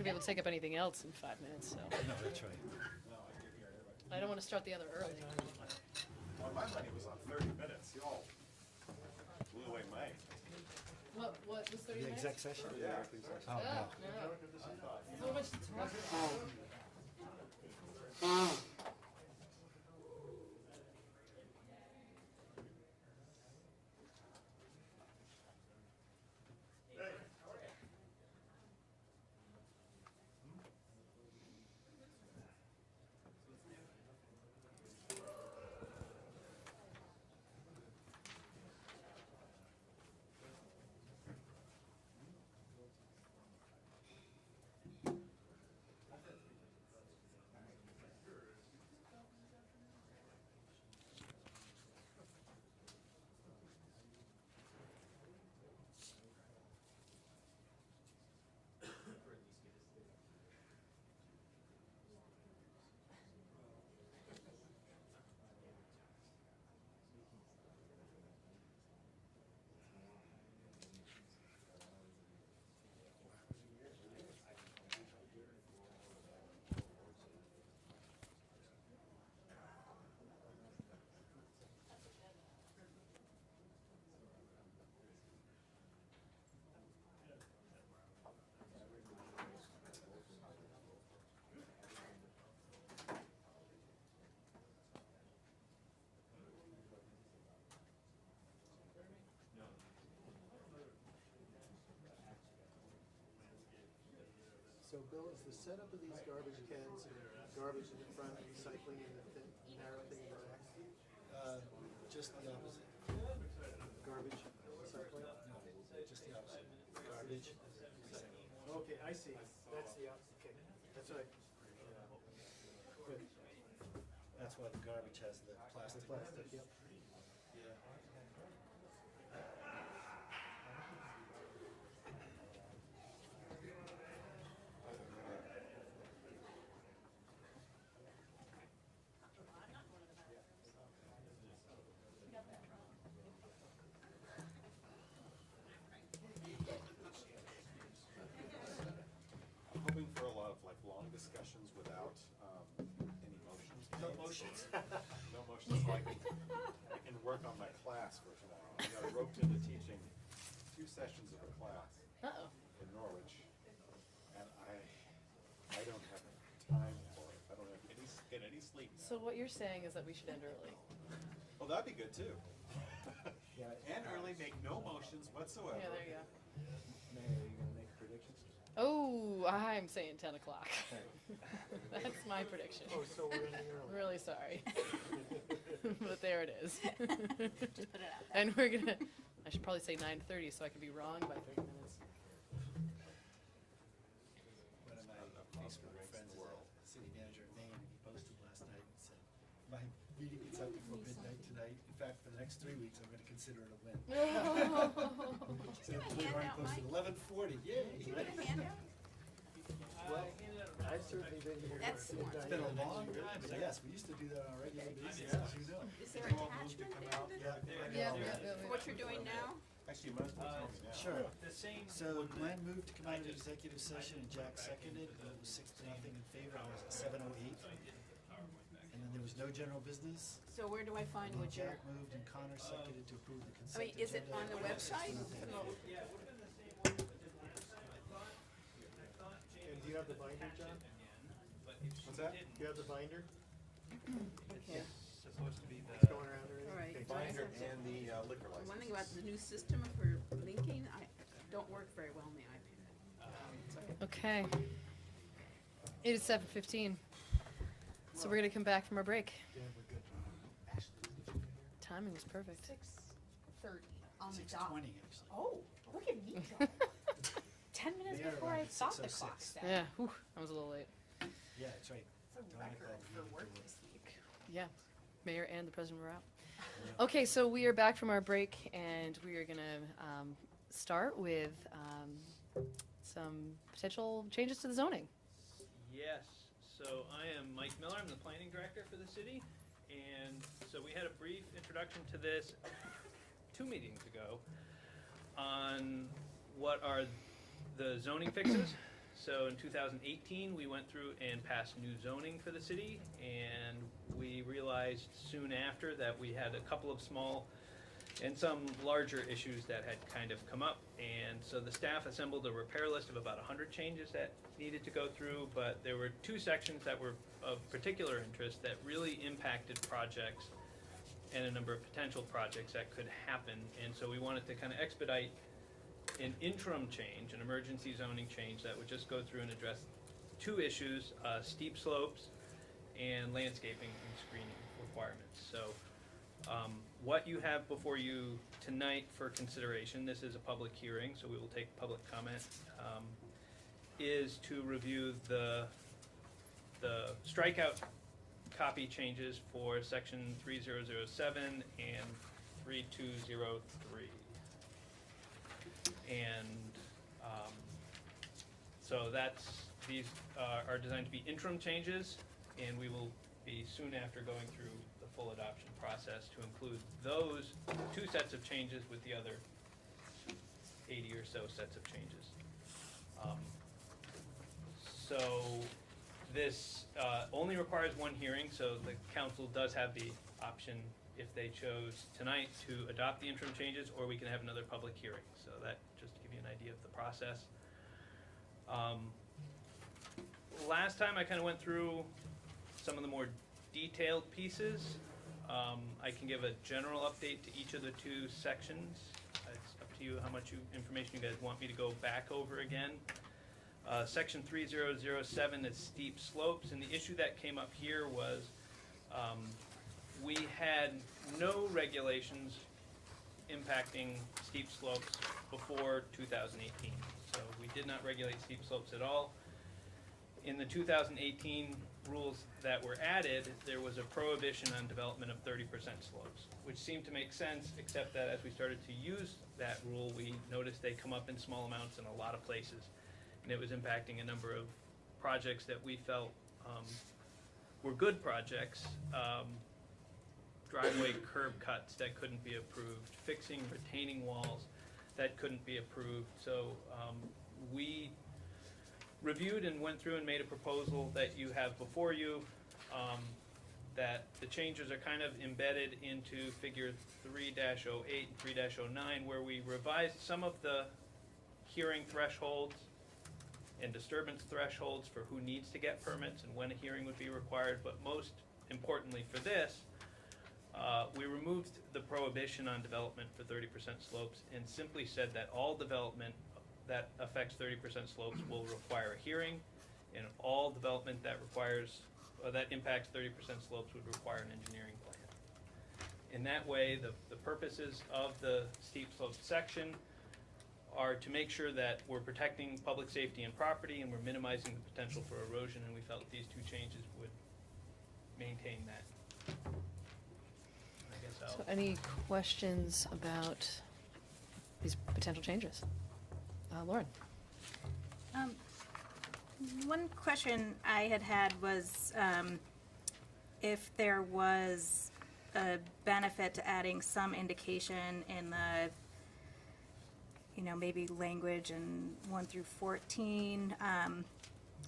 gonna be able to take up anything else in 5 minutes, so. No, that's right. I don't wanna start the other early. Well, my money was on 30 minutes. Y'all blew away mine. What was 30 The minutes? exec session? Yeah. Oh, no. No. So much to talk about. So Bill, is the setup of these garbage cans, garbage in the front, recycling in the narrow thing in the back? Just the opposite. Garbage, recycling? No, just the opposite. Garbage, recycling. Okay, I see. That's the opposite. Okay, that's right. Good. That's why the garbage has the plastic. Plastic, yep. I'm hoping for a lot of like long discussions without any motions. No motions. No motions, like I can work on my class for tomorrow. I got roped into teaching 2 sessions of a class Uh-oh. in Norwich, and I don't have time for it. I don't have any sleep now. So what you're saying is that we should end early. Well, that'd be good too. Yeah. And early, make no motions whatsoever. Yeah, there you go. Mayor, are you gonna make predictions? Oh, I'm saying 10 o'clock. That's my prediction. Oh, so we're ending early. Really sorry. But there it is. Just put it out there. And we're gonna, I should probably say 9:30 so I could be wrong by 30 minutes. One of my Facebook friends is a city manager in Maine, and he posted last night and said, my meeting gets up before midnight tonight. In fact, for the next 3 weeks, I'm gonna consider it a win. So today Ryan posted 11:40, yay! Did you get a handout? Well, I've certainly been here. That's at smart. It's been a long time, but yes, we used to do that on a regular basis, as you know. Is there attachment there Yeah. for what you're doing now? Actually, you might as well tell me now. Sure. The same. So Glenn moved to come out of executive session and Jack seconded. The vote was 6-0 in favor. It was 7:08. And then there was no general business. So where do I find And then what you're, Jack moved and Connor seconded to approve the I consent mean, is it agenda. on the website? And do you have the binder, John? What's that? Do you have the binder? Okay, Supposed to be It's the. going around already? all right. Okay. Binder and the liquor license. One thing about the new system for linking, I don't work very well on the iPad. Okay. It is 7:15. So we're gonna come back from our break. Yeah, we're good. Timing was perfect. 6:30 on the dot. 6:20, actually. Oh, look at me go. 10 minutes They are before I around thought the 6:06. clock said. Yeah, whew, I was a little late. Yeah, that's right. It's a Donna record called me for to work do it. this week. Yeah, mayor and the president were out. Okay, so we are back from our break, and we are gonna start with some potential changes to the zoning. Yes, so I am Mike Miller, I'm the planning director for the city, and so we had a brief introduction to this 2 meetings ago on what are the zoning fixes So in 2018, we went through and passed new zoning for the city, and we realized soon after that we had a couple of small and some larger issues that had kind of come up. And so the staff assembled a repair list of about 100 changes that needed to go through, but there were two sections that were of particular interest that really impacted projects and a number of potential projects that could happen. And so we wanted to kind of expedite an interim change, an emergency zoning change that would just go through and address two issues, steep slopes and landscaping and screening requirements. So what you have before you tonight for consideration, this is a public hearing, so we will take public comment, is to review the strikeout copy changes for section 3007 and 3203. And so these are designed to be interim changes, and we will be soon after going through the full adoption process to include those two sets of changes with the other 80 or so sets of changes. So this only requires one hearing, so the council does have the option, if they chose tonight, to adopt the interim changes, or we can have another public hearing. So that, just to give you an idea of the process. Last time I kind of went through some of the more detailed pieces. I can give a general update to each of the two sections. It's up to you how much information you guys want me to go back over again. Section 3007 is steep slopes, and the issue that came up here was we had no regulations impacting steep slopes before 2018. So we did not regulate steep slopes at all. In the 2018 rules that were added, there was a prohibition on development of 30% slopes, which seemed to make sense, except that as we started to use that rule, we noticed they come up in small amounts in a lot of places. And it was impacting a number of projects that we felt were good projects. Driveway curb cuts that couldn't be approved, fixing retaining walls that couldn't be approved. So we reviewed and went through and made a proposal that you have before you, that the changes are kind of embedded into figure 3-08 and 3-09, where we revised some of the hearing thresholds and disturbance thresholds for who needs to get permits and when a hearing would be required. But most importantly for this, we removed the prohibition on development for 30% slopes and simply said that all development that affects 30% slopes will require a hearing, and all development that requires that impacts 30% slopes would require an engineering plan. In that way, the purposes of the steep slope section are to make sure that we're protecting public safety and property, and we're minimizing the potential for erosion, and we felt these two changes would maintain that. I guess So any questions about these potential changes? Lauren? One question I had was if there was a benefit to adding some indication in the, maybe language in 1 through 14,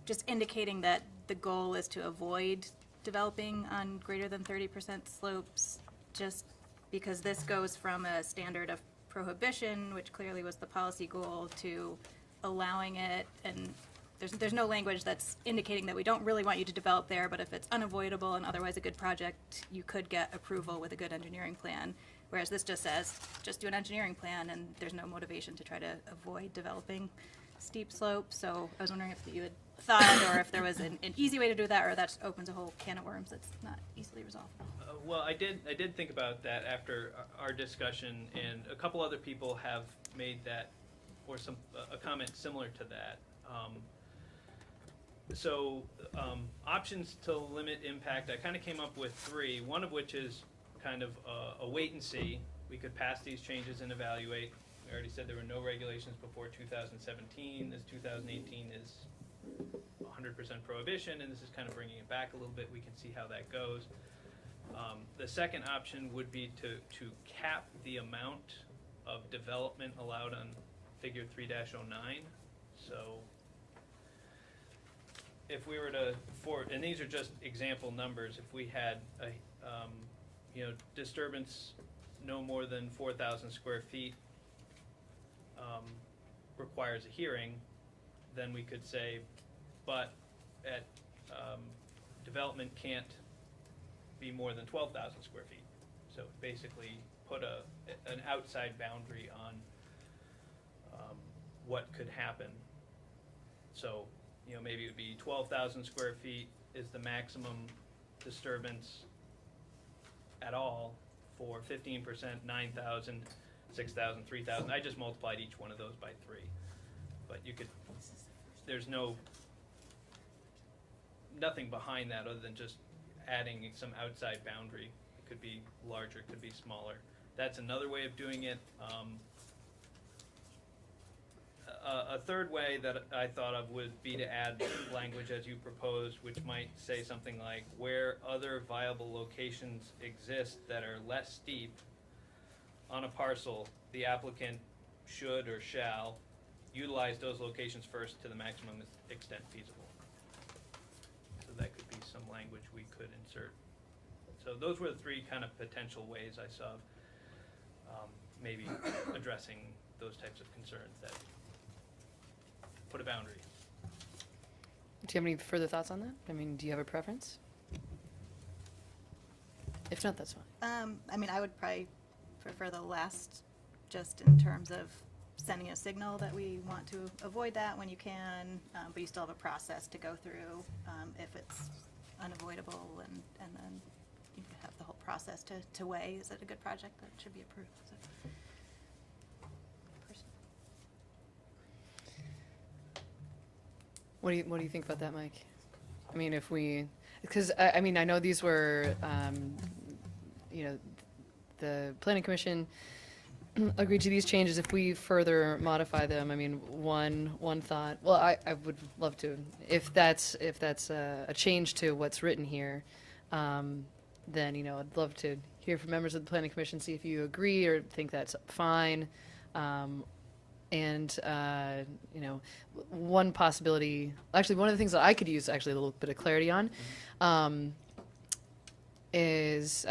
just indicating that the goal is to avoid developing on greater than 30% slopes, just because this goes from a standard of prohibition, which clearly was the policy goal, to allowing it, and there's no language that's indicating that we don't really want you to develop there, but if it's unavoidable and otherwise a good project, you could get approval with a good engineering plan. Whereas this just says, just do an engineering plan, and there's no motivation to try to avoid developing steep slopes. So I was wondering if you had thought, or if there was an easy way to do that, or that just opens a whole can of worms that's not easily resolved. Well, I did think about that after our discussion, and a couple other people have made that, or a comment similar to that. Options to limit impact, I kind of came up with 3, one of which is kind of a wait and see. We could pass these changes and evaluate. We already said there were no regulations before 2017. This 2018 is 100% prohibition, and this is kind of bringing it back a little bit. We can see how that goes. The second option would be to cap the amount of development allowed on figure 3-09. So if we were to, and these are just example numbers, if we had a, disturbance no more than 4,000 square feet requires a hearing, then we could say, but at, development can't be more than 12,000 square feet. So basically put an outside boundary on what could happen. So, maybe it would be 12,000 square feet is the maximum disturbance at all for 15%, 9,000, 6,000, 3,000. I just multiplied each one of those by 3. But you could, there's nothing behind that other than just adding some outside boundary. It could be larger, it could be smaller. That's another way of doing it. A third way that I thought of would be to add language as you proposed, which might say something like, where other viable locations exist that are less steep on a parcel, the applicant should or shall utilize those locations first to the maximum extent feasible. So that could be some language we could insert. So those were the 3 kind of potential ways I saw of maybe addressing those types of concerns that put a boundary. Do you have any further thoughts on that? I mean, do you have a preference? If not, that's fine. I would probably prefer the last, just in terms of sending a signal that we want to avoid that when you can, but you still have a process to go through if it's unavoidable, and then you have the whole process to weigh, is it a good project that should be approved? So. What do you think about that, Mike? I mean, because I know these were, the planning commission agreed to these changes. If we further modify them, I mean, one thought. Well, I would love to, if that's a change to what's written here, then I'd love to hear from members of the planning commission, see if you agree or think that's fine. And one possibility, actually one of the things that I could use actually a little bit of clarity on, is,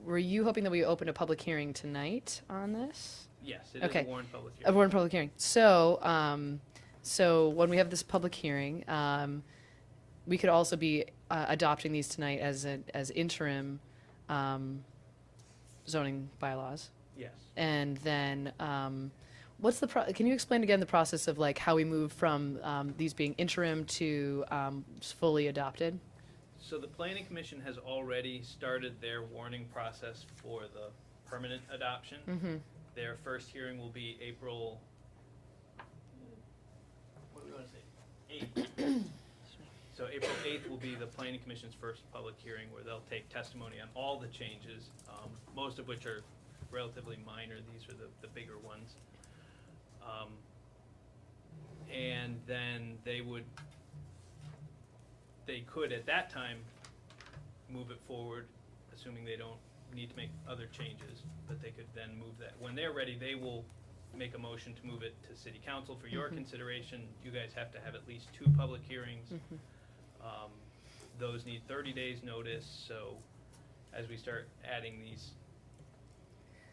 were you hoping that we open a public hearing tonight on this? Yes, it Okay. is a warned public A hearing. warned public hearing. So, so when we have this public hearing, we could also be adopting these tonight as interim zoning bylaws. Yes. And then, what's can you explain again the process of like how we move from these being interim to fully adopted? So the planning commission has already started their warning process for the permanent adoption. Mm-hmm. Their first hearing will be April, what do we want to say, 8th. So April 8th will be the planning commission's first public hearing where they'll take testimony on all the changes, most of which are relatively minor. These are the bigger ones. And then they could at that time move it forward, assuming they don't need to make other changes, but they could then move that. When they're ready, they will make a motion to move it to city council for your consideration. You guys have to have at least 2 public hearings. Those need 30 days notice, so as we start adding these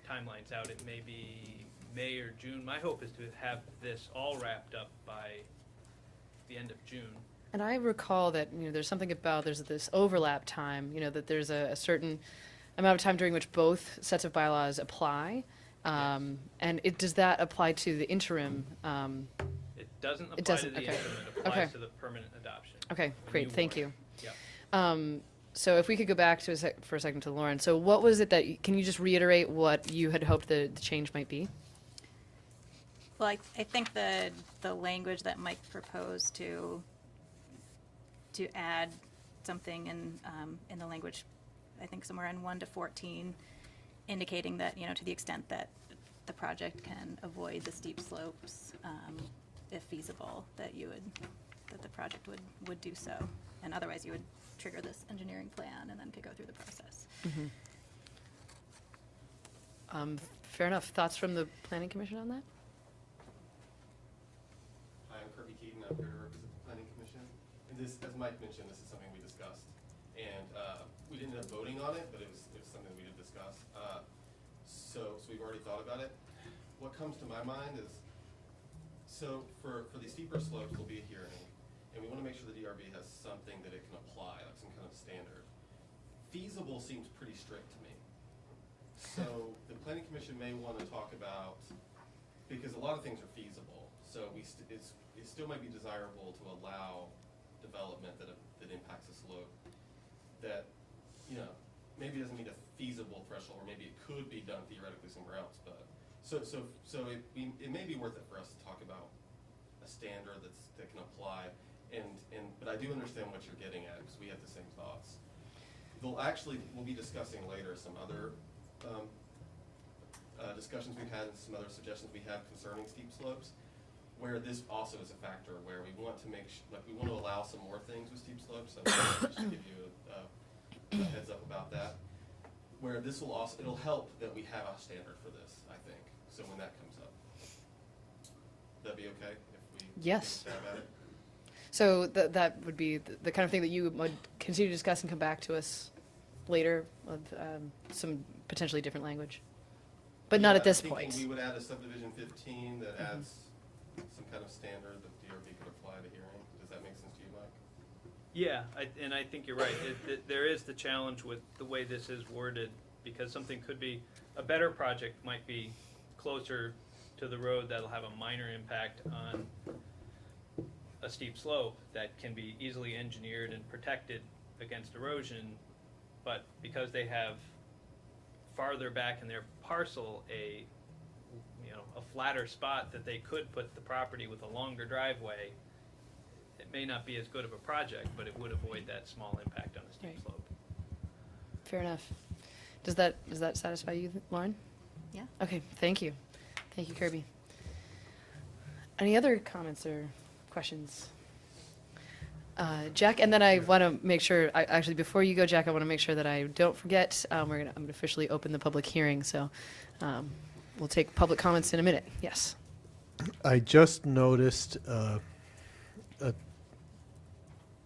timelines out, it may be May or June. My hope is to have this all wrapped up by the end of June. And I recall that there's something about there's this overlap time. That there's a certain amount of time during which both sets of bylaws apply. And does that apply to the interim? It doesn't apply doesn't, to the okay. interim. It applies Okay. to the permanent adoption. Okay, The great, new thank you. warning. Yeah. So if we could go back to for a second to Lauren. So what was it can you just reiterate what you had hoped the change might be? Well, I think the language that Mike proposed to add something in the language, I think somewhere in 1 to 14, indicating that, to the extent that the project can avoid the steep slopes, if feasible, that the project would do so. And otherwise you would trigger this engineering plan and then could go through the process. Fair enough. Thoughts from the planning commission on that? Hi, I'm Kirby Keaton. I'm here to represent the Planning Commission. and this, as Mike mentioned, this is something we discussed. And we didn't end up voting on it, but it was something we did discuss. So we've already thought about it. What comes to my mind is, so for the steeper slopes, there'll be a hearing, and we want to make sure the DRB has something that it can apply, like some kind of standard. Feasible seems pretty strict to me. So the planning commission may want to talk about, because a lot of things are feasible, so it still might be desirable to allow development that impacts the slope that, you know, maybe doesn't meet a feasible threshold, or maybe it could be done theoretically somewhere else, but so it may be worth it for us to talk about a standard that can apply, but I do understand what you're getting at, because we have the same thoughts. We'll be discussing later some other discussions we've had and some other suggestions we have concerning steep slopes, where this also is a factor where we want to we want to allow some more things with steep slopes. So just to give you a heads up about that. Where this will also, it'll help that we have a standard for this, I think. So when that comes up, that'd be okay if we Yes. take a stab at it? So that would be the kind of thing that you would continue to discuss and come back to us later with some potentially different language, but not Yeah, at this I'm thinking point. we would add a subdivision 15 that adds some kind of standard that DRB could apply to hearing. Does that make sense to you, Mike? Yeah, and I think you're right. There is the challenge with the way this is worded, because something could be, a better project might be closer to the road that'll have a minor impact on a steep slope that can be easily engineered and protected against erosion, but because they have farther back in their parcel a flatter spot that they could put the property with a longer driveway, it may not be as good of a project, but it would avoid that small impact on a steep Right. slope. Fair enough. Does that satisfy you, Lauren? Yeah. Okay, thank you. Thank you, Kirby. Any other comments or questions? Jack, and then I want to make sure, actually, before you go, Jack, I want to make sure that I don't forget, I'm going to officially open the public hearing, so we'll take public comments in a minute. Yes. I just noticed a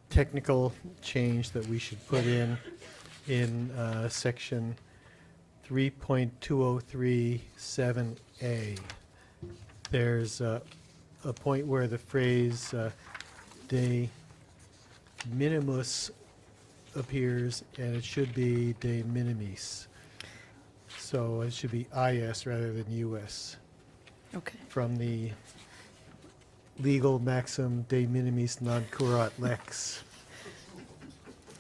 technical change that we should put in section 3.2037A. There's a point where the phrase de minimis appears, and it should be de minimis. So it should be IS rather than US, Okay. from the legal maxim de minimis non curat lex,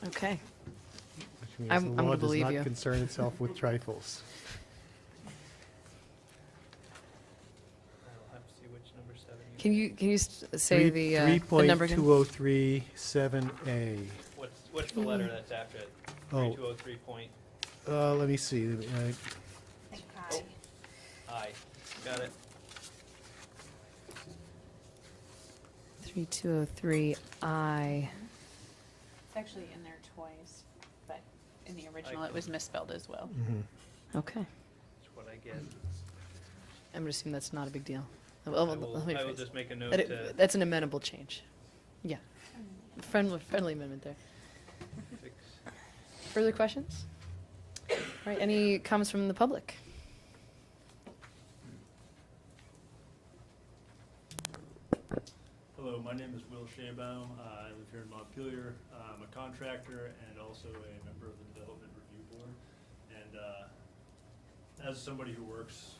Okay. which means I'm the gonna law does believe not you. concern itself with trifles. I'll have to see which number 7 you. Can you say the number again? 3.2037A. What's the letter that's after it? Oh. 3203 point Let me see. I. Got it. 3203I. It's actually in there twice, but in the original it was misspelled as well. Okay. That's what I get. I'm going to assume that's not a big deal. I will just make a note to That's an amenable change. Yeah. Friendly amendment there. fix. Further questions? All right, any comments from the public? Hello, my name is Will Shabaum. I live here in Montpelier. I'm a contractor and also a member of the Development Review Board. And as somebody who works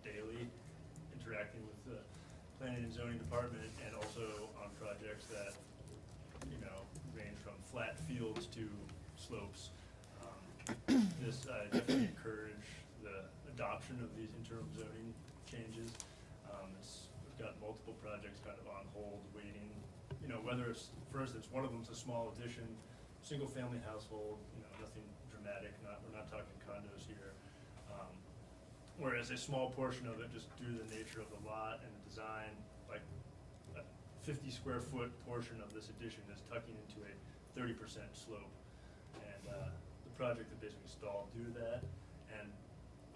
daily, interacting with the Planning and Zoning Department and also on projects that, range from flat fields to slopes, this definitely encourage the adoption of these interim zoning changes. We've got multiple projects kind of on hold, waiting, whether it's, for instance, one of them's a small addition, single-family household, nothing dramatic, we're not talking condos here. Whereas a small portion of it, just due to the nature of the lot and the design, like a 50 square foot portion of this addition is tucking into a 30% slope. And the project that basically stalled due to that. And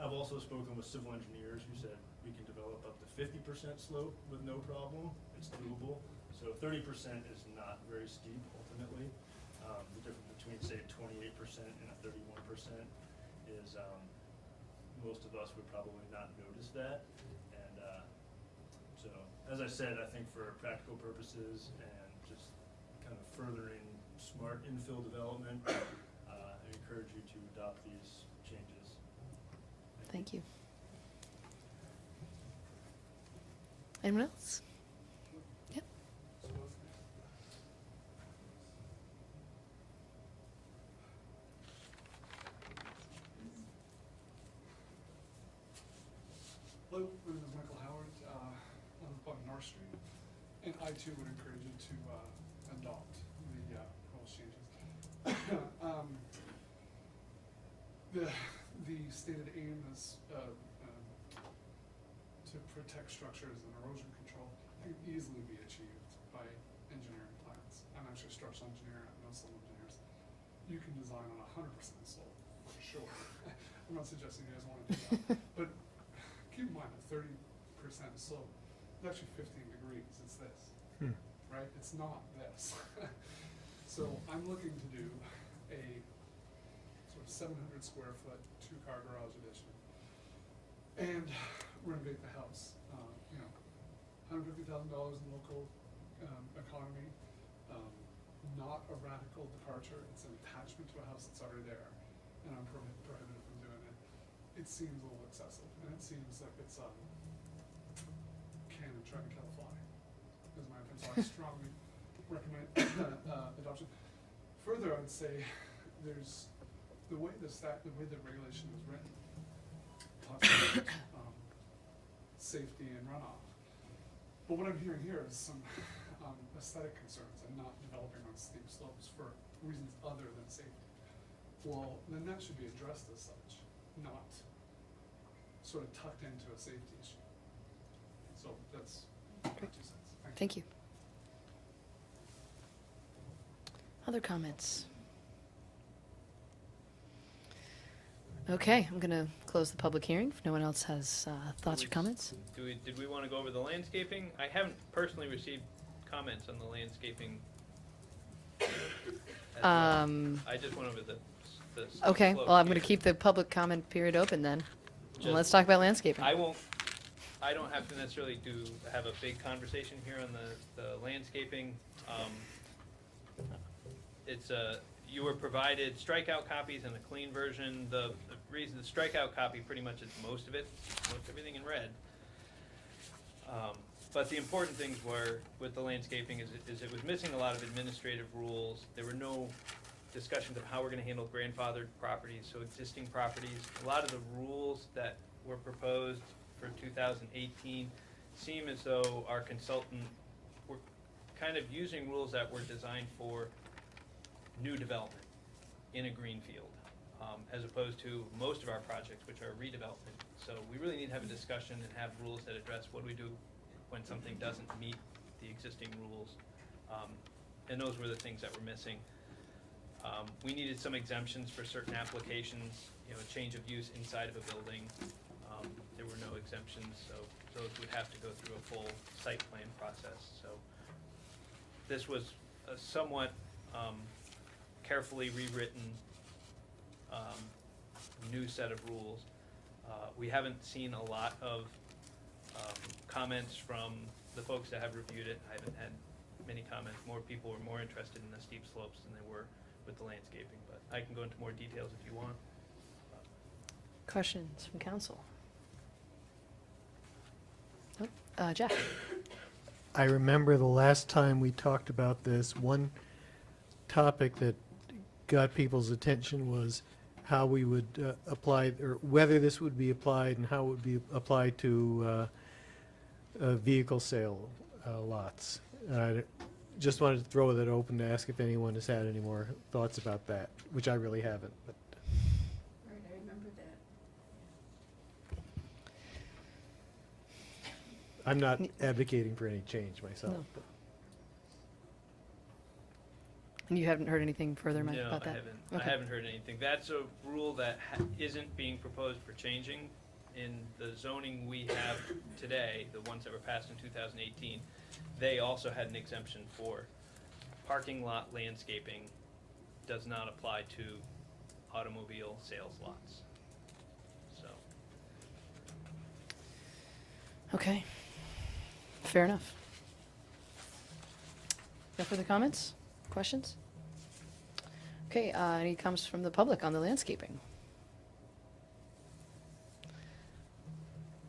I've also spoken with civil engineers who said we can develop up to 50% slope with no problem. It's doable. So 30% is not very steep ultimately. The difference between, say, 28% and a 31% is most of us would probably not notice that. And so, as I said, I think for practical purposes and just kind of furthering smart infill development, I encourage you to adopt these changes. Thank you. Anyone else? Yep. Hello, my name is Michael Howard. I live on North Street, and I too would encourage you to adopt the proposed changes. The stated aim is to protect structures and erosion control can easily be achieved by engineering plans. I'm actually a structural engineer, I know some engineers. You can design on 100% slope, for sure. I'm not suggesting you guys want to do that, but keep in mind a 30% slope is actually 15 degrees. It's this, right? It's not this. So I'm looking to do a sort of 700 square foot 2-car garage addition and renovate the house. You know, $150,000 in local economy. Not a radical departure. It's an attachment to a house that's already there, and I'm prohibited from doing it. It seems a little excessive, and it seems like it's cannon trying to kill a fly, is my opinion. So I strongly recommend adoption. Further, I would say there's the way the regulation is written talks about safety and runoff. But what I'm hearing here is some aesthetic concerns and not developing on steep slopes for reasons other than safety. Well, then that should be addressed as such, not sort of tucked into a safety issue. So that's my 2 cents. Thank you. Other comments? Okay, I'm going to close the public hearing if no one else has thoughts or comments. Did we want to go over the landscaping? I haven't personally received comments on the landscaping. as well. I just went over the Okay, slope well, I'm going to here. keep the public comment period open then. And Just- let's talk about landscaping. I don't have to necessarily have a big conversation here on the landscaping. It's you were provided strikeout copies and a clean version. The reason the strikeout copy pretty much is most of it, most everything in red. But the important things were with the landscaping is it was missing a lot of administrative rules. There were no discussions of how we're going to handle grandfathered properties, so existing properties. A lot of the rules that were proposed for 2018 seem as though our consultant were kind of using rules that were designed for new development in a green field, as opposed to most of our projects, which are redevelopment. So we really need to have a discussion and have rules that address what do we do when something doesn't meet the existing rules. And those were the things that were missing. We needed some exemptions for certain applications, you know, a change of use inside of a building. There were no exemptions, so those would have to go through a full site plan process. So this was a somewhat carefully rewritten new set of rules. We haven't seen a lot of comments from the folks that have reviewed it. I haven't had many comments. More people were more interested in the steep slopes than they were with the landscaping, but I can go into more details if you want. Questions from council? Nope. Jack? I remember the last time we talked about this, one topic that got people's attention was how we would apply, or whether this would be applied and how it would be applied to vehicle sale lots. I just wanted to throw that open to ask if anyone has had any more thoughts about that, which I really haven't. But Right, I remember that. I'm not advocating for any change myself. No. And you haven't heard anything further, Mike, about that? No, I Okay. haven't heard anything. That's a rule that isn't being proposed for changing in the zoning we have today, the ones that were passed in 2018, they also had an exemption for parking lot landscaping does not apply to automobile sales lots. So, Okay. Fair enough. No further comments? Questions? Okay, any comments from the public on the landscaping?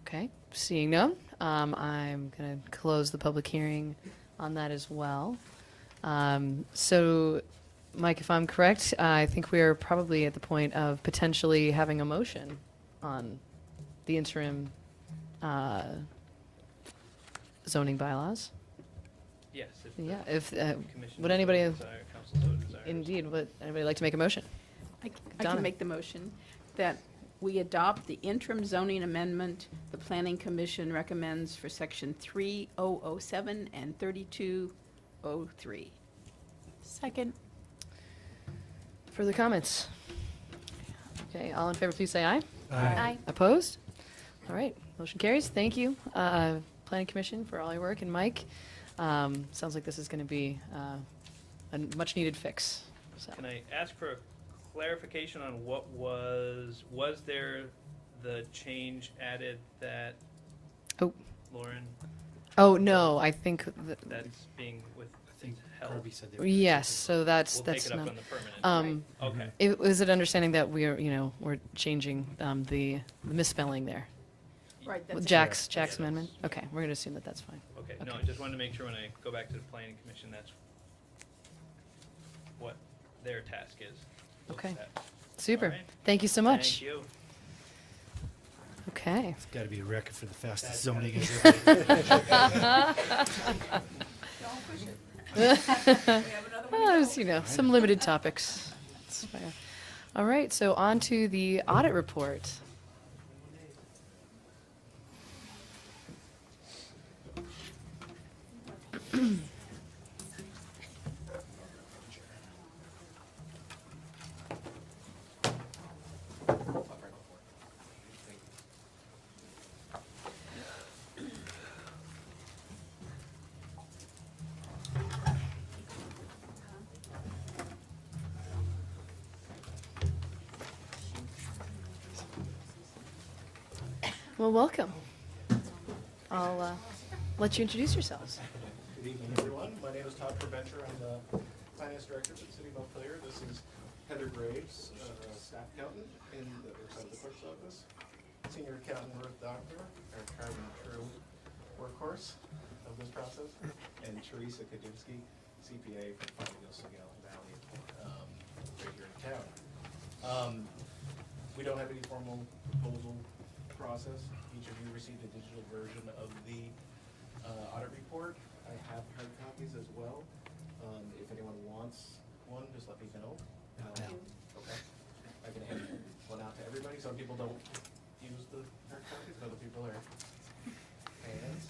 Okay, seeing none, I'm going to close the public hearing on that as well. So, Mike, if I'm correct, I think we are probably at the point of potentially having a motion on the interim zoning bylaws. yes, if the Yeah, if, commission would anybody, so desire, council so desires. indeed, would anybody like to make a motion? I Donna. can make the motion that we adopt the interim zoning amendment the Planning Commission recommends for Section 3007 and 3203. Second. Further comments? Okay, all in favor, please say aye. Aye. Opposed? All right, motion carries. Thank you, Planning Commission, for all your work, and Mike. Sounds like this is going to be a much-needed fix. So. Can I ask for a clarification on what was there the change added that Oh. Lauren, Oh, no, I think, that's being with I think held? Kirby said they were. yes, so that's We'll take it up not. on the permanent. Okay. Was it understanding that we're changing the misspelling there? Right, With that's Jack's Yeah, amendment? that's- Okay, we're going to assume that that's fine. Okay, no, Okay. I just wanted to make sure when I go back to the planning commission, that's what their task is. look Okay. at that. Super. All right. Thank you so much. Thank you. Okay. It's got to be a record for the fastest zoning ever. Some limited topics. That's fair. All right, so on to the audit report. Well, welcome. I'll let you introduce yourselves. Good evening, everyone. My name is Todd Provencher. I'm the finance director for the city of Montpelier. This is Heather Graves, staff accountant in the other side of the clerk's office. Senior accountant Ruth Doctor, our tried and true workhorse of this process. And Teresa Kaczynski, CPA from Fonthill, Saginaw Valley, right here in town. We don't have any formal proposal process. Each of you received a digital version of the audit report. I have hard copies as well. If anyone wants one, just let me know. Okay. I can hand one out to everybody. Some people don't use the hard copies, but other people are fans.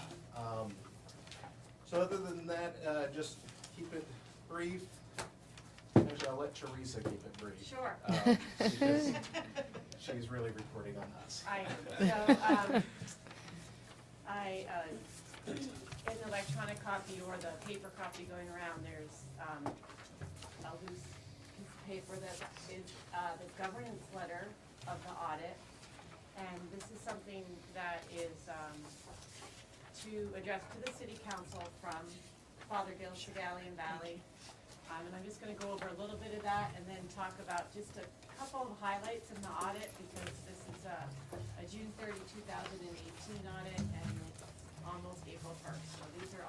So other than that, just keep it brief. Actually, I'll let Teresa keep it brief. Sure. Because she's really reporting on us. In the electronic copy or the paper copy going around, there's a loose piece of paper that is the governance letter of the audit. And this is something that is to address to the city council from Fothergill, Sagalian Valley. And I'm just gonna go over a little bit of that and then talk about just a couple of highlights in the audit, because this is a June 30, 2018 audit, and it's almost April 1st, so these are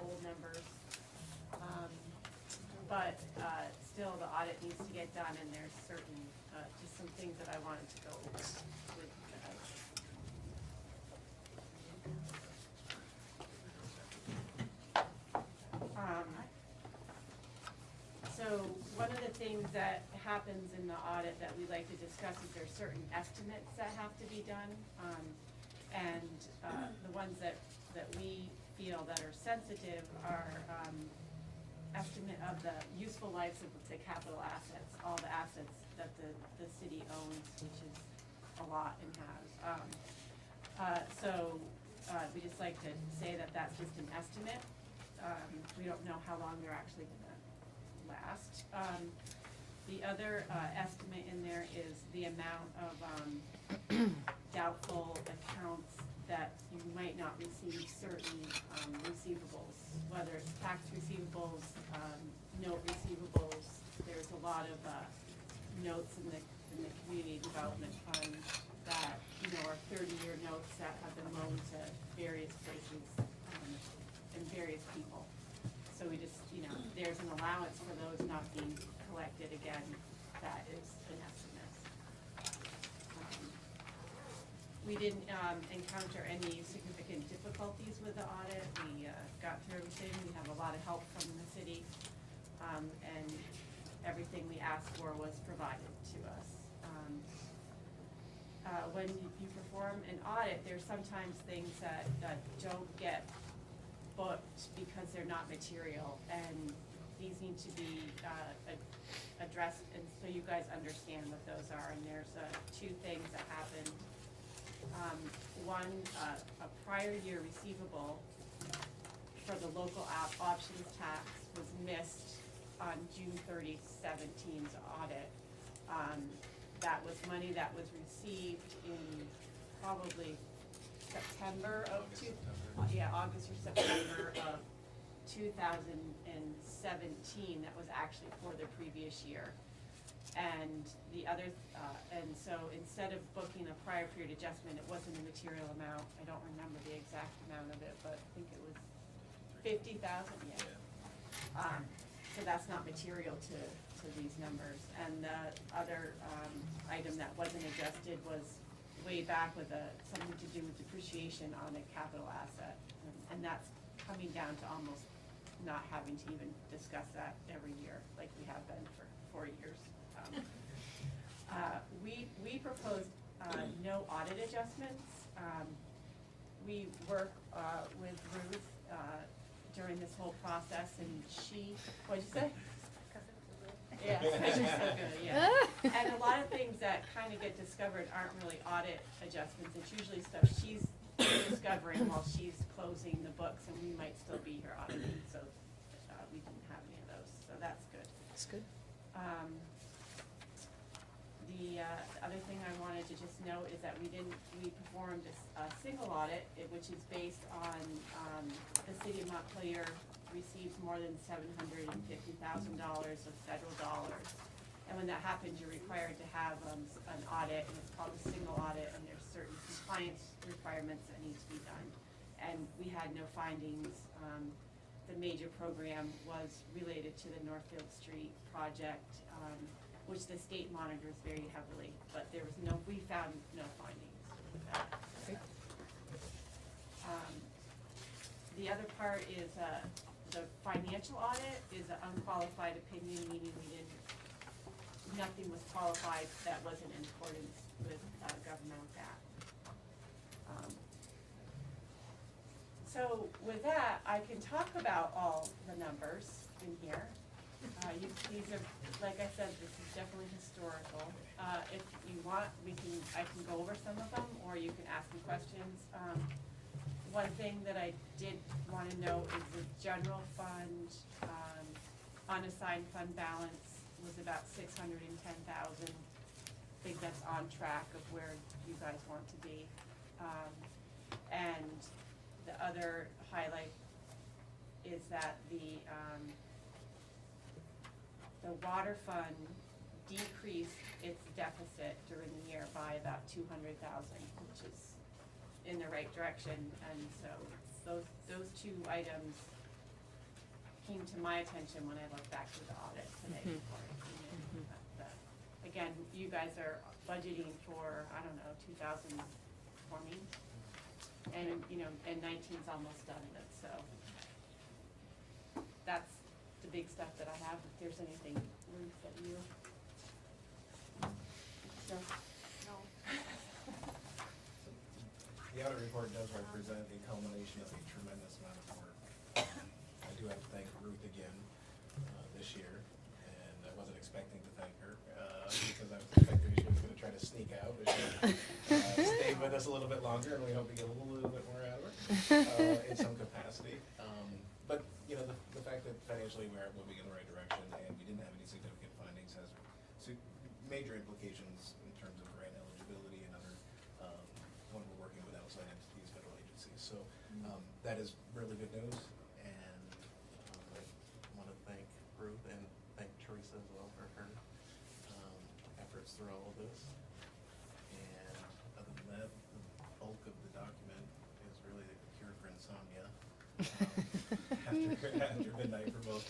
old numbers. But still, the audit needs to get done, and there's certain, just some things that I wanted to go over with you guys. So one of the things that happens in the audit that we like to discuss is there's certain estimates that have to be done. And the ones that we feel that are sensitive are estimate of the useful lives of the capital assets, all the assets that the city owns, which is a lot and has. We just like to say that that's just an estimate. We don't know how long they're actually gonna last. The other estimate in there is the amount of doubtful accounts that you might not receive certain receivables, whether it's tax receivables, note receivables. There's a lot of notes in the community development fund that, are 30-year notes that have been loaned to various places and various people. So we just, there's an allowance for those not being collected again. That is an estimate. We didn't encounter any significant difficulties with the audit. We got through everything. We have a lot of help from the city, and everything we asked for was provided to us. When you perform an audit, there's sometimes things that don't get booked because they're not material, and these need to be addressed, and so you guys understand what those are. And there's two things that happened. One, a prior year receivable for the local options tax was missed on June 30, 17's audit. That was money that was received in probably September of August or September of 2017. That was actually for the previous year. And the other, and so instead of booking a prior period adjustment, it wasn't a material amount. I don't remember the exact amount of it, but I think it was 50,000. Yeah. So that's not material to these numbers. And the other item that wasn't adjusted was way back with something to do with depreciation on a capital asset, and that's coming down to almost not having to even discuss that every year like we have been for 4 years. We proposed no audit adjustments. We work with Ruth during this whole process, and what'd you say? Yeah, because you're so good, yeah. And a lot of things that kind of get discovered aren't really audit adjustments. It's usually stuff she's discovering while she's closing the books, and we might still be here auditing, so we didn't have any of those, so that's good. That's good. The other thing I wanted to just note is that we performed a single audit, which is based on the city of Montpelier receives more than $750,000 of federal dollars. And when that happens, you're required to have an audit, and it's called a single audit, and there's certain compliance requirements that need to be done. And we had no findings. The major program was related to the Northfield Street project, which the state monitors very heavily, but we found no findings with that. Okay. The other part is the financial audit is an unqualified opinion, meaning nothing was qualified that wasn't in accordance with governmental GAAP. So with that, I can talk about all the numbers in here. These are, like I said, this is definitely historical. If you want, I can go over some of them, or you can ask me questions. One thing that I did want to note is the general fund unassigned fund balance was about $610,000. I think that's on track of where you guys want to be. And the other highlight is that the water fund decreased its deficit during the year by about $200,000, which is in the right direction. And so those two items came to my attention when I looked back to the audit today. Before I came in. But again, you guys are budgeting for, 2020, and and 19's almost done with, so that's the big stuff that I have. If there's anything, Ruth, that you. So, no. The audit report does represent a culmination of a tremendous amount of work. I do have to thank Ruth again this year, and I wasn't expecting to thank her because I was expecting she was going to try to sneak out, but she longer, and we hope to get a little bit more out of her in some capacity. But, you know, the fact that financially we're moving in the right direction and we didn't have any significant findings has major implications in terms of grant eligibility and other, when we're working with outside entities, federal agencies. So that is really good news, and I want to thank Ruth and thank Teresa as well for her efforts through all of this. And other than that, the bulk of the document is really the cure for insomnia. After midnight for most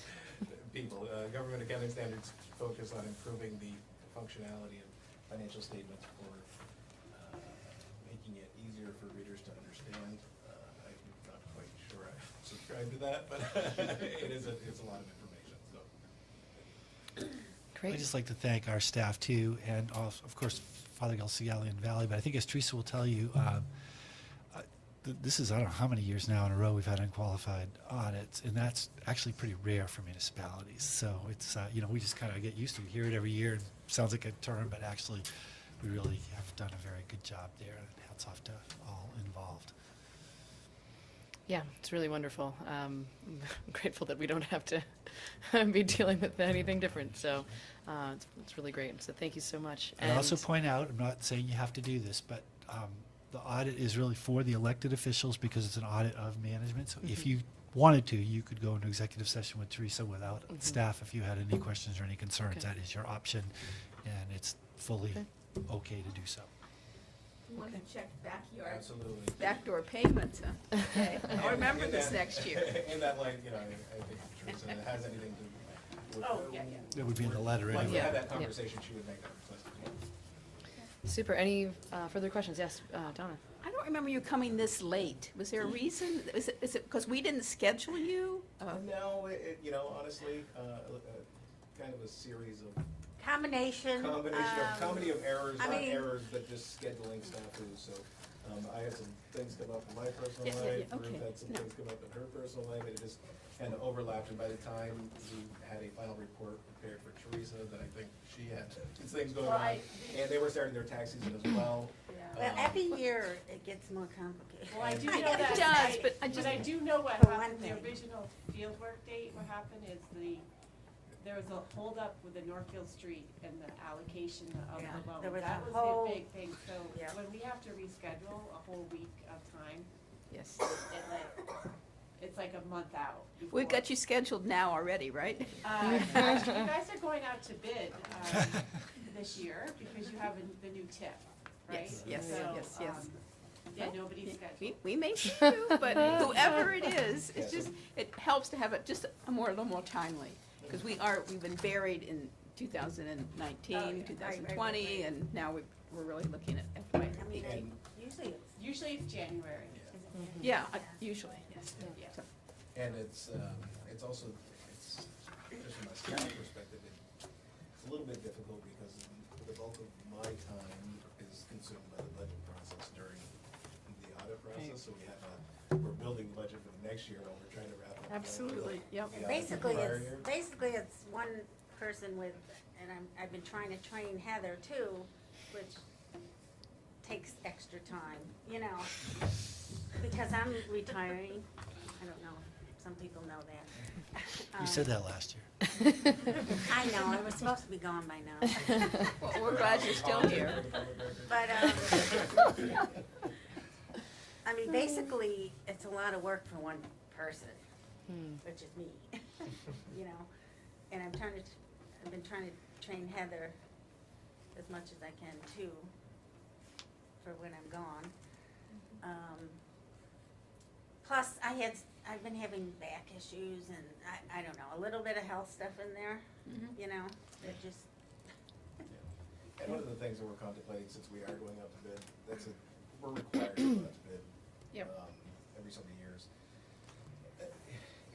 people. Government accounting standards focus on improving the functionality of financial statements for making it easier for readers to understand. I'm not quite sure I subscribe to that, but it's a lot of information. So. Great. I'd just like to thank our staff too, and of course Father Galciali and Valley, but I think as Teresa will tell you, this is, I don't know how many years now in a row we've had unqualified audits, and that's actually pretty rare for municipalities. So it's, you know, we just kind of get used to it. We hear it every year. It sounds like a term, but actually we really have done a very good job there, and hats off to all involved. Yeah, it's really wonderful. I'm grateful that we don't have to be dealing with anything different. So it's really great. So thank you so much. And I also point out, I'm not saying you have to do this, but the audit is really for the elected officials because it's an audit of management. So if you wanted to, you could go into executive session with Teresa without staff if you had any questions or any concerns. Okay. That is your option, and it's fully okay to do so. You want to check Absolutely. backdoor payments, huh? Okay, I'll remember this next year. In that light, you know, I think Teresa has anything to. Oh, yeah. It would be in the letter When we anyway. had that Yeah. conversation, she would make that request as well. Super. Any further questions? Yes, Donna. I don't remember you coming this late. Was there a reason? Is it because we didn't schedule you? No, you know, honestly, kind of a series of Combination. comedy of errors, I not mean- errors, but just scheduling snafus. So I had some things come up in my personal Yeah, life. yeah, okay. Ruth had some No. things come up in her personal life. It just kind of overlapped. And by the time we had a final report prepared for Teresa, that I think she had these things going Well, on, and they were starting their tax season as well. Well, every year it gets more complicated. Well, I do know It that. does, but I just- But I do know what For one happened, the thing. original fieldwork date, what happened is there was a holdup with the Northfield Street and the allocation of Yeah, the loan. there was That a was whole- the big thing, so Yeah. when we have to reschedule a whole week of time, Yes. it's like a month out. We've before. got you scheduled now already, right? Actually, you guys are going out to bid this year because you have the new tip, right? Yes, yes, So, yes, yes. Yeah, nobody's scheduled. We may see you, but whoever it is, it's just, it helps to have it just a little more timely. Because we've been buried in 2019, Oh, yeah. 2020, Right. and now we're really looking at FY. I mean, usually Usually it's January. Yeah, usually, yes. Yeah. So- And it's also, just from a staff perspective, it's a little bit difficult because the bulk of my time is consumed by the budget process during the audit process. So we're building the budget for the next year while we're trying to wrap up. Absolutely, yep. the audit for basically prior it's year. it's one person with, and I've been trying to train Heather too, which takes extra time, you know, because I'm retiring. I don't know, some people know that. You said that last year. I know, I was supposed to be gone by now. Well, we're glad you're still here. But, I mean, basically, it's a lot of work for one person, which is me, you know? And I've been trying to train Heather as much as I can too, for when I'm gone. Plus, I've been having back issues and I don't know, a little bit of health stuff in there, you know? It just, And one of the things that we're contemplating, since we are going out to bid, we're required to go out to bid Yep. every so many years,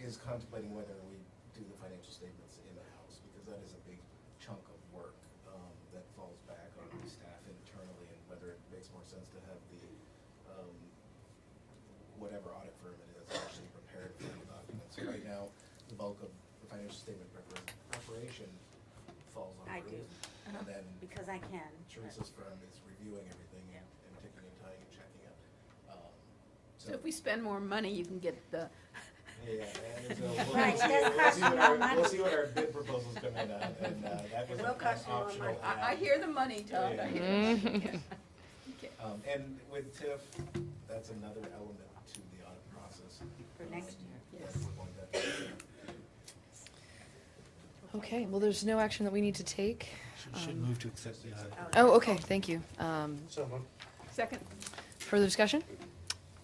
is contemplating whether we do the financial statements in-house, because that is a big chunk of work that falls back on the staff internally, and whether it makes more sense to have the, whatever audit firm it is, actually prepared for the documents. So right now, the bulk of the financial statement preparation falls on I Ruth. do. And then because I can. Teresa's firm is reviewing everything and ticking and tying and checking it. So if we spend more money, you can get the, Yeah, and so Right, that's costing more money. we'll see what our bid proposals come in at, and that was It an will cost you more optional money. I add. hear the money, Todd, I hear the money. Okay. And with TIF, that's another element to the audit process. For next year. Yes. We're going that- Okay, well, there's no action that we need to take. Should move to accept the audit. Oh, okay, thank you. So, Second? Further discussion?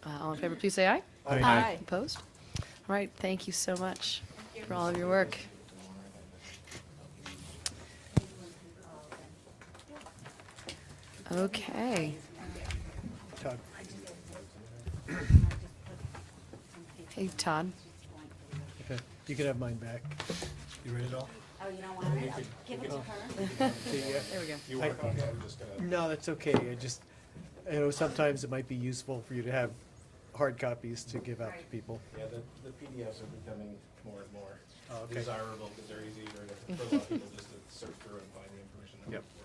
All in favor, please say aye. Aye. Opposed? All right, thank you so much for all of your work. Okay. Todd. Hey, Todd. Okay, you can have mine back. You read it all? Oh, you don't want it? I'll give it to her. See, yeah. There we go. you work on it, I'm just gonna. No, that's okay. I know sometimes it might be useful for you to have hard copies to give out to people. Yeah, the PDFs are becoming more and more Oh, okay. desirable because they're easier for a lot of people just to search through and find the information they're Yep. looking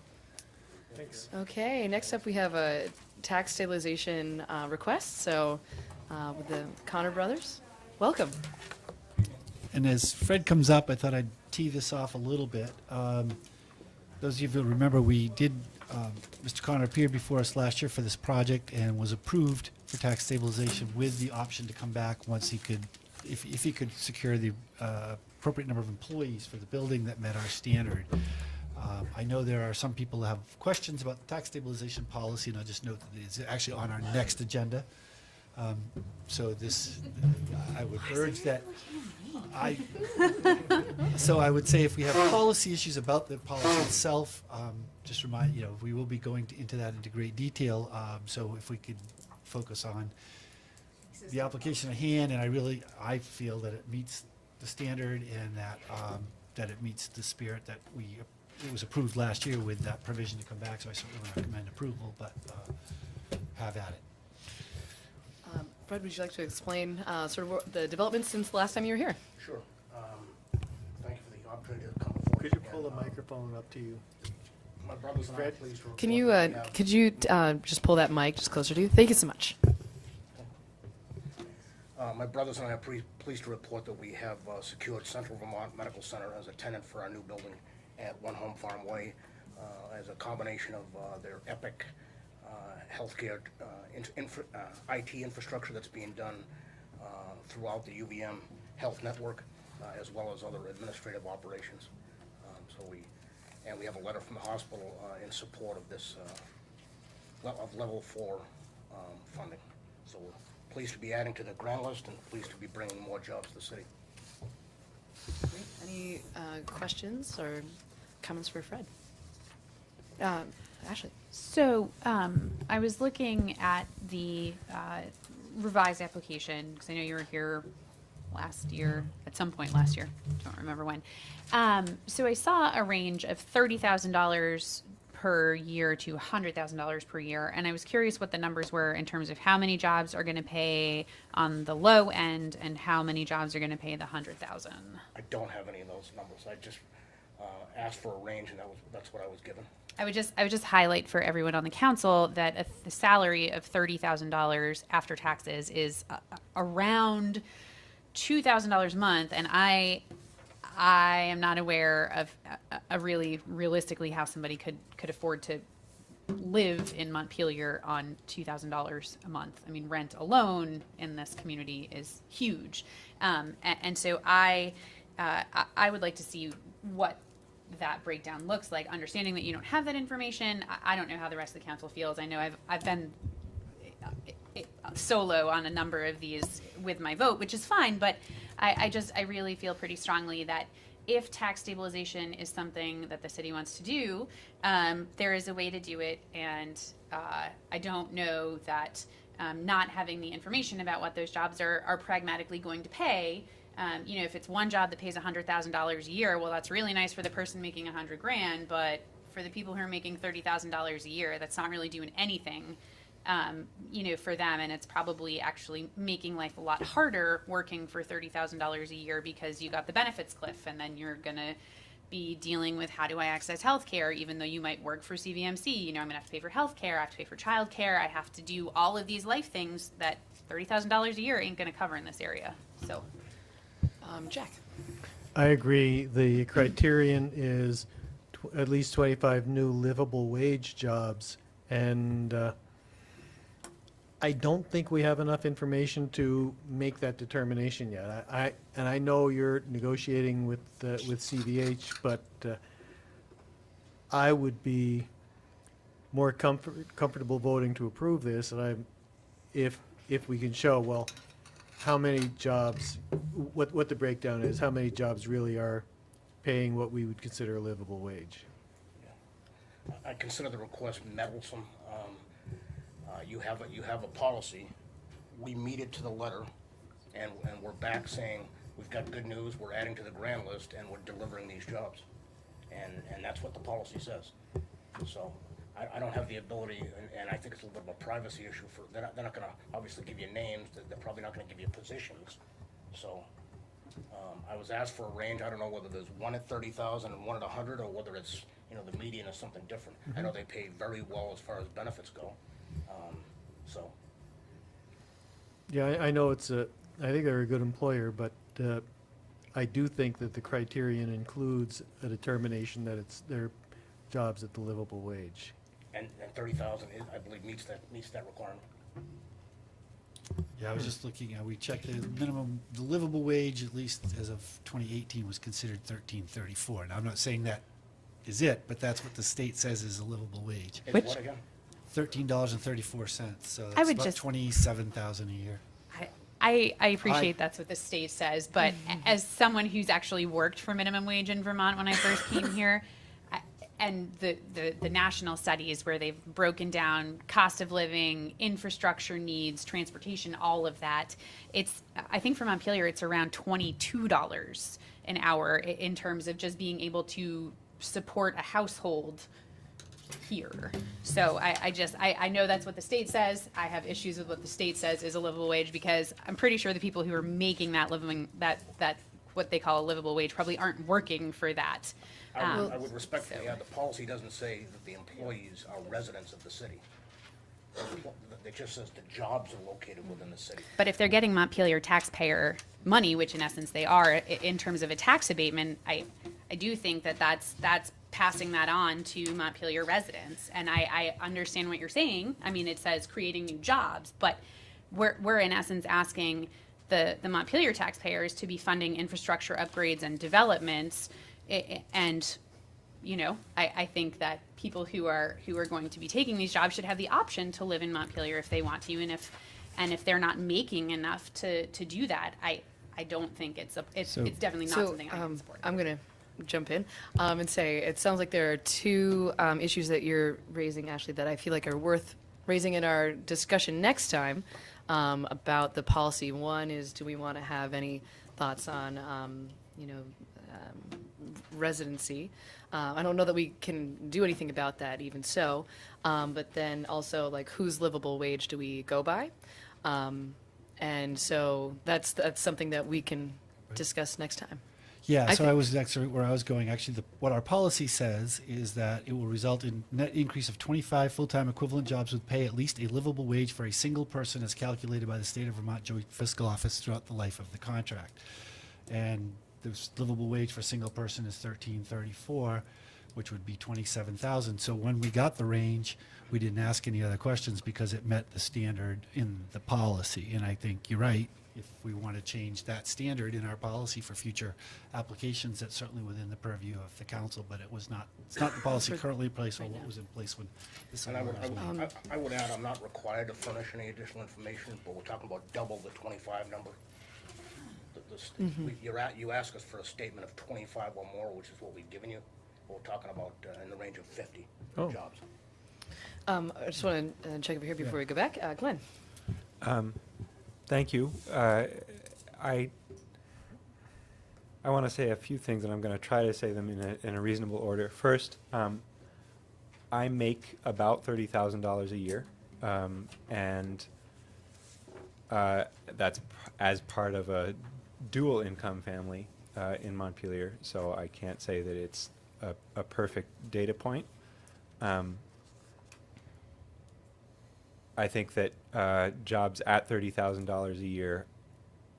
for. Thanks. Okay, next up, we have a tax stabilization request, so with the Connor brothers. Welcome. And as Fred comes up, I thought I'd tee this off a little bit. Those of you who remember, we did, Mr. Connor appeared before us last year for this project and was approved for tax stabilization with the option to come back once he could, if he could secure the appropriate number of employees for the building that met our standard. I know there are some people who have questions about the tax stabilization policy, and I'll just note that it's actually on our next agenda. So this, I would urge that, so I would say if we have policy issues about the policy itself, just remind, we will be going into that into great detail. So if we could focus on the application at hand, and I feel that it meets the standard and that it meets the spirit that it was approved last year with that provision to come back, so I certainly recommend approval, but have at it. Fred, would you like to explain sort of the developments since the last time you were here? Sure. Thank you for the opportunity to come before Could you you pull the microphone up to you? My brothers and I are Fred? pleased to report Can you, that we have- could you just pull that mic just closer to you? Thank you so much. My brothers and I are pleased to report that we have secured Central Vermont Medical Center as a tenant for our new building at One Home Farm Way as a combination of their EPIC healthcare IT infrastructure that's being done throughout the UVM health network, as well as other administrative operations. And we have a letter from the hospital in support of this of level 4 funding. So we're pleased to be adding to the grant list and pleased to be bringing more jobs to the city. Great. Any questions or comments for Fred? Ashley? So, I was looking at the revised application, because I know you were here last year, at some point last year, don't remember when. So I saw a range of $30,000 per year to $100,000 per year, and I was curious what the numbers were in terms of how many jobs are going to pay on the low end and how many jobs are going to pay the $100,000. I don't have any of those numbers. I just asked for a range, and that's what I was given. I would just highlight for everyone on the council that the salary of $30,000 after taxes is around $2,000 a month, and I am not aware of really realistically how somebody could afford to live in Montpelier on $2,000 a month. I mean, rent alone in this community is huge, and so I would like to see what that breakdown looks like, understanding that you don't have that information. I don't know how the rest of the council feels. I know I've been solo on a number of these with my vote, which is fine, but I really feel pretty strongly that if tax stabilization is something that the city wants to do, there is a way to do it, and I don't know that not having the information about what those jobs are pragmatically going to pay. If it's one job that pays $100,000 a year, well, that's really nice for the person making $100,000, but for the people who are making $30,000 a year, that's not really doing anything, for them, and it's probably actually making life a lot harder working for $30,000 a year because you got the benefits cliff, and then you're gonna be dealing with how do I access health care, even though you might work for CVMC. I'm gonna have to pay for health care, I have to pay for child care, I have to do all of these life things that $30,000 a year ain't gonna cover in this area, so. Jack? I agree. The criterion is at least 25 new livable wage jobs. And I don't think we have enough information to make that determination yet. And I know you're negotiating with CVH, but I would be more comfortable voting to approve this, and if we can show, well, how many jobs, what the breakdown is, how many jobs really are paying what we would consider a livable wage. I consider the request meddlesome. You have a policy, we meet it to the letter, and we're back saying, we've got good news, we're adding to the grand list, and we're delivering these jobs. And that's what the policy says. So, I don't have the ability, and I think it's a little bit of a privacy issue for, they're not gonna obviously give you names, they're probably not gonna give you positions. So, I was asked for a range, I don't know whether there's one at 30,000 and one at 100, or whether it's, the median is something different. I know they pay very well as far as benefits go, so. Yeah, I know I think they're a good employer, but I do think that the criterion includes a determination that it's their jobs at the livable wage. And 30,000, I believe, meets that requirement. Yeah, I was just looking, we checked the livable wage, at least as of 2018, was considered $13.34. Now, I'm not saying that is it, but that's what the state says is a livable wage. It's what again? $13.34, so I that's would about just- $27,000 a year. I appreciate that's what the state says, but as someone who's actually worked for minimum wage in Vermont when I first came here, and the national studies where they've broken down cost of living, infrastructure needs, transportation, all of that, I think for Montpelier it's around $22 an hour in terms of just being able to support a household here. So I know that's what the state says. I have issues with what the state says is a livable wage, because I'm pretty sure the people who are making that what they call a livable wage probably aren't working for that. I would respectfully add, the policy doesn't say that the employees are residents of the city. It just says the jobs are located within the city. But if they're getting Montpelier taxpayer money, which in essence they are, in terms of a tax abatement, I do think that's passing that on to Montpelier residents. And I understand what you're saying. I mean, it says creating new jobs, but we're in essence asking the Montpelier taxpayers to be funding infrastructure upgrades and developments. And, I think that people who are going to be taking these jobs should have the option to live in Montpelier if they want to. And if they're not making enough to do that, I don't think it's definitely not something I can support. I'm going to jump in and say it sounds like there are two issues that you're raising, Ashley, that I feel like are worth raising in our discussion next time about the policy. One is, do we want to have any thoughts on, residency? I don't know that we can do anything about that, even so. But then also, like, whose livable wage do we go by? And so that's something that we can discuss next time. Yeah, so I was actually where I was going. Actually, what our policy says is that it will result in net increase of 25 full-time equivalent jobs with pay at least a livable wage for a single person as calculated by the State of Vermont Joint Fiscal Office throughout the life of the contract. And the livable wage for a single person is $13.34, which would be $27,000. So when we got the range, we didn't ask any other questions because it met the standard in the policy. And I think you're right. If we want to change that standard in our policy for future applications, that's certainly within the purview of the council, but it's not the policy currently in place or what was in place when this. And I would add, I'm not required to furnish any additional information, but we're talking about double the 25 number. You ask us for a statement of 25 or more, which is what we've given you. We're talking about in the range of 50 jobs. I just want to check over here before we go back. Glenn. Thank you. I want to say a few things, and I'm going to try to say them in a reasonable order. First, I make about $30,000 a year, and that's as part of a dual income family in Montpelier, so I can't say that it's a perfect data point. I think that jobs at $30,000 a year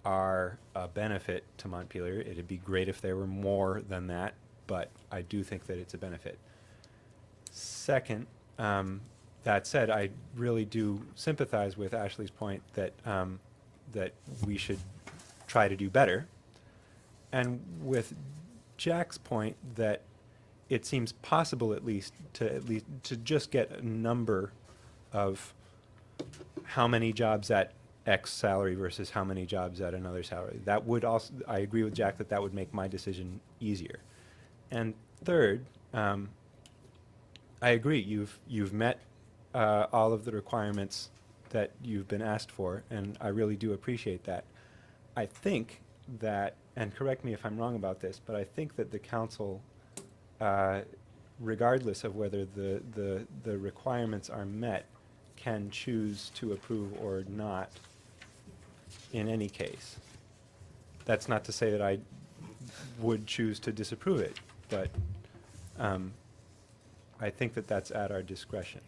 are a benefit to Montpelier. It'd be great if there were more than that, but I do think that it's a benefit. Second, that said, I really do sympathize with Ashley's point that that we should try to do better, and with Jack's point that it seems possible at least to just get a number of how many jobs at X salary versus how many jobs at another salary. That would also, I agree with Jack that that would make my decision easier. And third, I agree. You've met all of the requirements that you've been asked for, and I really do appreciate that. I think that, and correct me if I'm wrong about this, but I think that the council, regardless of whether the requirements are met, can choose to approve or not in any case. That's not to say that I would choose to disapprove it, but I think that that's at our discretion.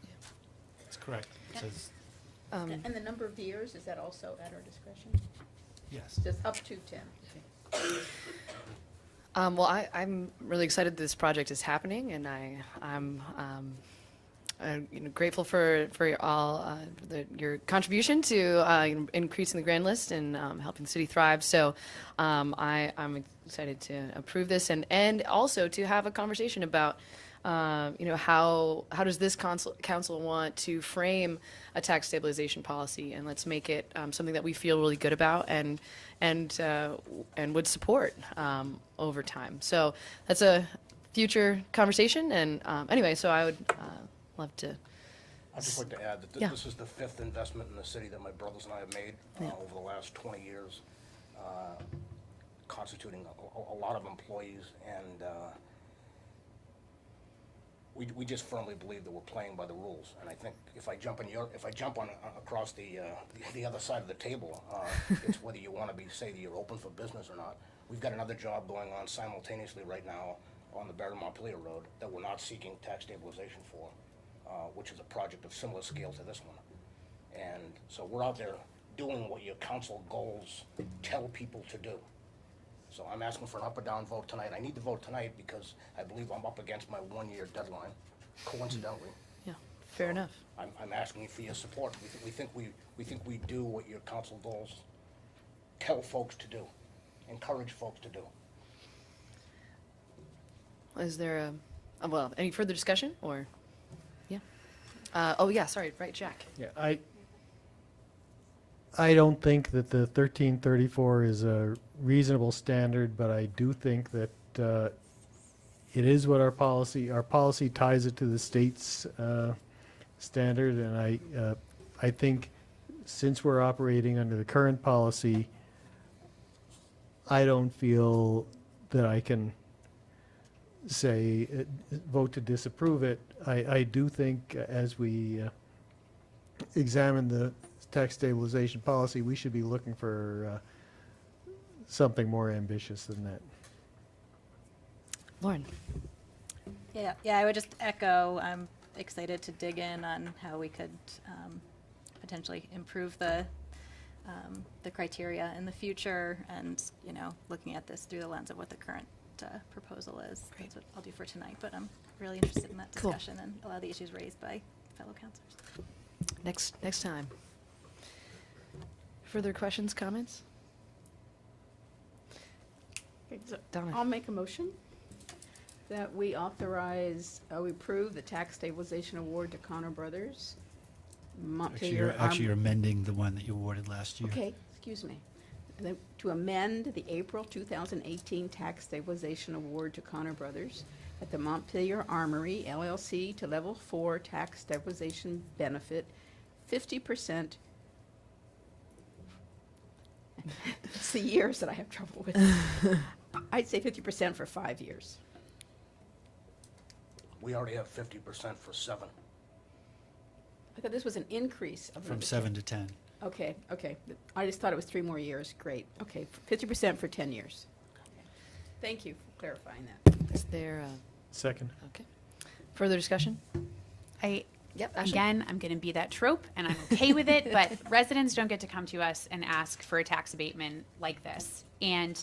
That's correct. It says, And the number of years, is that also at our discretion? yes. Just up to 10. Well, I'm really excited this project is happening, and I'm grateful for your contribution to increasing the grand list and helping the city thrive. So I'm excited to approve this, and also to have a conversation about how does this council want to frame a tax stabilization policy, and let's make it something that we feel really good about and would support over time. So that's a future conversation, and anyway, so I would love to. I'd just like to add that this is the 5th investment in the city that my brothers and I have made over the last 20 years, constituting a lot of employees, and we just firmly believe that we're playing by the rules. And I think if I jump on across the other side of the table, it's whether you want to say that you're open for business or not. We've got another job going on simultaneously right now on the Barron Montpelier Road that we're not seeking tax stabilization for, which is a project of similar scale to this one. And so we're out there doing what your council goals tell people to do. So I'm asking for an up or down vote tonight. I need to vote tonight because I believe I'm up against my 1-year deadline, coincidentally. Yeah, fair enough. I'm asking for your support. We think we do what your council goals tell folks to do, encourage folks to do. Is there any further discussion, or? Yeah. Sorry, right, Jack. Yeah, I don't think that the 1334 is a reasonable standard, but I do think that it is what our policy ties it to the state's standard, and I think since we're operating under the current policy, I don't feel that I can say vote to disapprove it. I do think as we examine the tax stabilization policy, we should be looking for something more ambitious than that. Lauren. Yeah, I would just echo, I'm excited to dig in on how we could potentially improve the criteria in the future, and, looking at this through the lens of what the current proposal is. Great. That's what I'll do for tonight, but I'm really interested in that Cool. discussion and a lot of the issues raised by fellow councilors. Next time. Further questions, comments? Okay, so Donna. I'll make a motion that we authorize, we approve the tax stabilization award to Connor Brothers. Montpelier. Actually, you're amending the one that you awarded last year. Okay, excuse me. And then to amend the April 2018 tax stabilization award to Connor Brothers at the Montpelier Armory LLC to level 4 tax stabilization benefit, 50%. It's the years that I have trouble with. I'd say 50% for 5 years. We already have 50% for 7. I thought this was an increase of From another 7 to 10. Okay. I just thought it was 3 more years. Great. Okay, 50% for 10 years. Thank you for clarifying that. Is there Second. okay. Further discussion? I Yep, Ashley. Again, I'm going to be that trope, and I'm okay with it, but residents don't get to come to us and ask for a tax abatement like this. And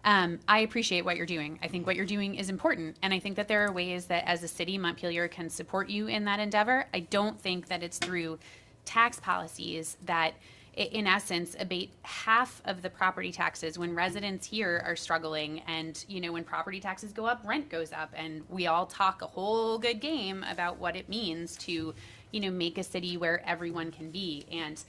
I appreciate what you're doing. I think what you're doing is important, and I think that there are ways that as a city, Montpelier can support you in that endeavor. I don't think that it's through tax policies that in essence abate half of the property taxes when residents here are struggling, and when property taxes go up, rent goes up, and we all talk a whole good game about what it means to make a city where everyone can be. And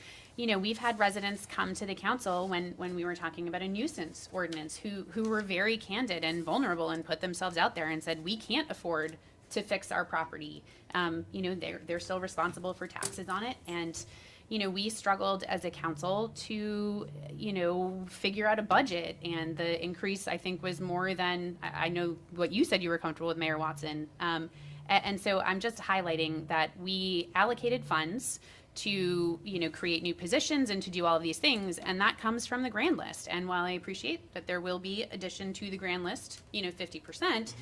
we've had residents come to the council when we were talking about a nuisance ordinance who were very candid and vulnerable and put themselves out there and said, we can't afford to fix our property. They're still responsible for taxes on it. And we struggled as a council to, figure out a budget, and the increase, I think, was more than, I know what you said you were comfortable with, Mayor Watson. And so I'm just highlighting that we allocated funds to, create new positions and to do all of these things, and that comes from the grand list. And while I appreciate that there will be addition to the grand list, 50%,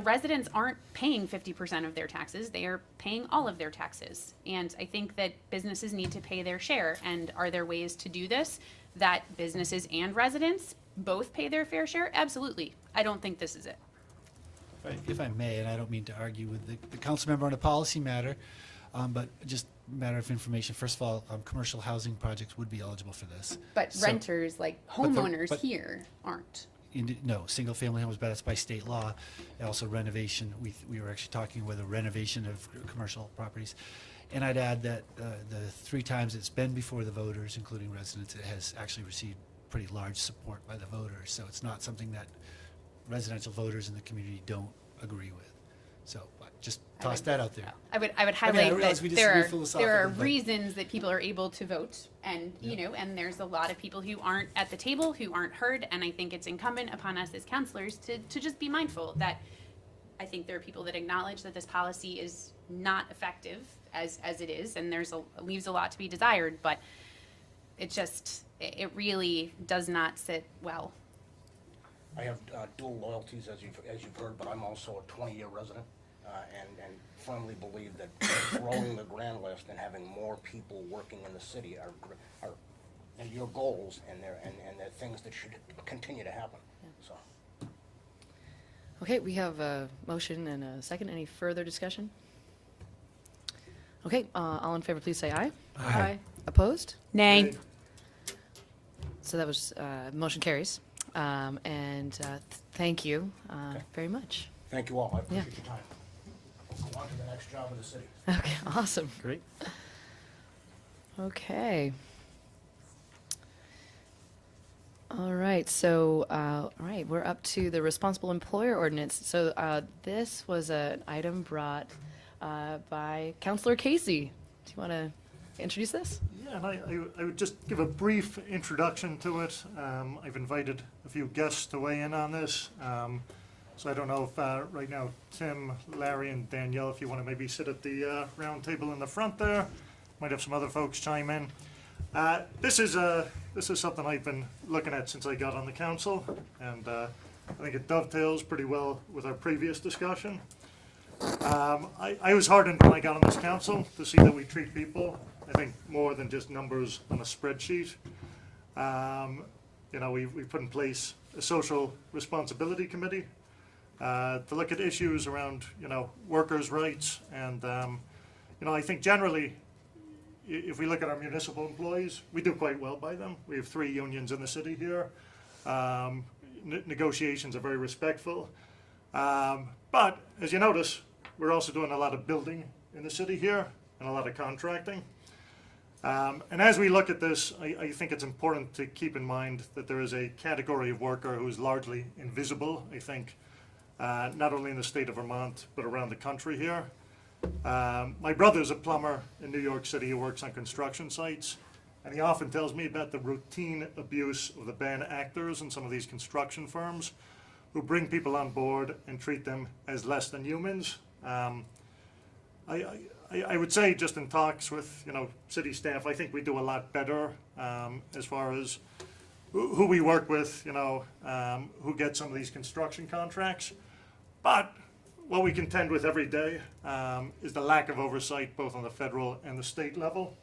residents aren't paying 50% of their taxes. They are paying all of their taxes. And I think that businesses need to pay their share. And are there ways to do this that businesses and residents both pay their fair share? Absolutely. I don't think this is it. If I may, and I don't mean to argue with the council member on a policy matter, but just a matter of information. First of all, commercial housing projects would be eligible for this. But So- renters, like homeowners but- here, aren't. No, single-family homes, but that's by state law. And also renovation, we were actually talking with a renovation of commercial properties. And I'd add that the 3 times it's been before the voters, including residents, it has actually received pretty large support by the voters. So it's not something that residential voters in the community don't agree with. So just toss that out there. I would highlight realize we that disagree there are philosophically, but- reasons that people are able to vote, and and there's a lot of people who aren't at the table, who aren't heard, and I think it's incumbent upon us as councilors to just be mindful that I think there are people that acknowledge that this policy is not effective as it is, and leaves a lot to be desired, but it really does not sit well. I have dual loyalties, as you've heard, but I'm also a 20-year resident, and firmly believe that growing the grand list and having more people working in the city are your goals, and they're things that should continue to happen. So. Okay, we have a motion and a second. Any further discussion? Okay, all in favor, please say aye. Aye. Opposed? Nay. So that was, motion carries. Thank you very much. Thank you all. I appreciate your time. Go on to the next job in the city. Okay, awesome. Great. Okay. All right, so, all right, we're up to the responsible employer ordinance. So this was an item brought by Councillor Casey. Do you want to introduce this? Yeah, and I would just give a brief introduction to it. I've invited a few guests to weigh in on this. So I don't know if right now Tim, Larry, and Danielle, if you want to maybe sit at the round table in the front there. Might have some other folks chime in. This is something I've been looking at since I got on the council, and I think it dovetails pretty well with our previous discussion. I was heartened when I got on this council to see that we treat people, I think, more than just numbers on a spreadsheet. We put in place a social responsibility committee to look at issues around, workers' rights. And, I think generally, if we look at our municipal employees, we do quite well by them. We have 3 unions in the city here. Negotiations are very respectful. But as you notice, we're also doing a lot of building in the city here and a lot of contracting. And as we look at this, I think it's important to keep in mind that there is a category of worker who is largely invisible, I think, not only in the state of Vermont, but around the country here. My brother's a plumber in New York City who works on construction sites, and he often tells me about the routine abuse of the bad actors in some of these construction firms who bring people on board and treat them as less than humans. I would say, just in talks with city staff, I think we do a lot better as far as who we work with, who get some of these construction contracts. But what we contend with every day is the lack of oversight both on the federal and the state level.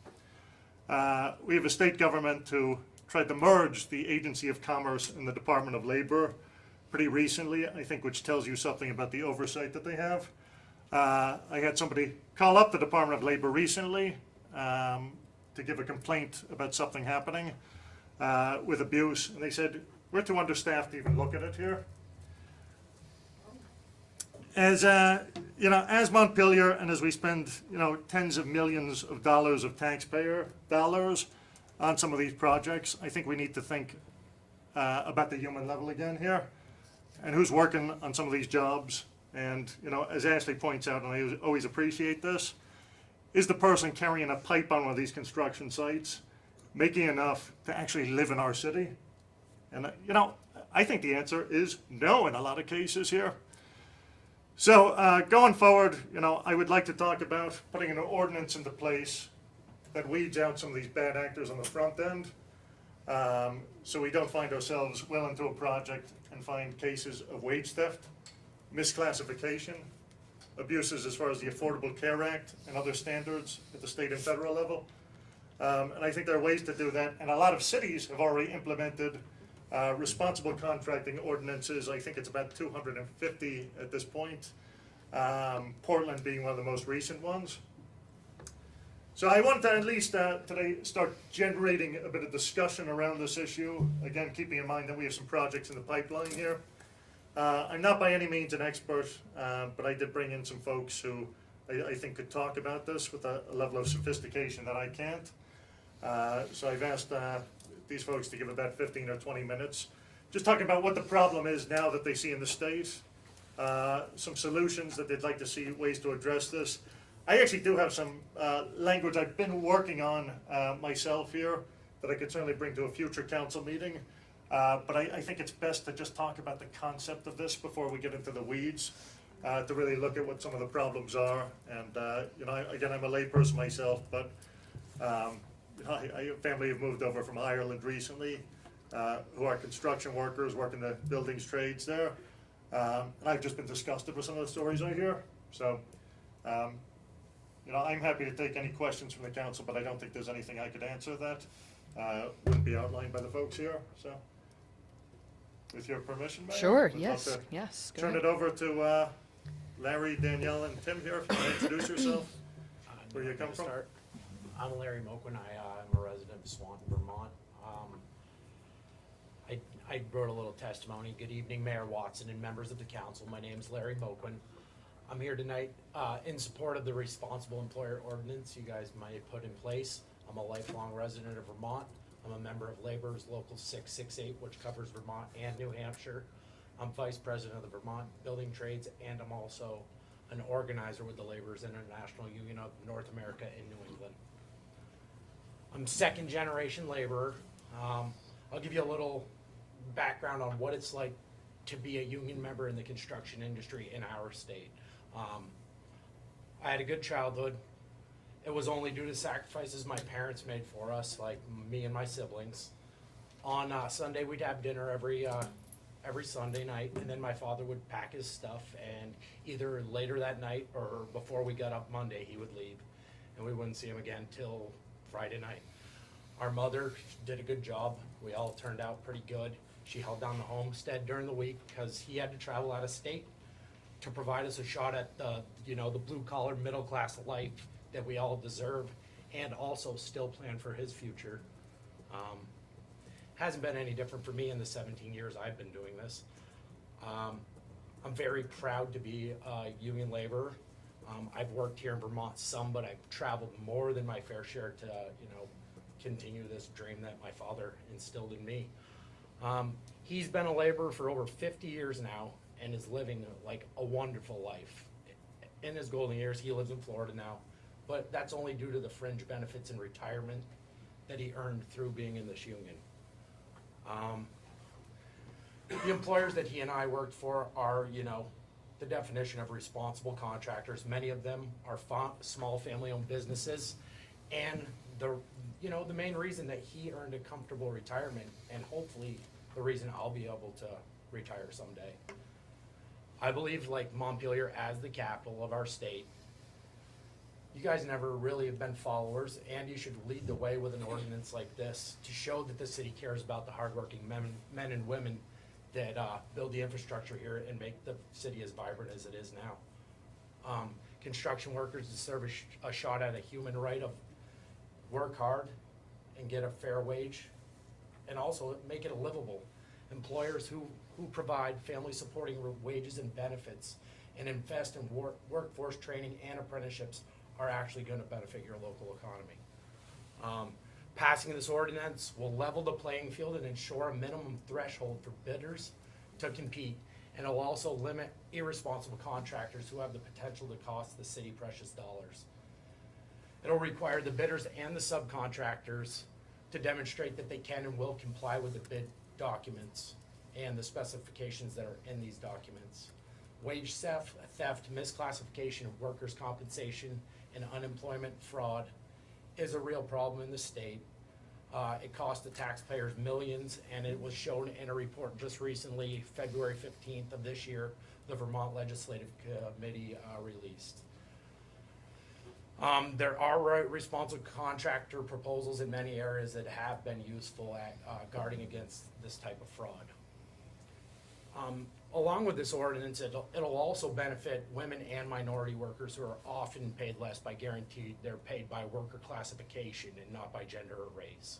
We have a state government who tried to merge the Agency of Commerce and the Department of Labor pretty recently, I think, which tells you something about the oversight that they have. I had somebody call up the Department of Labor recently to give a complaint about something happening with abuse, and they said, we're too understaffed to even look at it here. As as Montpelier, and as we spend tens of millions of dollars of taxpayer dollars on some of these projects, I think we need to think about the human level again here, and who's working on some of these jobs. And as Ashley points out, and I always appreciate this, is the person carrying a pipe on one of these construction sites making enough to actually live in our city? And I think the answer is no in a lot of cases here. So going forward, I would like to talk about putting an ordinance into place that weeds out some of these bad actors on the front end, so we don't find ourselves well into a project and find cases of wage theft, misclassification, abuses as far as the Affordable Care Act and other standards at the state and federal level. And I think there are ways to do that, and a lot of cities have already implemented responsible contracting ordinances. I think it's about 250 at this point, Portland being one of the most recent ones. So I wanted to at least today start generating a bit of discussion around this issue, again keeping in mind that we have some projects in the pipeline here. I'm not by any means an expert, but I did bring in some folks who I think could talk about this with a level of sophistication that I can't. So I've asked these folks to give about 15 or 20 minutes, just talking about what the problem is now that they see in the state, some solutions that they'd like to see, ways to address this. I actually do have some language I've been working on myself here that I could certainly bring to a future council meeting. But I think it's best to just talk about the concept of this before we get into the weeds, to really look at what some of the problems are. And again, I'm a layperson myself, but I family have moved over from Ireland recently, who are construction workers, work in the buildings trades there. And I've just been disgusted with some of the stories I hear. So, I'm happy to take any questions from the council, but I don't think there's anything I could answer that wouldn't be outlined by the folks here. So, with your permission, Mayor? Sure, I'd love yes, to yes, go turn ahead. it over to Larry, Danielle, and Tim here. If you want to introduce yourself, where you come from. I'm Larry Moquin. I'm a resident of Swanton, Vermont. I wrote a little testimony. Good evening, Mayor Watson and members of the council. My name is Larry Moquin. I'm here tonight in support of the responsible employer ordinance you guys might have put in place. I'm a lifelong resident of Vermont. I'm a member of Labor's Local 668, which covers Vermont and New Hampshire. I'm vice president of the Vermont Building Trades, and I'm also an organizer with the Laborers International Union of North America in New England. I'm second generation laborer. I'll give you a little background on what it's like to be a union member in the construction industry in our state. I had a good childhood. It was only due to sacrifices my parents made for us, like me and my siblings. On Sunday, we'd have dinner every Sunday night, and then my father would pack his stuff, and either later that night or before we got up Monday, he would leave, and we wouldn't see him again till Friday night. Our mother did a good job. We all turned out pretty good. She held down the homestead during the week because he had to travel out of state to provide us a shot at the blue collar middle class life that we all deserve, and also still plan for his future. Hasn't been any different for me in the 17 years I've been doing this. I'm very proud to be a union laborer. I've worked here in Vermont some, but I've traveled more than my fair share to continue this dream that my father instilled in me. He's been a laborer for over 50 years now and is living like a wonderful life. In his golden years, he lives in Florida now, but that's only due to the fringe benefits and retirement that he earned through being in this union. The employers that he and I worked for are, the definition of responsible contractors. Many of them are small family-owned businesses, and the main reason that he earned a comfortable retirement, and hopefully the reason I'll be able to retire someday. I believe, like Montpelier as the capital of our state, you guys never really have been followers, and you should lead the way with an ordinance like this to show that the city cares about the hardworking men and women that build the infrastructure here and make the city as vibrant as it is now. Construction workers deserve a shot at a human right of work hard and get a fair wage, and also make it livable. Employers who provide family supporting wages and benefits and invest in workforce training and apprenticeships are actually going to benefit your local economy. Passing this ordinance will level the playing field and ensure a minimum threshold for bidders to compete, and it will also limit irresponsible contractors who have the potential to cost the city precious dollars. It'll require the bidders and the subcontractors to demonstrate that they can and will comply with the bid documents and the specifications that are in these documents. Wage theft, misclassification of workers' compensation, and unemployment fraud is a real problem in the state. It cost the taxpayers millions, and it was shown in a report just recently, February 15th of this year, the Vermont Legislative Committee released. There are responsible contractor proposals in many areas that have been useful at guarding against this type of fraud. Along with this ordinance, it'll also benefit women and minority workers who are often paid less by guaranteed they're paid by worker classification and not by gender or race.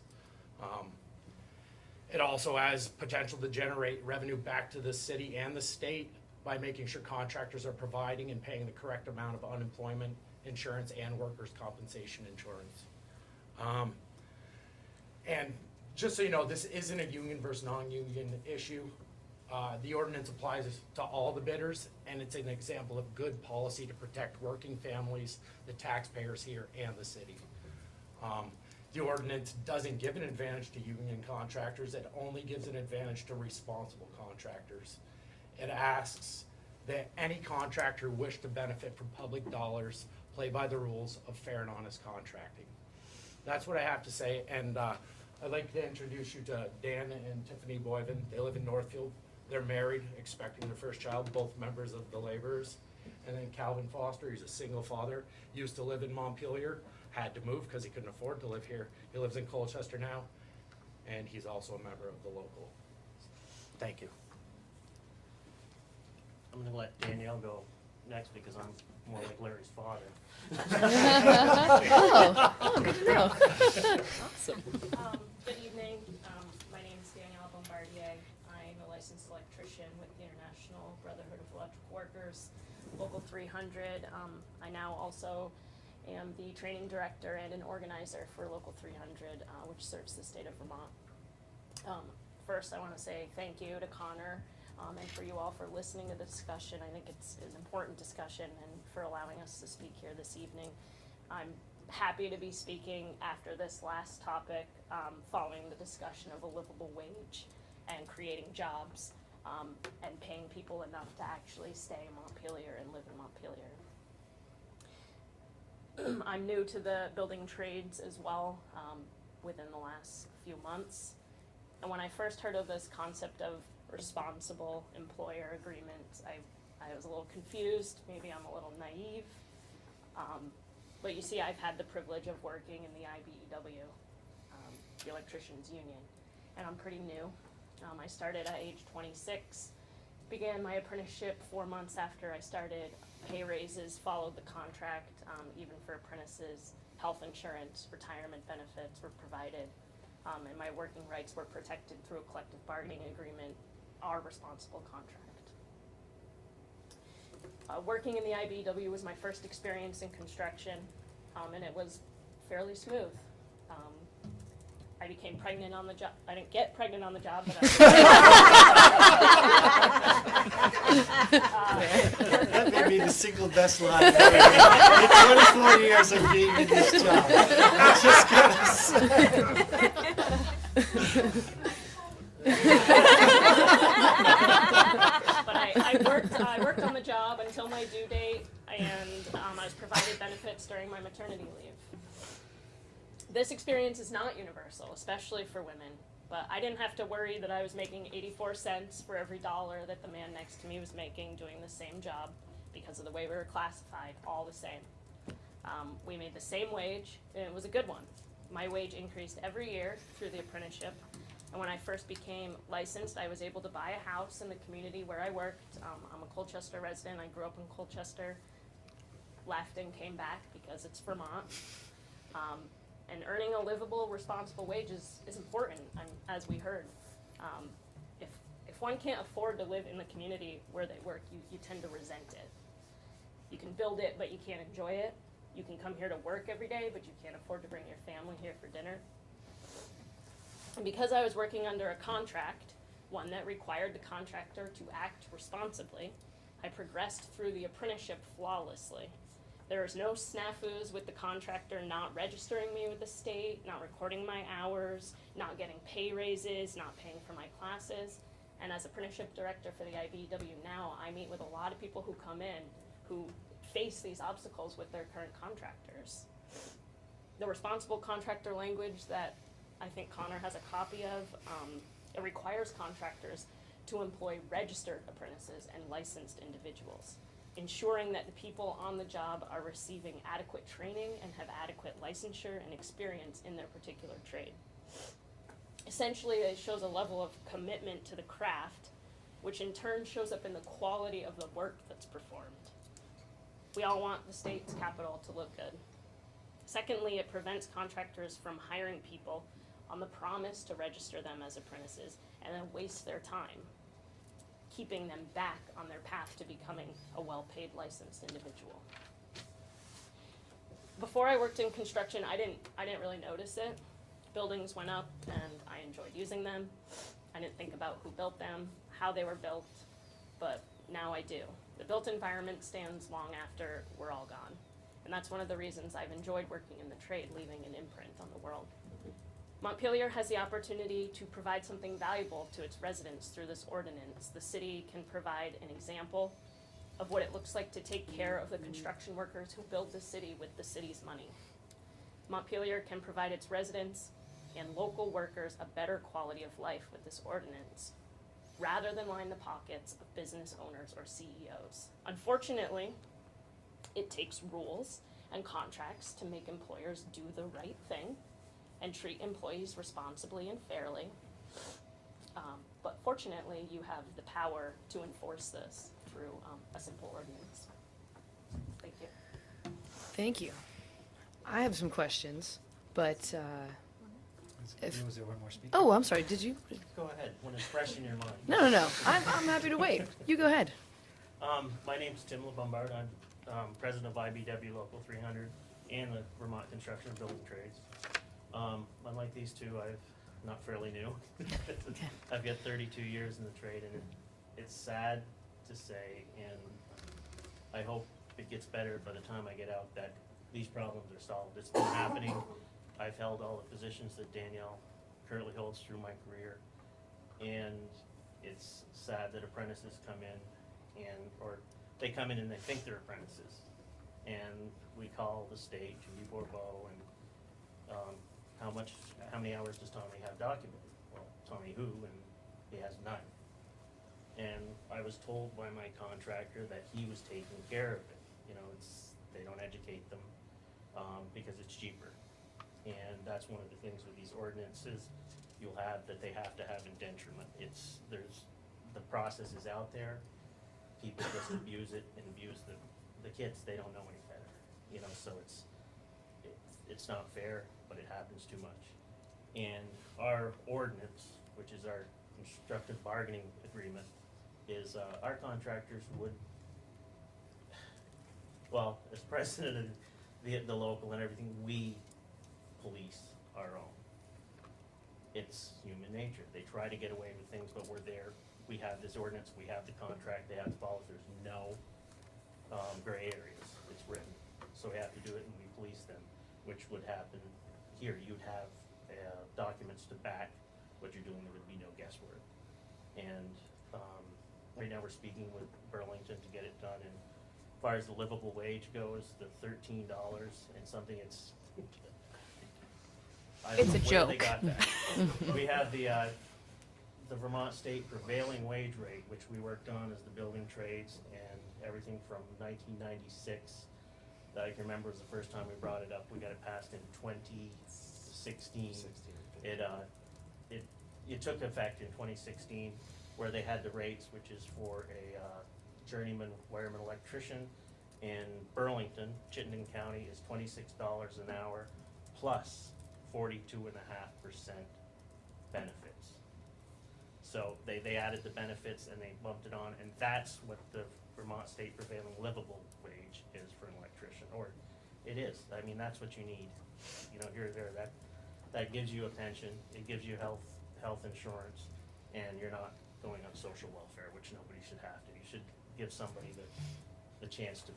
It also has potential to generate revenue back to the city and the state by making sure contractors are providing and paying the correct amount of unemployment insurance and workers' compensation insurance. And just so you know, this isn't a union versus non-union issue. The ordinance applies to all the bidders, and it's an example of good policy to protect working families, the taxpayers here, and the city. The ordinance doesn't give an advantage to union contractors, it only gives an advantage to responsible contractors. It asks that any contractor wish to benefit from public dollars play by the rules of fair and honest contracting. That's what I have to say, and I'd like to introduce you to Dan and Tiffany Boyven. They live in Northfield. They're married, expecting their first child, both members of the laborers. And then Calvin Foster, he's a single father, used to live in Montpelier, had to move because he couldn't afford to live here. He lives in Colchester now, and he's also a member of the local. Thank you. I'm gonna let Danielle go next because I'm more like Larry's father. Oh, good to know. Awesome. Good evening. My name is Danielle Bombardier. I'm a licensed electrician with the International Brotherhood of Electrical Workers, Local 300. I now also am the training director and an organizer for Local 300, which serves the state of Vermont. First, I want to say thank you to Connor and for you all for listening to the discussion. I think it's an important discussion and for allowing us to speak here this evening. I'm happy to be speaking after this last topic, following the discussion of a livable wage and creating jobs and paying people enough to actually stay in Montpelier and live in Montpelier. I'm new to the building trades as well within the last few months. And when I first heard of this concept of responsible employer agreement, I was a little confused. Maybe I'm a little naive. But you see, I've had the privilege of working in the IBEW, the Electricians Union, and I'm pretty new. I started at age 26, began my apprenticeship 4 months after I started. Pay raises followed the contract, even for apprentices. Health insurance, retirement benefits were provided, and my working rights were protected through a collective bargaining agreement, our responsible contract. Working in the IBEW was my first experience in construction, and it was fairly smooth. I became pregnant on the job. I didn't get pregnant on the job, but That may be the single best line ever. In 24 years of being in this job. I just gotta say. But I worked on the job until my due date, and I was provided benefits during my maternity leave. This experience is not universal, especially for women. But I didn't have to worry that I was making 84 cents for every dollar that the man next to me was making doing the same job because of the way we were classified, all the same. We made the same wage, and it was a good one. My wage increased every year through the apprenticeship. And when I first became licensed, I was able to buy a house in the community where I worked. I'm a Colchester resident. I grew up in Colchester, left and came back because it's Vermont. And earning a livable, responsible wage is important, as we heard. If one can't afford to live in the community where they work, you tend to resent it. You can build it, but you can't enjoy it. You can come here to work every day, but you can't afford to bring your family here for dinner. And because I was working under a contract, one that required the contractor to act responsibly, I progressed through the apprenticeship flawlessly. There was no snafus with the contractor not registering me with the state, not recording my hours, not getting pay raises, not paying for my classes. And as apprenticeship director for the IBEW now, I meet with a lot of people who come in who face these obstacles with their current contractors. The responsible contractor language that I think Connor has a copy of, it requires contractors to employ registered apprentices and licensed individuals, ensuring that the people on the job are receiving adequate training and have adequate licensure and experience in their particular trade. Essentially, it shows a level of commitment to the craft, which in turn shows up in the quality of the work that's performed. We all want the state's capital to look good. Secondly, it prevents contractors from hiring people on the promise to register them as apprentices and then waste their time, keeping them back on their path to becoming a well-paid licensed individual. Before I worked in construction, I didn't really notice it. Buildings went up and I enjoyed using them. I didn't think about who built them, how they were built, but now I do. The built environment stands long after we're all gone. And that's one of the reasons I've enjoyed working in the trade, leaving an imprint on the world. Montpelier has the opportunity to provide something valuable to its residents through this ordinance. The city can provide an example of what it looks like to take care of the construction workers who build the city with the city's money. Montpelier can provide its residents and local workers a better quality of life with this ordinance, rather than line the pockets of business owners or CEOs. Unfortunately, it takes rules and contracts to make employers do the right thing and treat employees responsibly and fairly. But fortunately, you have the power to enforce this through a simple ordinance. Thank you. Thank you. I have some questions, but Was there one more speaker? oh, I'm sorry. Did you? Go ahead, when it's fresh in your mind. No. I'm happy to wait. You go ahead. My name's Tim LeBombard. I'm president of IBW Local 300 and the Vermont Construction and Building Trades. Unlike these two, I'm not fairly new. I've got 32 years in the trade, and it's sad to say, and I hope it gets better by the time I get out, that these problems are solved. It's been happening. I've held all the positions that Danielle currently holds through my career, and it's sad that apprentices come in or they come in and they think they're apprentices, and we call the state, Judy Bourbeau, and how many hours does Tommy have documented? Well, Tommy who, and he has none. And I was told by my contractor that he was taking care of it. You know, they don't educate them because it's cheaper. And that's one of the things with these ordinances you'll have, that they have to have indenturement. The process is out there. People just abuse it and abuse the kids. They don't know any better. You know, so it's not fair, but it happens too much. And our ordinance, which is our constructive bargaining agreement, is our contractors would, well, as president of the local and everything, we police our own. It's human nature. They try to get away with things, but we're there. We have this ordinance, we have the contract, they have to follow. There's no gray areas. It's written. So we have to do it, and we police them, which would happen here. You'd have documents to back what you're doing. There would be no guesswork. And right now we're speaking with Burlington to get it done. And as far as the livable wage goes, the $13 and something, I don't It's a know where they joke. got that. We have the Vermont State prevailing wage rate, which we worked on as the building trades, and everything from 1996. That I can remember was the first time we brought it up. We got it passed in 2016. It took effect in 2016, where they had the rates, which is for a journeyman wireman electrician in Burlington, Chittenden County, is $26 an hour plus 42.5% benefits. So they added the benefits and they bumped it on, and that's what the Vermont State prevailing livable wage is for an electrician, or it is. I mean, that's what you need. You know, here or there, that gives you a pension, it gives you health insurance, and you're not going on social welfare, which nobody should have to. You should give somebody the chance to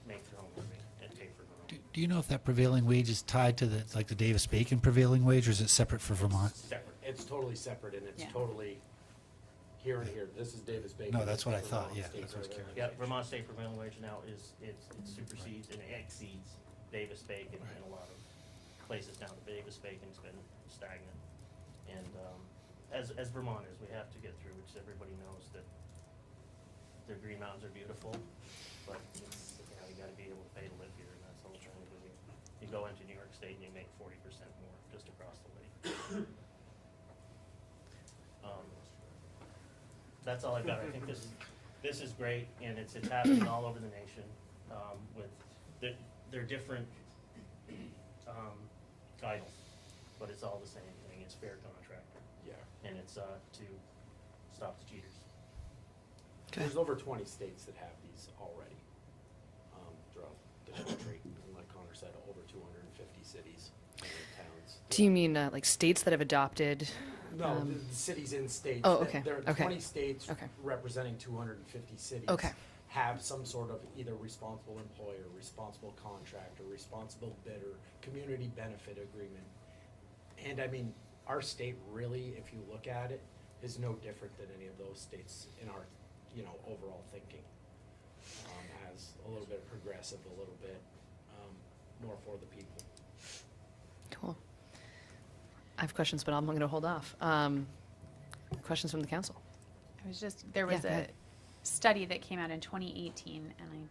make their own living and pay for their own. Do you know if that prevailing wage is tied to the Davis-Bacon prevailing wage, or is it separate for Vermont? Separate. It's totally separate, and it's Yeah. totally here and here. This is Davis-Bacon. No, that's what I This is thought, Vermont yeah, State that's what I was prevailing Yeah, wage. Vermont State prevailing wage now it supersedes and exceeds Davis-Bacon in a lot of places now. The Davis-Bacon's been stagnant. And as Vermonters, we have to get through, which everybody knows that the Green Mountains are beautiful, but it's, you gotta be able to pay to live here, and that's the whole trying to do. You go into New York State and you make 40% more just across the lake. That's all I've got. I think this is great, and it's happening all over the nation, with, they're different, titles, but it's all the same thing. It's fair contractor. Yeah. And it's, to stop the cheaters. There's over 20 states that have these already, throughout the country. And like Connor said, over 250 cities and towns. Do you mean like states that have adopted? No, the cities in states. Oh, that- okay, There are okay. 20 states Okay. representing 250 cities. Okay. Have some sort of either responsible employer, responsible contractor, responsible bidder, community benefit agreement. And I mean, our state really, if you look at it, is no different than any of those states in our, overall thinking. Has a little bit progressive, a little bit, more for the people. Cool. I have questions, but I'm going to hold off. Questions from the council? There was go a ahead. study that came out in 2018, and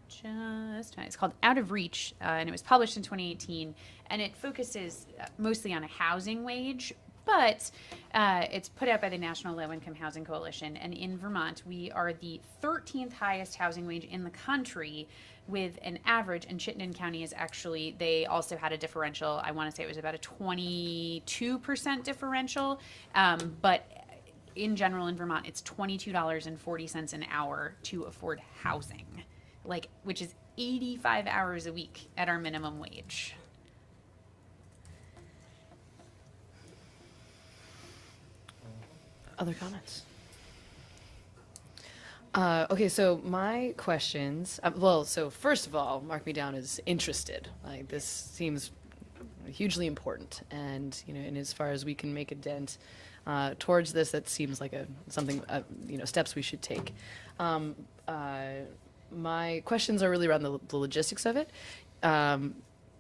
it's called Out of Reach, and it was published in 2018, and it focuses mostly on a housing wage, but it's put out by the National Low Income Housing Coalition, and in Vermont, we are the 13th highest housing wage in the country, with an average, and Chittenden County is actually, they also had a differential, I want to say it was about a 22% differential, but in general in Vermont, it's $22.40 an hour to afford housing, which is 85 hours a week at our minimum wage. Other comments? Okay, so my questions, so first of all, mark me down as interested. Like, this seems hugely important, and, and as far as we can make a dent towards this, that seems like something, steps we should take. My questions are really around the logistics of it.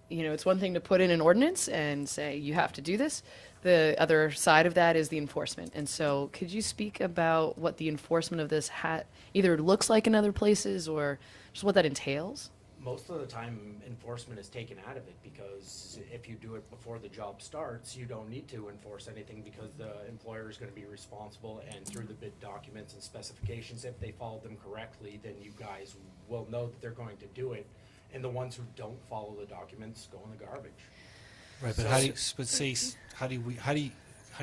It's one thing to put in an ordinance and say, you have to do this. The other side of that is the enforcement. And so could you speak about what the enforcement of this either looks like in other places or just what that entails? Most of the time, enforcement is taken out of it, because if you do it before the job starts, you don't need to enforce anything, because the employer is going to be responsible, and through the bid documents and specifications, if they follow them correctly, then you guys will know that they're going to do it, and the ones who don't follow the documents go in the garbage. Right, but how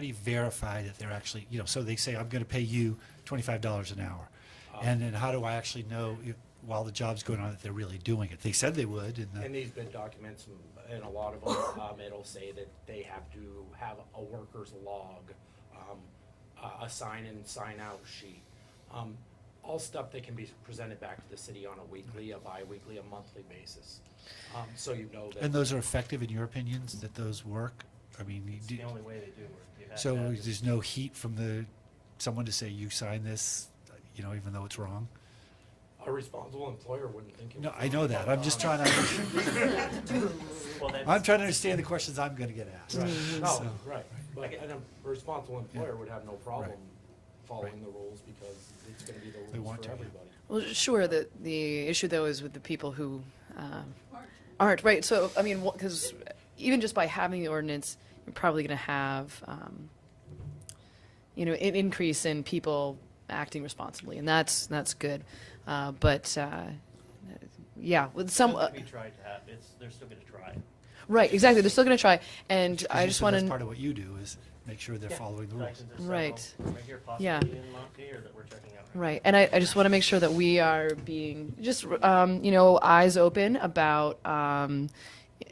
do you verify that they're actually, so they say, I'm going to pay you $25 an hour. And then how do I actually know while the job's going on that they're really doing it? They said they would. In these bid documents, and a lot of them, it'll say that they have to have a worker's log, a sign in, sign out sheet. All stuff that can be presented back to the city on a weekly, a bi-weekly, a monthly basis. So you know that. And those are effective in your opinions, that those work? I mean, It's the only way they do work. You have so to have there's no heat from someone to say, you sign this, even though it's wrong? A responsible employer wouldn't think it No, was I know that. I'm just trying to, Well, that's. I'm trying to understand the questions I'm gonna get asked. Right, no, So- right, but a responsible employer would have no problem Right. following the rules because it's gonna be the They rules want for to, yeah. everybody. Well, sure, the issue though is with the people who aren't, right? So, I mean, because even just by having the ordinance, you're probably going to have, an increase in people acting responsibly, and that's good. But yeah, with some, It's gonna be tried to have, they're still gonna try. right, exactly. They're still going to try, and 'Cause I you just said want that's to. part of what you do is make sure they're Yeah. following the Like, rules. there's Right. several right here Yeah. possibly in Montpelier that we're checking out. Right, and I just want to make sure that we are being just, eyes open about,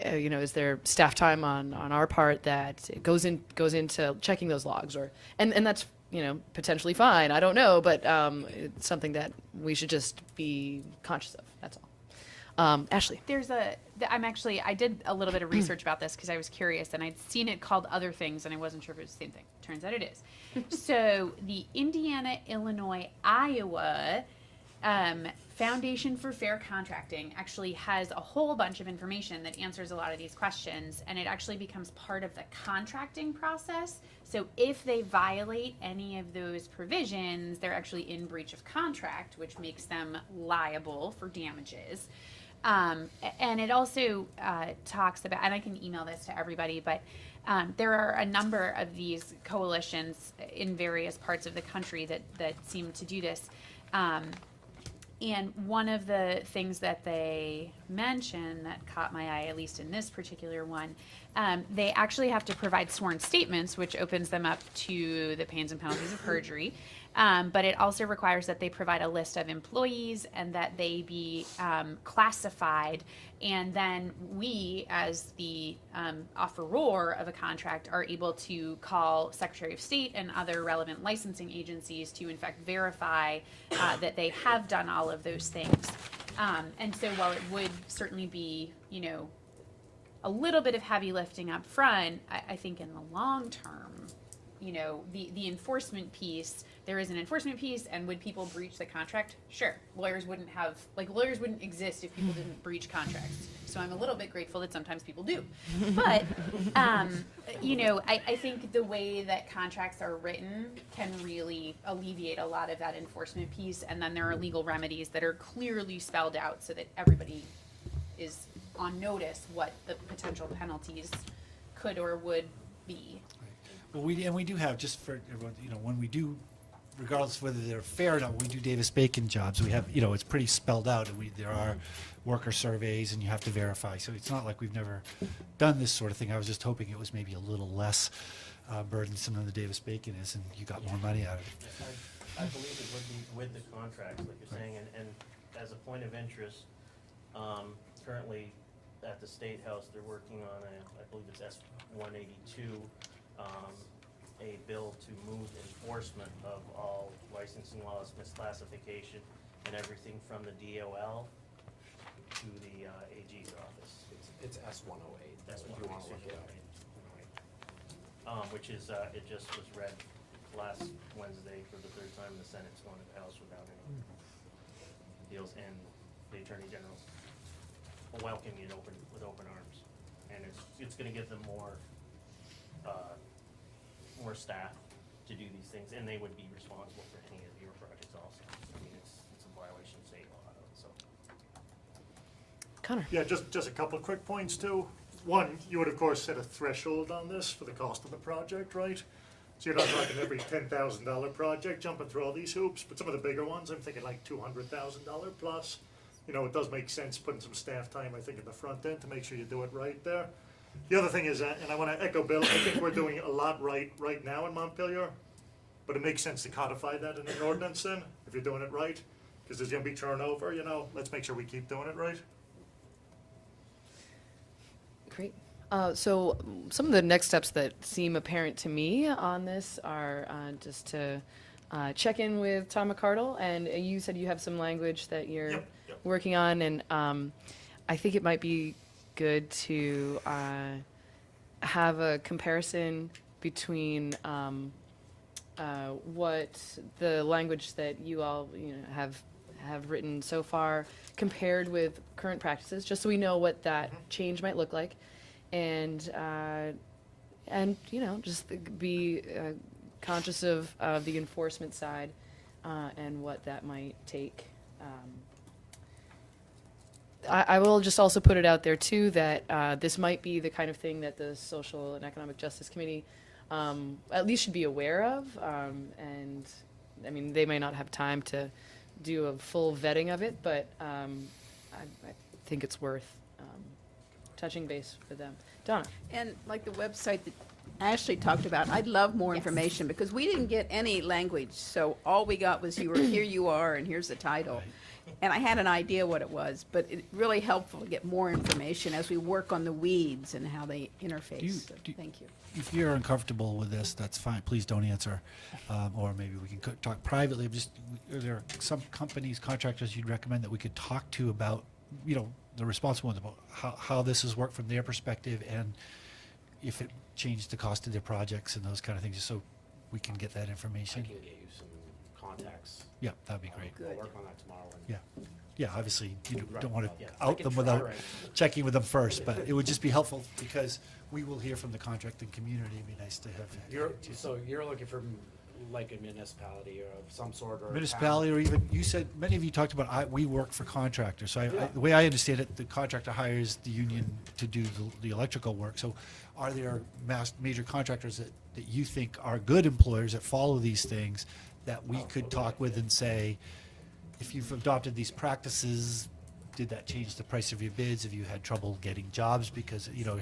is there staff time on our part that it goes into checking those logs, and that's, potentially fine. I don't know, but it's something that we should just be conscious of. That's all. Ashley. I did a little bit of research about this because I was curious and I'd seen it called other things and I wasn't sure if it was the same thing. Turns out it is. So the Indiana, Illinois, Iowa Foundation for Fair Contracting actually has a whole bunch of information that answers a lot of these questions, and it actually becomes part of the contracting process. So if they violate any of those provisions, they're actually in breach of contract, which makes them liable for damages. And it also talks about, and I can email this to everybody, but there are a number of these coalitions in various parts of the country that seem to do this. And one of the things that they mention that caught my eye, at least in this particular one, they actually have to provide sworn statements, which opens them up to the pains and penalties of perjury. But it also requires that they provide a list of employees and that they be classified. And then we, as the offeror of a contract, are able to call Secretary of State and other relevant licensing agencies to, in fact, verify that they have done all of those things. And so while it would certainly be, a little bit of heavy lifting up front, I think in the long term, the enforcement piece, there is an enforcement piece, and would people breach the contract? Sure. Lawyers wouldn't exist if people didn't breach contracts. So I'm a little bit grateful that sometimes people do. But, I think the way that contracts are written can really alleviate a lot of that enforcement piece, and then there are legal remedies that are clearly spelled out so that everybody is on notice what the potential penalties could or would be. Well, we do have, just for everyone, when we do, regardless of whether they're fair or not, when we do Davis-Bacon jobs, we have, it's pretty spelled out, and there are worker surveys, and you have to verify. So it's not like we've never done this sort of thing. I was just hoping it was maybe a little less burdensome than the Davis-Bacon is, and you got more money out of it. I believe it would be with the contracts, like you're saying, and as a point of interest, currently at the State House, they're working on I believe it's S-182, a bill to move enforcement of all licensing laws, misclassification, and everything from the DOL to the AG's office. It's S-108, that's what you want to look at. Which is, it just was read last Wednesday for the third time in the Senate, it's going to the House without any deals, and the Attorney General's welcoming it with open arms. And it's gonna give them more staff to do these things, and they would be responsible for any of your projects also. I mean, it's a violation of state law, so. Connor. Yeah, just a couple of quick points too. One, you would of course set a threshold on this for the cost of the project, right? So you're not talking every $10,000 project jumping through all these hoops, but some of the bigger ones, I'm thinking like $200,000 plus. It does make sense putting some staff time, I think, in the front end to make sure you do it right there. The other thing is, and I want to echo Bill, I think we're doing a lot right now in Montpelier, but it makes sense to codify that in an ordinance then, if you're doing it right, because there's going to be turnover, let's make sure we keep doing it right. Great. So some of the next steps that seem apparent to me on this are just to check in with Tom McCardle, and you said you have some language that you're working on, and I think it might be good to have a comparison between what the language that you all have have written so far compared with current practices, just so we know what that change might look like, and you know, just be conscious of the enforcement side and what that might take. I will just also put it out there too that this might be the kind of thing that the Social and Economic Justice Committee at least should be aware of, and I mean, they may not have time to do a full vetting of it, but I think it's worth touching base with them. Donna? And like the website that Ashley talked about, I'd love more information, because we didn't get any language, so all we got was here you are, and here's the title. And I had an idea what it was, but it's really helpful to get more information as we work on the weeds and how they interface. So, thank you. If you're uncomfortable with this, that's fine. Please don't answer, or maybe we can talk privately. Are there some companies, contractors you'd recommend that we could talk to about, you know, the responsible ones, about how this has worked from their perspective, and if it changed the cost of their projects and those kind of things, just so we can get that information? I can get you some contacts. Yeah, that'd be great. I'll work on that tomorrow. Yeah. Yeah, obviously, you Right. don't want to Yeah, I out can them try, without right. checking with them first, but it would just be helpful, because we will hear from the contracting community. It'd be nice to have. So you're looking for like a municipality or of some sort, or a town? Municipality, or even, you said, many of you talked about, we work for contractors. So Yeah. the way I understand it, the contractor hires the union to do the electrical work. So are there major contractors that you think are good employers that follow these things, that we could talk with and say, if you've adopted these practices, did that change the price of your bids? Have you had trouble getting jobs because, you know,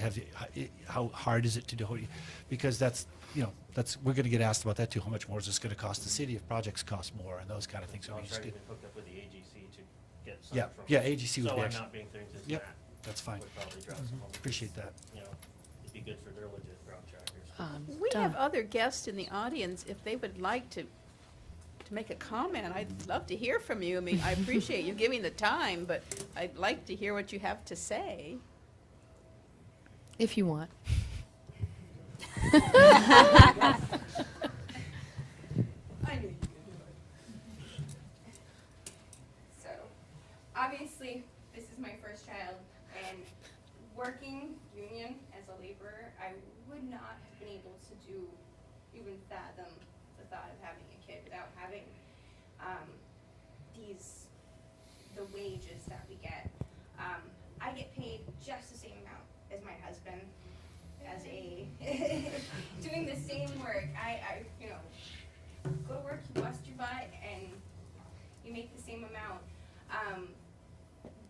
how hard is it to do? Because that's, you know, we're going to get asked about that too. How much more is this going to cost the city if projects cost more, and those kind of things? So I'll we try just to get, get hooked up with the AGC to get some yeah, from. yeah, AGC would So be I'm excellent. not being things into Yep, that. that's fine. Would probably drop some of Appreciate that. You know, it'd be good for their legit contractors. We have other guests in the audience. If they would like to make a comment, I'd love to hear from you. I mean, I appreciate you giving the time, but I'd like to hear what you have to say. If you want. So, obviously, this is my first child, and working union as a laborer, I would not have been able to even fathom the thought of having a kid without having the wages that we get. I get paid just the same amount as my husband, as doing the same work. I you know, go to work, you bust your butt, and you make the same amount.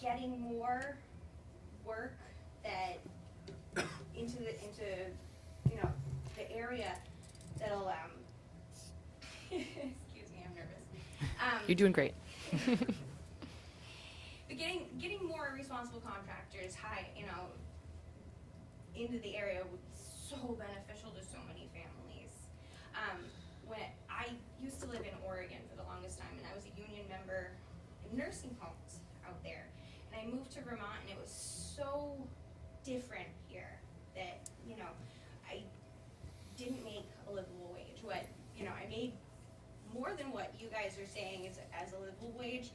Getting more work that into you know, the area that'll excuse me, I'm nervous. You're doing great. But getting more responsible contractors into the area would be so beneficial to so many families. When I used to live in Oregon for the longest time, and I was a union member in nursing homes out there, and I moved to Vermont, and it was so different here that, you know, I didn't make a livable wage. I made more than what you guys are saying is as a livable wage.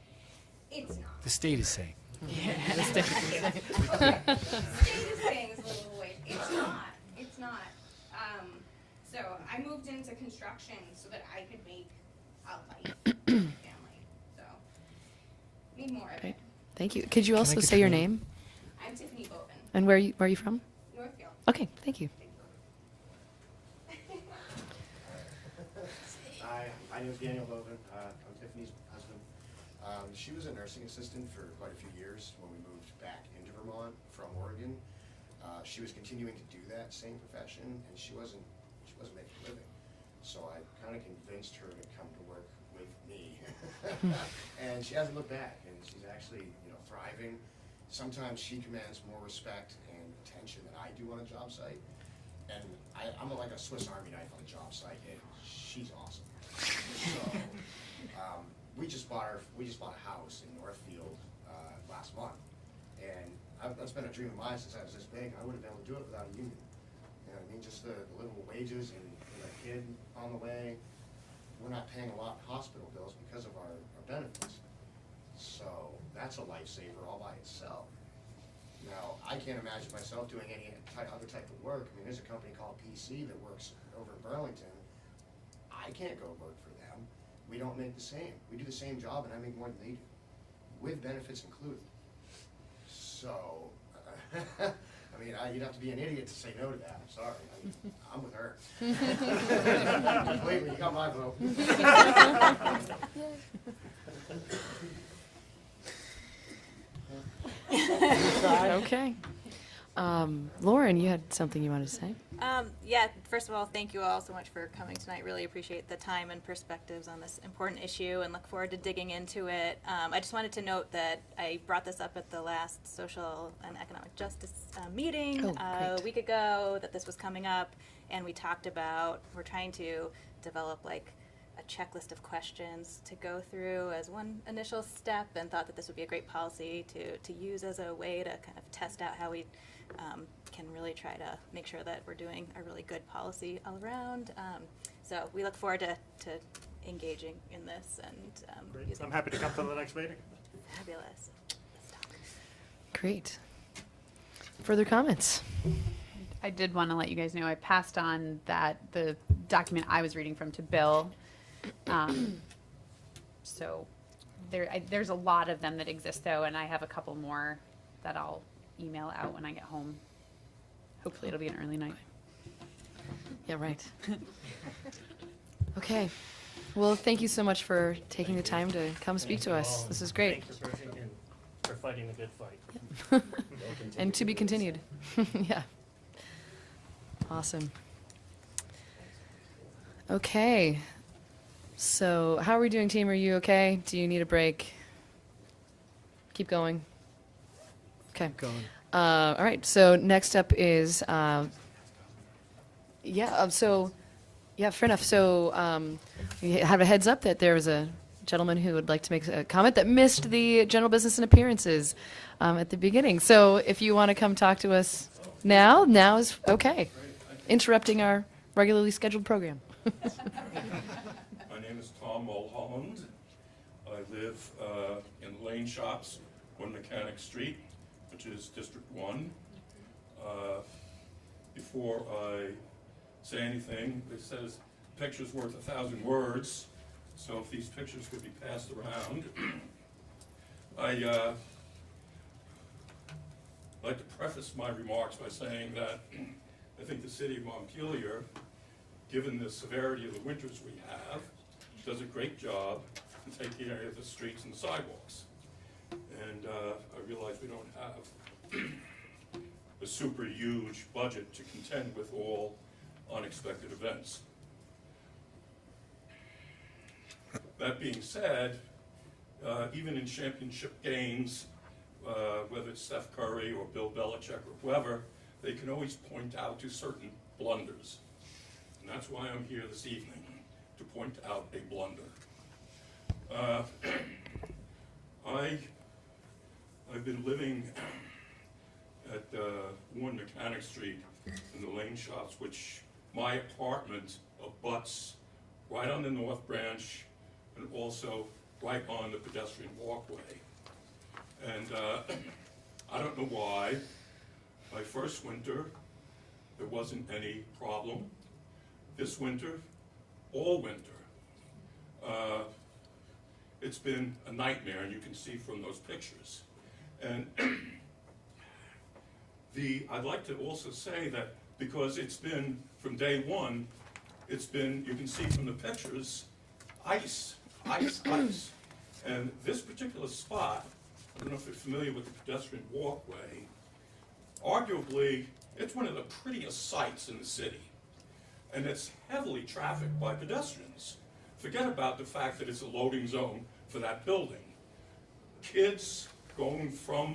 It's not. The state is saying. Yeah, the state is saying. Okay. The state is saying it's a livable wage. It's not. It's not. So I moved into construction so that I could make a life for my family. So need more of it. Thank you. Could you Can I also get say your your name? name? I'm Tiffany Bovin. And where are you from? Northfield. Okay, thank you. Hi, my name is Daniel Bovin. I'm Tiffany's husband. She was a nursing assistant for quite a few years when we moved back into Vermont from Oregon. She was continuing to do that same profession, and she wasn't making a living. So I kind of convinced her to come to work with me. And she hasn't looked back, and she's actually, thriving. Sometimes she commands more respect and attention than I do on a job site. And I'm like a Swiss Army knife on a job site, and she's awesome. So, we just bought a house in Northfield last month, and that's been a dream of mine since I was this big. I wouldn't have been able to do it without a union. You know what I mean? Just the livable wages and a kid on the way. We're not paying a lot in hospital bills because of our benefits. that's a lifesaver all by itself. Now, I can't imagine myself doing any other type of work. I mean, there's a company called PC that works over in Burlington. I can't go work for them. We don't make the same. We do the same job and I make more than they do, with benefits included. So, I mean, you'd have to be an idiot to say no to that. I'm sorry. I'm with her. Completely, you got my vote. Okay. Lauren, you had something you wanted to say? Yeah, first of all, thank you all so much for coming tonight. Really appreciate the time and perspectives on this important issue and look forward to digging into it. I just wanted to note that I brought this up at the last social and economic justice meeting a week ago, that this was coming up, and we talked about, we're trying to develop like a checklist of questions to go through as one initial step, and thought that this would be a great policy to use as a way to kind of test out how we can really try to make sure that we're doing a really good policy all around. So we look forward to engaging in this and using. I'm happy to come to the next meeting. Fabulous. Great. Further comments? I did want to let you guys know I passed on the document I was reading from to Bill. So there's a lot of them that exist though, and I have a couple more that I'll email out when I get home. Hopefully it'll be an early night. Yeah, right. Okay. Well, thank you so much for taking the time to come speak to us. This is great. Thanks for pushing and for fighting the good fight. And to be continued. Yeah. Awesome. Okay. So how are we doing, team? Are you okay? Do you need a break? Keep going. Okay. Going. All right. So next up is, fair enough. So we have a heads up that there was a gentleman who would like to make a comment that missed the general business and appearances at the beginning. So if you want to come talk to us now is okay. Interrupting our regularly scheduled program. My name is Tom Mulholland. I live in Lane Shops, 1 Mechanic Street, which is District 1. Before I say anything, it says picture's worth 1,000 words, so if these pictures could be passed around. I like to preface my remarks by saying that I think the city of Montpelier, given the severity of the winters we have, does a great job in taking care of the streets and the sidewalks. And I realize we don't have a super huge budget to contend with all unexpected events. That being said, even in championship games, whether it's Steph Curry or Bill Belichick or whoever, they can always point out to certain blunders. And that's why I'm here this evening, to point out a blunder. I've been living at 1 Mechanic Street in the Lane Shops, which my apartment abuts right on the North Branch and also right on the pedestrian walkway. And I don't know why. My first winter, there wasn't any problem. This winter, all winter, it's been a nightmare, and you can see from those pictures. And I'd like to also say that because it's been, from day one, it's been, you can see from the pictures, ice. And this particular spot, I don't know if you're familiar with the pedestrian walkway, arguably, it's one of the prettiest sights in the city. And it's heavily trafficked by pedestrians. Forget about the fact that it's a loading zone for that building. Kids going from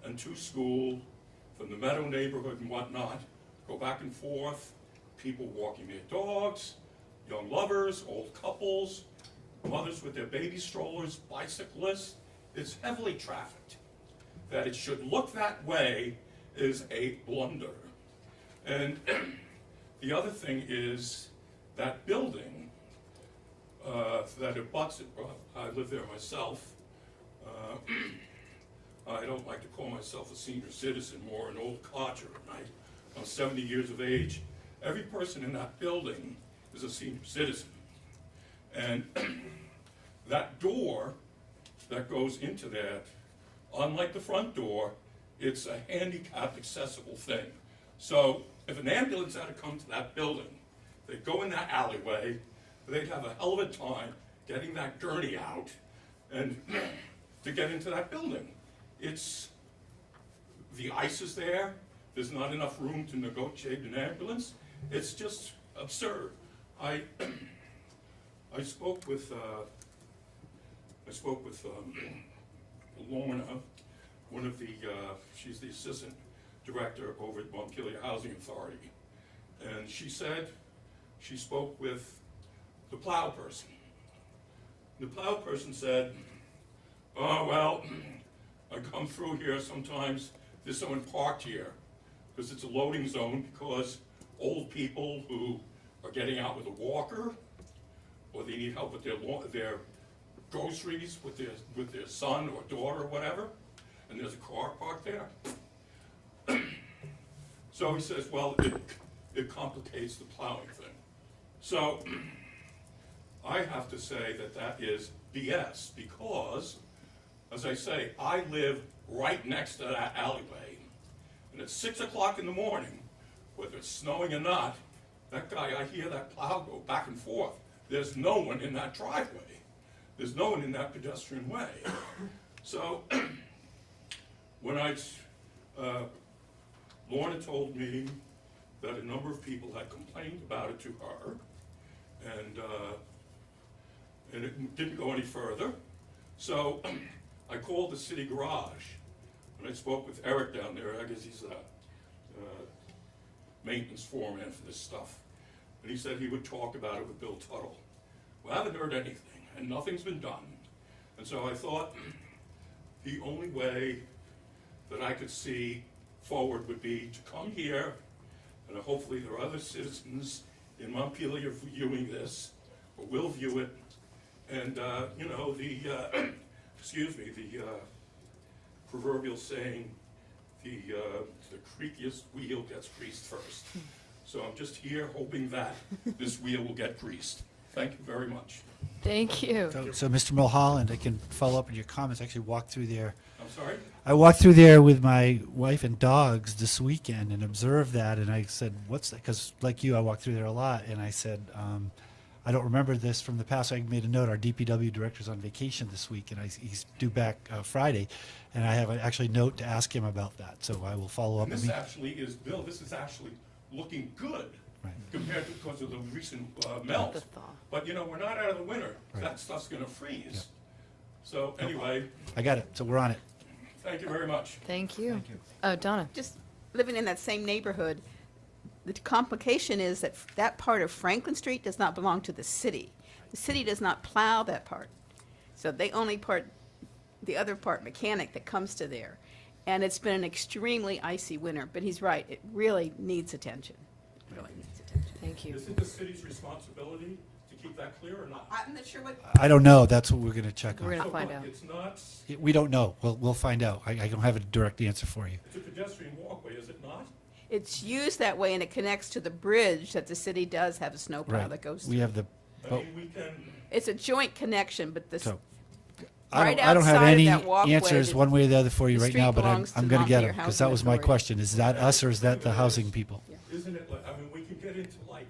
and to school, from the Meadow neighborhood and whatnot, go back and forth, people walking their dogs, young lovers, old couples, mothers with their baby strollers, bicyclists. It's heavily trafficked. That it should look that way is a blunder. And the other thing is that building that abuts it, I live there myself, I don't like to call myself a senior citizen, more an old codger. I'm 70 years of age. Every person in that building is a senior citizen. And that door that goes into that, unlike the front door, it's a handicap accessible thing. So if an ambulance had to come to that building, they'd go in that alleyway, they'd have a hell of a time getting that gurney out and to get into that building. The ice is there, there's not enough room to negotiate an ambulance. It's just absurd. I spoke with Lorna, one of the, she's the assistant director over at Montpelier Housing Authority, and she said she spoke with the plow person. The plow person said, oh, well, I come through here sometimes, there's someone parked here, because it's a loading zone, because old people who are getting out with a walker, or they need help with their groceries with their son or daughter or whatever, and there's a car parked there. So he says, well, it complicates the plowing thing. So I have to say that is BS, because, as I say, I live right next to that alleyway, and at 6 o'clock in the morning, whether it's snowing or not, that guy, I hear that plow go back and forth. There's no one in that driveway. There's no one in that pedestrian way. So when Lorna told me that a number of people had complained about it to her, and it didn't go any further. So I called the city garage, and I spoke with Eric down there. I guess he's a maintenance foreman for this stuff. And he said he would talk about it with Bill Tuttle. Well, I haven't heard anything, and nothing's been done. And so I thought the only way that I could see forward would be to come here, and hopefully there are other citizens in Montpelier viewing this, or will view it, and you know, the proverbial saying, the creakiest wheel gets greased first. So I'm just here hoping that this wheel will get greased. Thank you very much. Thank you. So Mr. Mulholland, I can follow up on your comments. I actually walked through there. I'm sorry? I walked through there with my wife and dogs this weekend and observed that, and I said, what's that? Because like you, I walked through there a lot, and I said, I don't remember this from the past. So I made a note. Our DPW director's on vacation this week, and he's due back Friday, and I have actually a note to ask him about that. So I will follow up. And this actually is, Bill, this is actually looking good compared to because of the recent melt. But you know, we're not out of the winter. That stuff's going to freeze. Yeah. So anyway. I got it. So we're on it. Thank you very much. Thank you. Donna. Just living in that same neighborhood, the complication is that that part of Franklin Street does not belong to the city. The city does not plow that part. So they only part, the other part mechanic that comes to there. And it's been an extremely icy winter, but he's right, it really needs attention. It really needs attention. Thank you. Is it the city's responsibility to keep that clear or not? I'm not sure what. I don't know. That's what we're going to check on. We're going to find out. It's not, We don't know. We'll find out. I don't have a direct answer for you. it's a pedestrian walkway, is it not? It's used that way, and it connects to the bridge that the city does have a snowplow Right. that goes We through. have the. I Oh, mean, we can, It's a joint connection, but this, so right I don't have outside of any that walkway, answers the- one way or the other for you the right street now, but belongs to I'm going to get Montpelier them because that Housing was my Authority. question. Is that us or is that the housing people? isn't it, I mean, we can get into like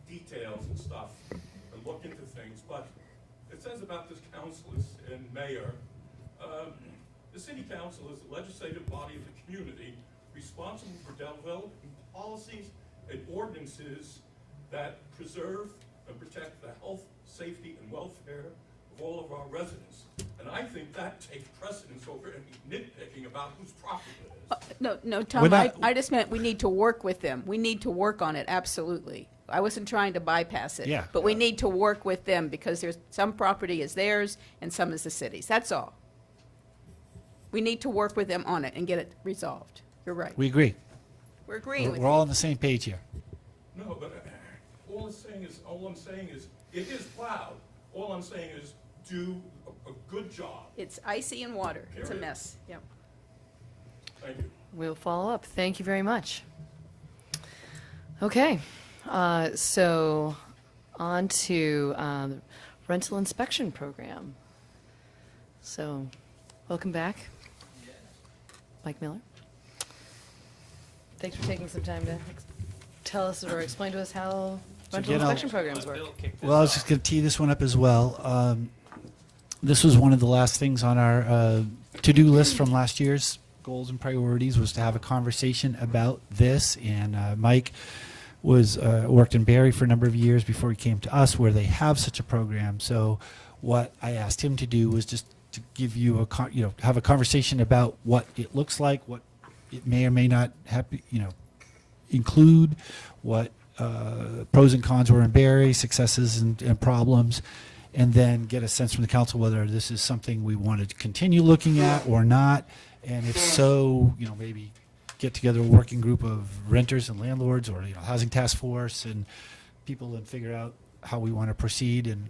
details and stuff and look into things, but it says about this council and mayor, the city council is the legislative body of the community responsible for developing policies and ordinances that preserve and protect the health, safety, and welfare of all of our residents. And I think that takes precedence over any nitpicking about whose property it is. No, Tom, We're not- I just meant we need to work with them. We need to work on it, absolutely. I wasn't trying to bypass it. Yeah. But we need to work with them because there's, some property is theirs and some is the city's. That's all. We need to work with them on it and get it resolved. You're right. We agree. We're agreeing with We're you. all on the same page here. No, but all I'm saying is, it is plowed. All I'm saying is, do a good job. It's icy and water. It's a Period. mess. Yep. Thank you. We'll follow up. Thank you very much. Okay, so on to the rental inspection program. So, welcome back, Mike Miller. Thanks for taking some time to tell us or explain to us how rental again, inspection programs work. Well, I was just going to tee this one up as well. This was one of the last things on our to-do list from last year's goals and priorities, was to have a conversation about this. And Mike was worked in Barrie for a number of years before he came to us, where they have such a program. So what I asked him to do was just to give you have a conversation about what it looks like, what it may or may not have, include, what pros and cons were in Barrie, successes and problems, and then get a sense from the council whether this is something we wanted to continue looking at or not. And if so, maybe get together a working group of renters and landlords, or housing task force and people, and figure out how we want to proceed and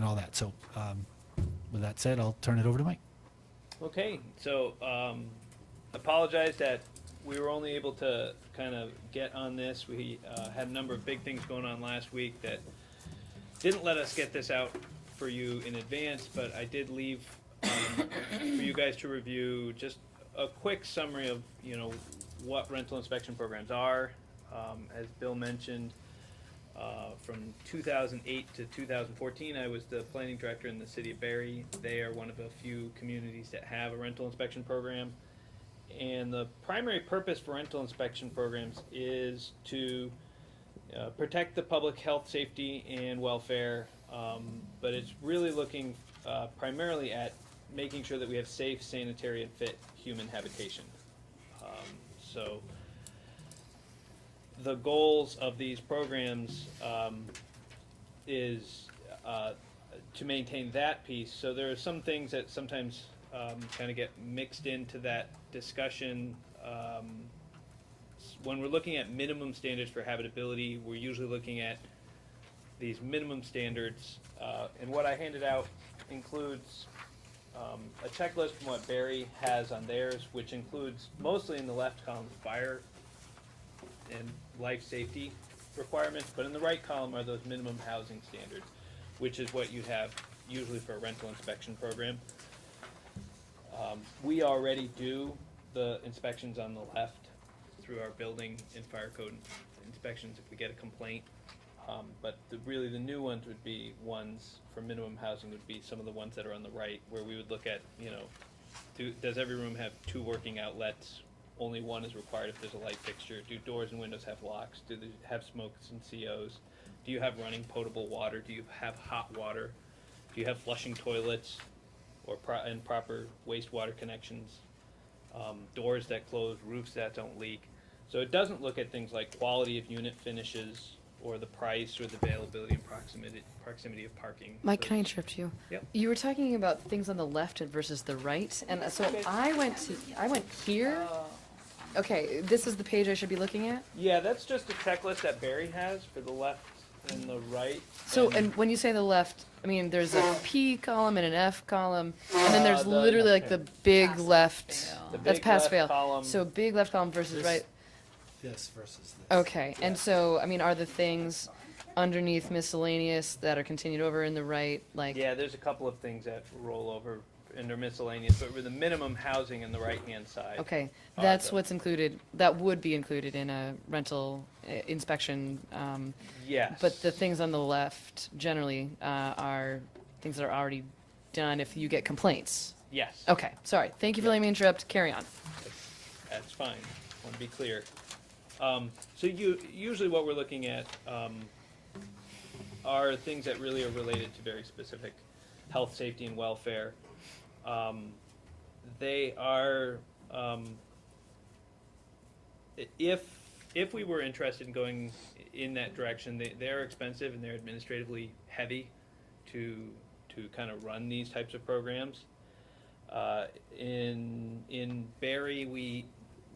all that. So with that said, I'll turn it over to Mike. Okay, so apologize that we were only able to kind of get on this. We had a number of big things going on last week that didn't let us get this out for you in advance, but I did leave for you guys to review just a quick summary of what rental inspection programs are. As Bill mentioned, from 2008 to 2014, I was the planning director in the city of Barrie. They are one of a few communities that have a rental inspection program. And the primary purpose for rental inspection programs is to protect the public health, safety, and welfare, but it's really looking primarily at making sure that we have safe, sanitary, and fit human habitation. So the goals of these programs is to maintain that piece. So there are some things that sometimes kind of get mixed into that discussion. When we're looking at minimum standards for habitability, we're usually looking at these minimum standards, and what I handed out includes a checklist from what Barrie has on theirs, which includes mostly in the left column fire and life safety requirements, but in the right column are those minimum housing standards, which is what you have usually for a rental inspection program. We already do the inspections on the left through our building and fire code inspections if we get a complaint. But really the new ones would be ones for minimum housing would be some of the ones that are on the right, where we would look at, does every room have 2 working outlets? Only 1 is required if there's a light fixture. Do doors and windows have locks? Do they have smokes and COs? Do you have running potable water? Do you have hot water? Do you have flushing toilets or and proper wastewater connections? Doors that close, roofs that don't leak. So it doesn't look at things like quality of unit finishes or the price or the availability and proximity of parking. Mike, can I interrupt you? Yep. You were talking about things on the left versus the right, and so I went here. Okay, this is the page I should be looking at? Yeah, that's just a checklist that Barrie has for the left and the right. So, and when you say the left, I mean, there's a P columm and an F column, and then there's literally like the big left. The That's big pass left fail. column. So big left column versus right. This versus this. Okay, and so, I mean, are the things underneath miscellaneous that are continued over in the right, like? Yeah, there's a couple of things that roll over under miscellaneous, but with the minimum housing in the right-hand side. Okay, that's what's included, that would be included in a rental inspection. Yes. But the things on the left generally are things that are already done if you get complaints. Yes. Okay, sorry. Thank you for letting me interrupt. Carry on. That's fine. Want to be clear. So usually what we're looking at are things that really are related to very specific health, safety, and welfare. They are, if we were interested in going in that direction, they're expensive and they're administratively heavy to kind of run these types of programs. In Barrie, we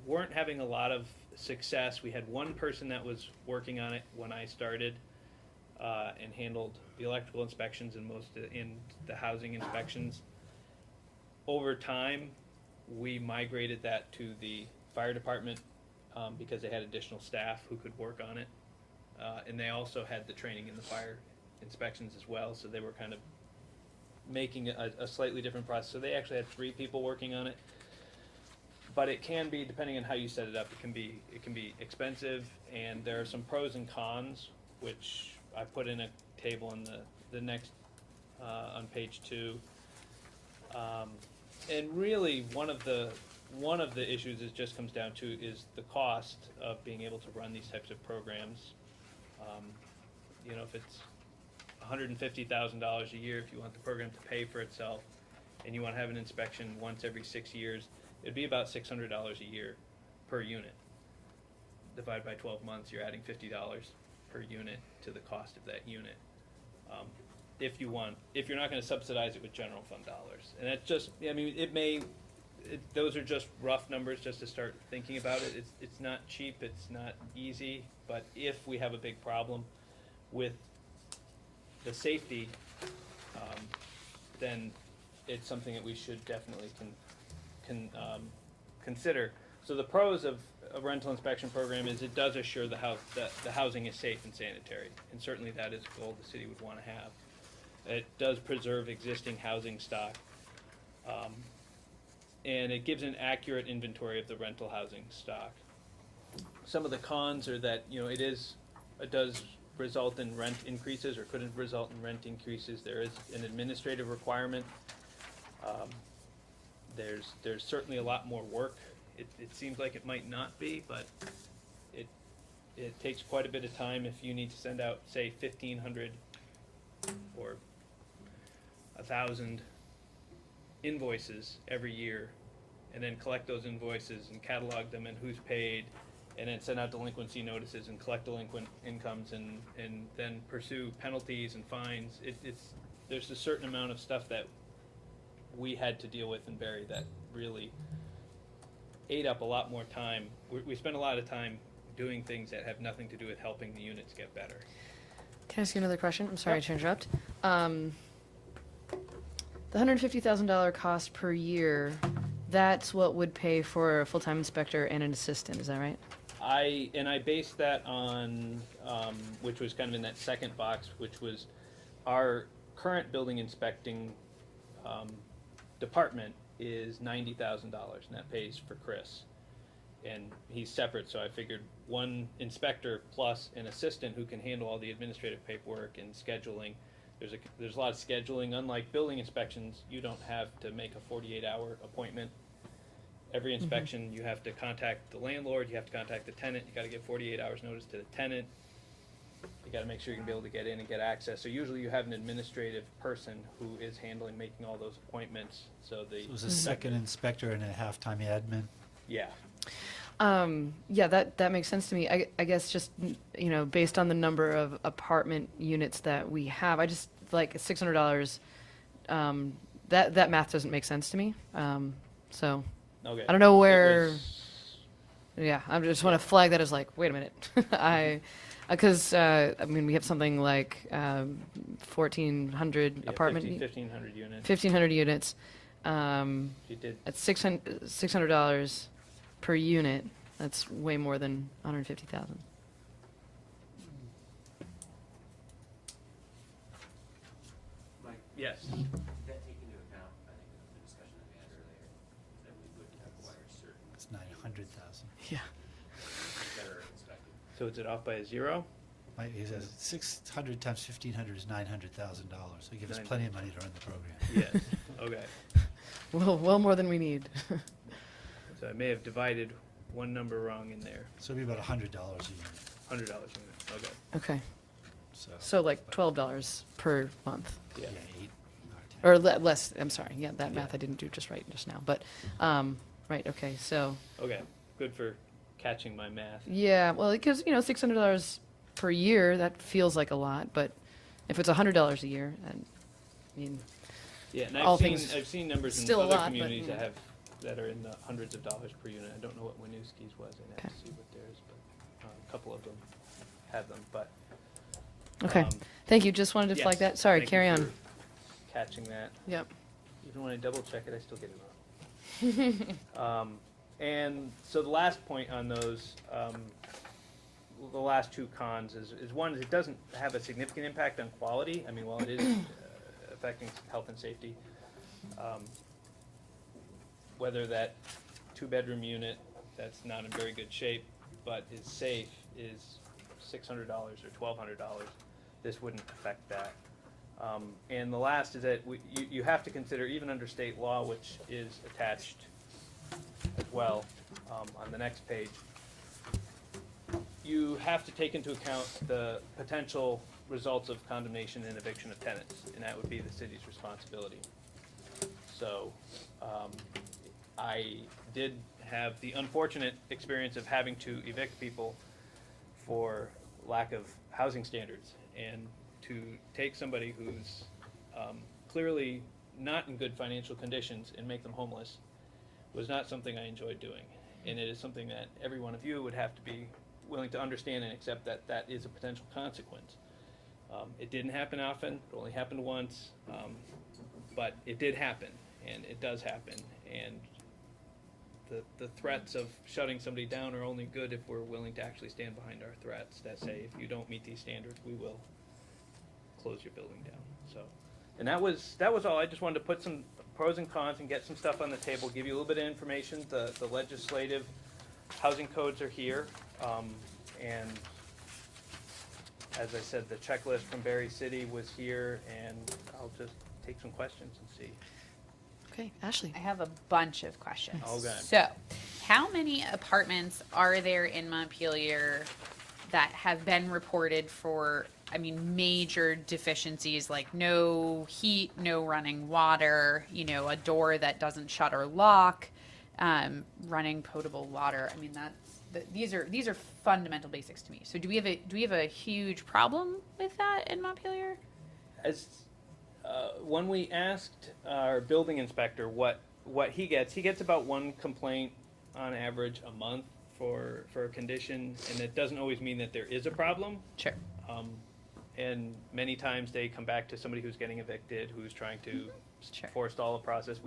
weren't having a lot of success. We had one person that was working on it when I started and handled the electrical inspections and most in the housing inspections. Over time, we migrated that to the fire department because they had additional staff who could work on it. And they also had the training in the fire inspections as well, so they were kind of making a slightly different process. So they actually had 3 people working on it. But it can be, depending on how you set it up, it can be expensive, and there are some pros and cons, which I put in a table in the next on page 2. And really, one of the issues is just comes down to is the cost of being able to run these types of programs. You know, if it's $150,000 a year, if you want the program to pay for itself, and you want to have an inspection once every 6 years, it'd be about $600 a year per unit. Divided by 12 months, you're adding $50 per unit to the cost of that unit. If you're not going to subsidize it with general fund dollars, and that's just, I mean, those are just rough numbers just to start thinking about it. It's not cheap, it's not easy, but if we have a big problem with the safety, then it's something that we should definitely consider. So the pros of a rental inspection program is it does assure that the housing is safe and sanitary, and certainly that is a goal the city would want to have. It does preserve existing housing stock, and it gives an accurate inventory of the rental housing stock. Some of the cons are that, you know, it does result in rent increases, or could result in rent increases. There is an administrative requirement. There's certainly a lot more work. It seems like it might not be, but it takes quite a bit of time if you need to send out, say, 1,500 or 1,000 invoices every year, and then collect those invoices and catalog them and who's paid, and then send out delinquency notices and collect delinquent incomes, and then pursue penalties and fines. There's a certain amount of stuff that we had to deal with in Barry that really ate up a lot more time. We spend a lot of time doing things that have nothing to do with helping the units get better. Can I ask you another question? I'm sorry to interrupt. The $150,000 cost per year, that's what would pay for a full-time inspector and an assistant, is that right? I based that on, which was kind of in that second box, which was our current building inspecting department is $90,000, and that pays for Chris. And he's separate, so I figured one inspector plus an assistant who can handle all the administrative paperwork and scheduling. There's a lot of scheduling. Unlike building inspections, you don't have to make a 48-hour appointment. Every inspection, you have to contact the landlord, you have to contact the tenant, you got to give 48 hours notice to the tenant. You got to make sure you're going to be able to get in and get access. So usually you have an administrative person who is handling making all those appointments. So it was a second inspector and a half-time admin. Yeah. Yeah, that makes sense to me. I guess just, you know, based on the number of apartment units that we have, I just, like, $600, that math doesn't make sense to me. So Okay. I don't know where, yeah, I just want to flag that as like, wait a minute. Because, I mean, we have something like 1,400 apartment. 1,500 units. 1,500 units. You did. At $600 per unit, that's way more than 150,000. Mike? Yes. Did that take into account, I think, the discussion that we had earlier, that we would acquire certain It's 900,000. Yeah. better inspected? So is it off by a zero? He says 600 times 1,500 is $900,000. So he gives us Nine- plenty of money to run the program. Yes. Okay. Well more than we need. So I may have divided one number wrong in there. So it'd be about $100 a unit. $100 unit. Okay. Okay. So, So like $12 per month. Yeah. 8 Or less, I'm sorry, yeah, that math I didn't do just right just now. But, right, okay, so, Okay. Good for catching my math. yeah, well, because, you know, $600 per year, that feels like a lot, but if it's $100 a year, and, I mean, Yeah, and all I've things seen numbers in still a other lot, but, communities you know. that are in the hundreds of dollars per unit. I don't know what Winooski's was. I'd have to see what theirs, but a couple of them have them. But Okay, thank you, just wanted to flag yes, that. Sorry, thank you carry for on. Catching that. Yep. Even when I double check it, I still get it wrong. And so the last point on those, the last two cons is one, is it doesn't have a significant impact on quality. I mean, while it is affecting health and safety, whether that two-bedroom unit that's not in very good shape but is safe is $600 or $1,200, this wouldn't affect that. And the last is that you have to consider, even under state law, which is attached as well on the next page, you have to take into account the potential results of condemnation and eviction of tenants, and that would be the city's responsibility. So I did have the unfortunate experience of having to evict people for lack of housing standards, and to take somebody who's clearly not in good financial conditions and make them homeless was not something I enjoyed doing. And it is something that every one of you would have to be willing to understand and accept that that is a potential consequence. It didn't happen often, it only happened once, but it did happen, and it does happen. And the threats of shutting somebody down are only good if we're willing to actually stand behind our threats that say, if you don't meet these standards, we will close your building down. So, and that was all. I just wanted to put some pros and cons and get some stuff on the table, give you a little bit of information. The legislative housing codes are here, and as I said, the checklist from Berry City was here, and I'll just take some questions and see. Okay, Ashley. I have a bunch of questions. Okay. So, how many apartments are there in Montpelier that have been reported for, I mean, major deficiencies like no heat, no running water, you know, a door that doesn't shut or lock, running potable water? I mean, these are fundamental basics to me. So, do we have a huge problem with that in Montpelier? When we asked our building inspector what he gets about one complaint on average a month for a condition, and it doesn't always mean that there is a problem. Sure. And many times they come back to somebody who's getting evicted, who's trying to forestall the process.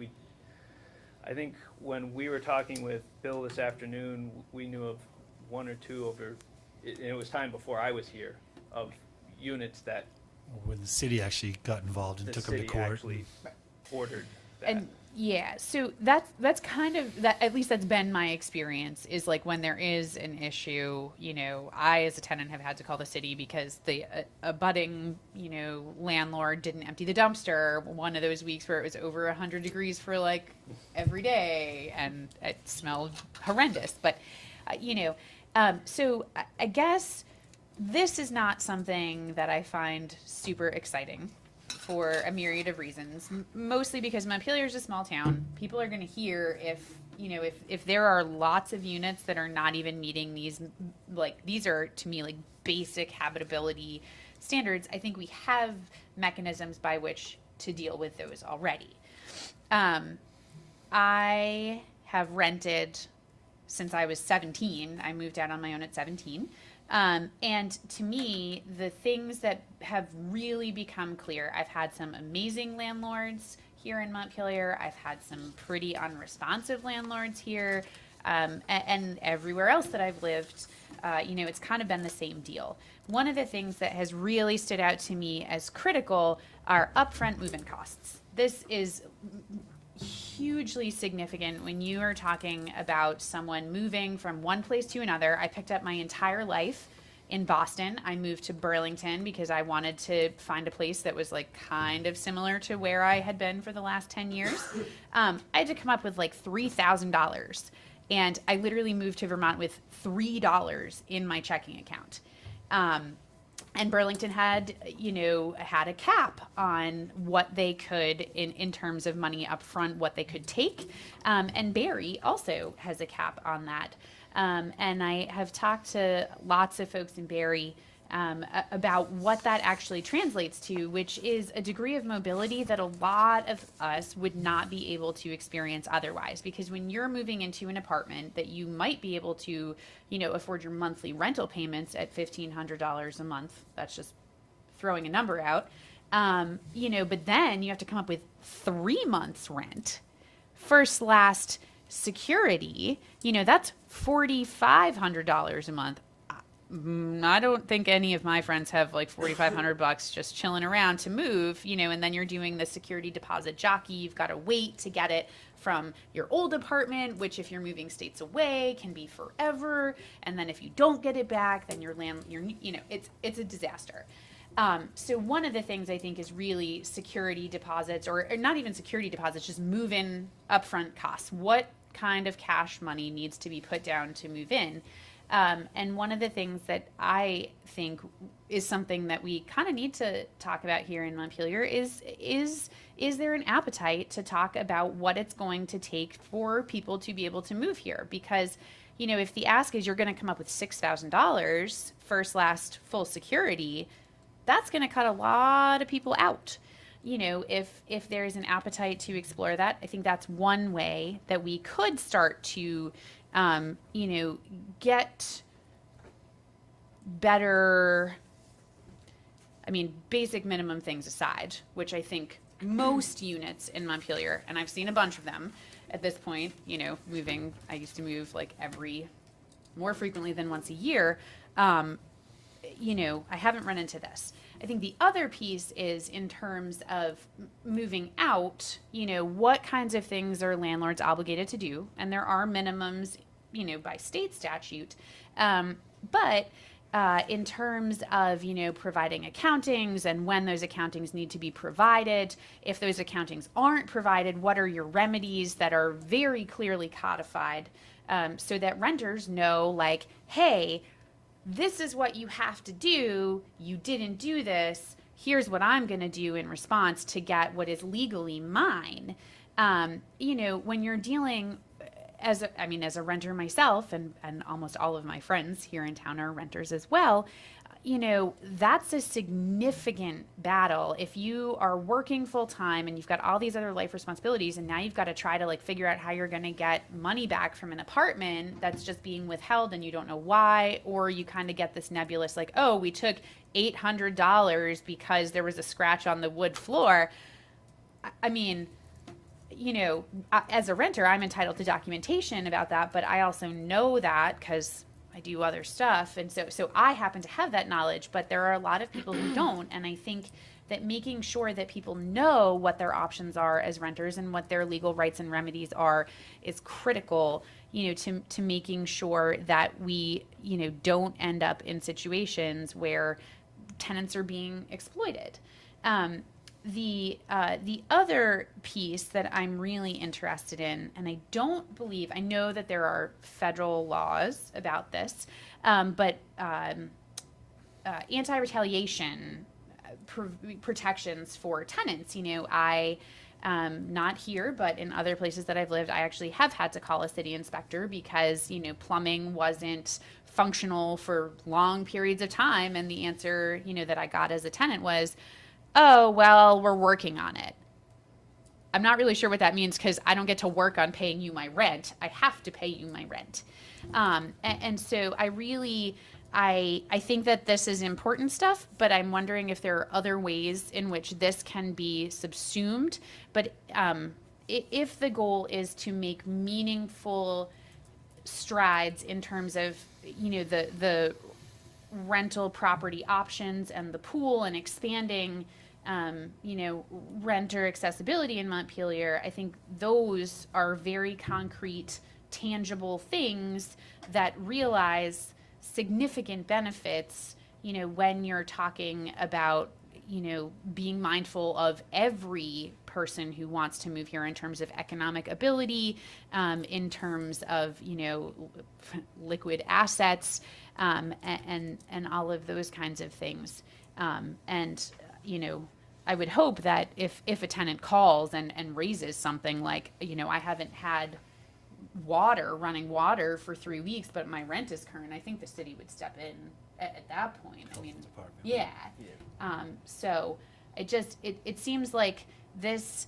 I think when we were talking with Bill this afternoon, we knew of one or two over, and it was time before I was here, of units that When the city actually got involved and the took them to city court. actually ordered that. And yeah, so that's kind of that. At least that's been my experience. Is like when there is an issue, you know, I as a tenant have had to call the city because the abutting, you know, landlord didn't empty the dumpster one of those weeks where it was over 100 degrees for like every day, and it smelled horrendous. But you know, so I guess this is not something that I find super exciting for a myriad of reasons, mostly because Montpelier is a small town. People are going to hear if there are lots of units that are not even meeting these are to me like basic habitability standards. I think we have mechanisms by which to deal with those already. I have rented since I was 17. I moved out on my own at 17. And to me, the things that have really become clear, I've had some amazing landlords here in Montpelier. I've had some pretty unresponsive landlords here. And everywhere else that I've lived, you know, it's kind of been the same deal. One of the things that has really stood out to me as critical are upfront move-in costs. This is hugely significant when you are talking about someone moving from one place to another. I picked up my entire life in Boston. I moved to Burlington because I wanted to find a place that was like kind of similar to where I had been for the last 10 years. I had to come up with like $3,000, and I literally moved to Vermont with $3 in my checking account. And Burlington had a cap on what they could, in terms of money up front, what they could take. And Barrie also has a cap on that. And I have talked to lots of folks in Barrie about what that actually translates to, which is a degree of mobility that a lot of us would not be able to experience otherwise. Because when you're moving into an apartment that you might be able to, afford your monthly rental payments at $1,500 a month, that's just throwing a number out, but then you have to come up with 3 months rent first last security, that's $4,500 a month. I don't think any of my friends have like $4,500 just chilling around to move, and then you're doing the security deposit jockey. You've got to wait to get it from your old apartment, which if you're moving states away can be forever. And then if you don't get it back, then it's a disaster. So one of the things I think is really security deposits, or not even security deposits, just move in upfront costs. What kind of cash money needs to be put down to move in? And one of the things that I think is something that we kind of need to talk about here in Montpelier is there an appetite to talk about what it's going to take for people to be able to move here? Because, if the ask is you're going to come up with $6,000 first, last, full security, that's going to cut a lot of people out. If there is an appetite to explore that, I think that's one way that we could start to get better, basic minimum things aside, which I think most units in Montpelier, and I've seen a bunch of them at this point, moving, I used to move like more frequently than once a year. I haven't run into this. I think the other piece is in terms of moving out, what kinds of things are landlords obligated to do? And there are minimums, by state statute. But in terms of, providing accountings and when those accountings need to be provided, if those accountings aren't provided, what are your remedies that are very clearly codified, so that renters know, like, hey, this is what you have to do. You didn't do this. Here's what I'm going to do in response to get what is legally mine. When you're dealing as a renter myself, and almost all of my friends here in town are renters as well, that's a significant battle. If you are working full time and you've got all these other life responsibilities, and now you've got to try to figure out how you're going to get money back from an apartment that's just being withheld and you don't know why, or you kind of get this nebulous, like, oh, we took $800 because there was a scratch on the wood floor. As a renter, I'm entitled to documentation about that, but I also know that because I do other stuff. And so I happen to have that knowledge, but there are a lot of people who don't. And I think that making sure that people know what their options are as renters and what their legal rights and remedies are is critical, to making sure that we, don't end up in situations where tenants are being exploited. The other piece that I'm really interested in, and I know that there are federal laws about this, but anti-retaliation protections for tenants. Not here, but in other places that I've lived, I actually have had to call a city inspector because, plumbing wasn't functional for long periods of time. And the answer, that I got as a tenant was, oh, well, we're working on it. I'm not really sure what that means because I don't get to work on paying you my rent. I have to pay you my rent. And so I think that this is important stuff, but I'm wondering if there are other ways in which this can be subsumed. But if the goal is to make meaningful strides in terms of, the rental property options and the pool and expanding, renter accessibility in Montpelier, I think those are very concrete, tangible things that realize significant benefits, when you're talking about, being mindful of every person who wants to move here in terms of economic ability, in terms of, liquid assets, and all of those kinds of things. I would hope that if a tenant calls and raises something like, I haven't had running water for 3 weeks, but my rent is current, I think the city would step in at that point. Yeah. So it seems like this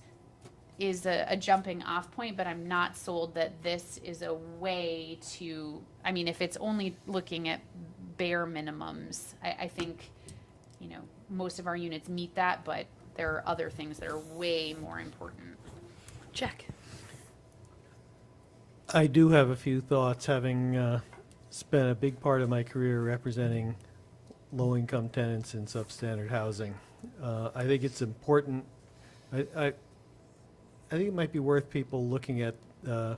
is a jumping off point, but I'm not sold that this is a way to, if it's only looking at bare minimums, I think, most of our units meet that, but there are other things that are way more important. Check. I do have a few thoughts, having spent a big part of my career representing low-income tenants in substandard housing. I think it's important. I think it might be worth people looking at the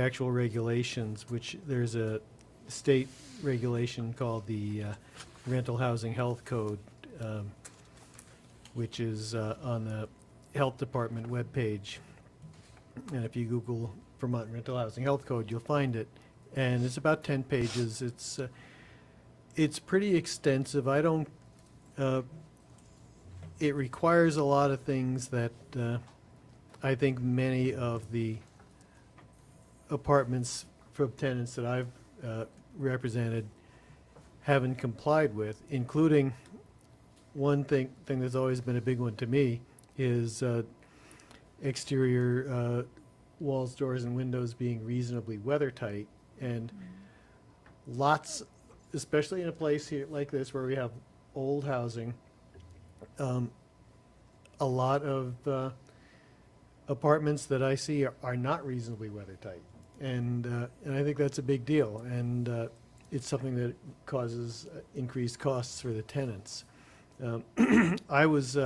actual regulations, which there's a state regulation called the Rental Housing Health Code, which is on the Health Department webpage. And if you Google Vermont Rental Housing Health Code, you'll find it. And it's about 10 pages. It's pretty extensive. I don't, it requires a lot of things that I think many of the apartments from tenants that I've represented haven't complied with, including one thing that's always been a big one to me is exterior walls, doors, and windows being reasonably weather tight. And lots, especially in a place here like this where we have old housing, a lot of apartments that I see are not reasonably weather tight. And I think that's a big deal. And it's something that causes increased costs for the tenants. I was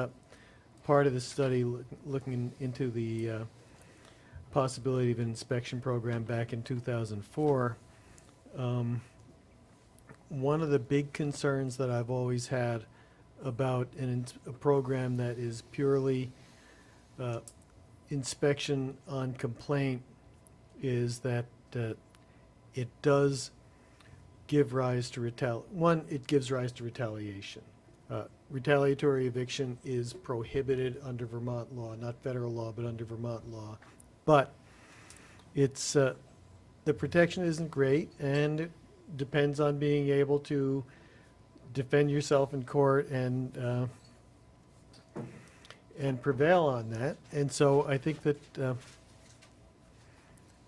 part of the study looking into the possibility of an inspection program back in 2004. One of the big concerns that I've always had about a program that is purely inspection on complaint is that it does give rise to it gives rise to retaliation. Retaliatory eviction is prohibited under Vermont law, not federal law, but under Vermont law. But it's the protection isn't great, and it depends on being able to defend yourself in court and prevail on that. And so I think that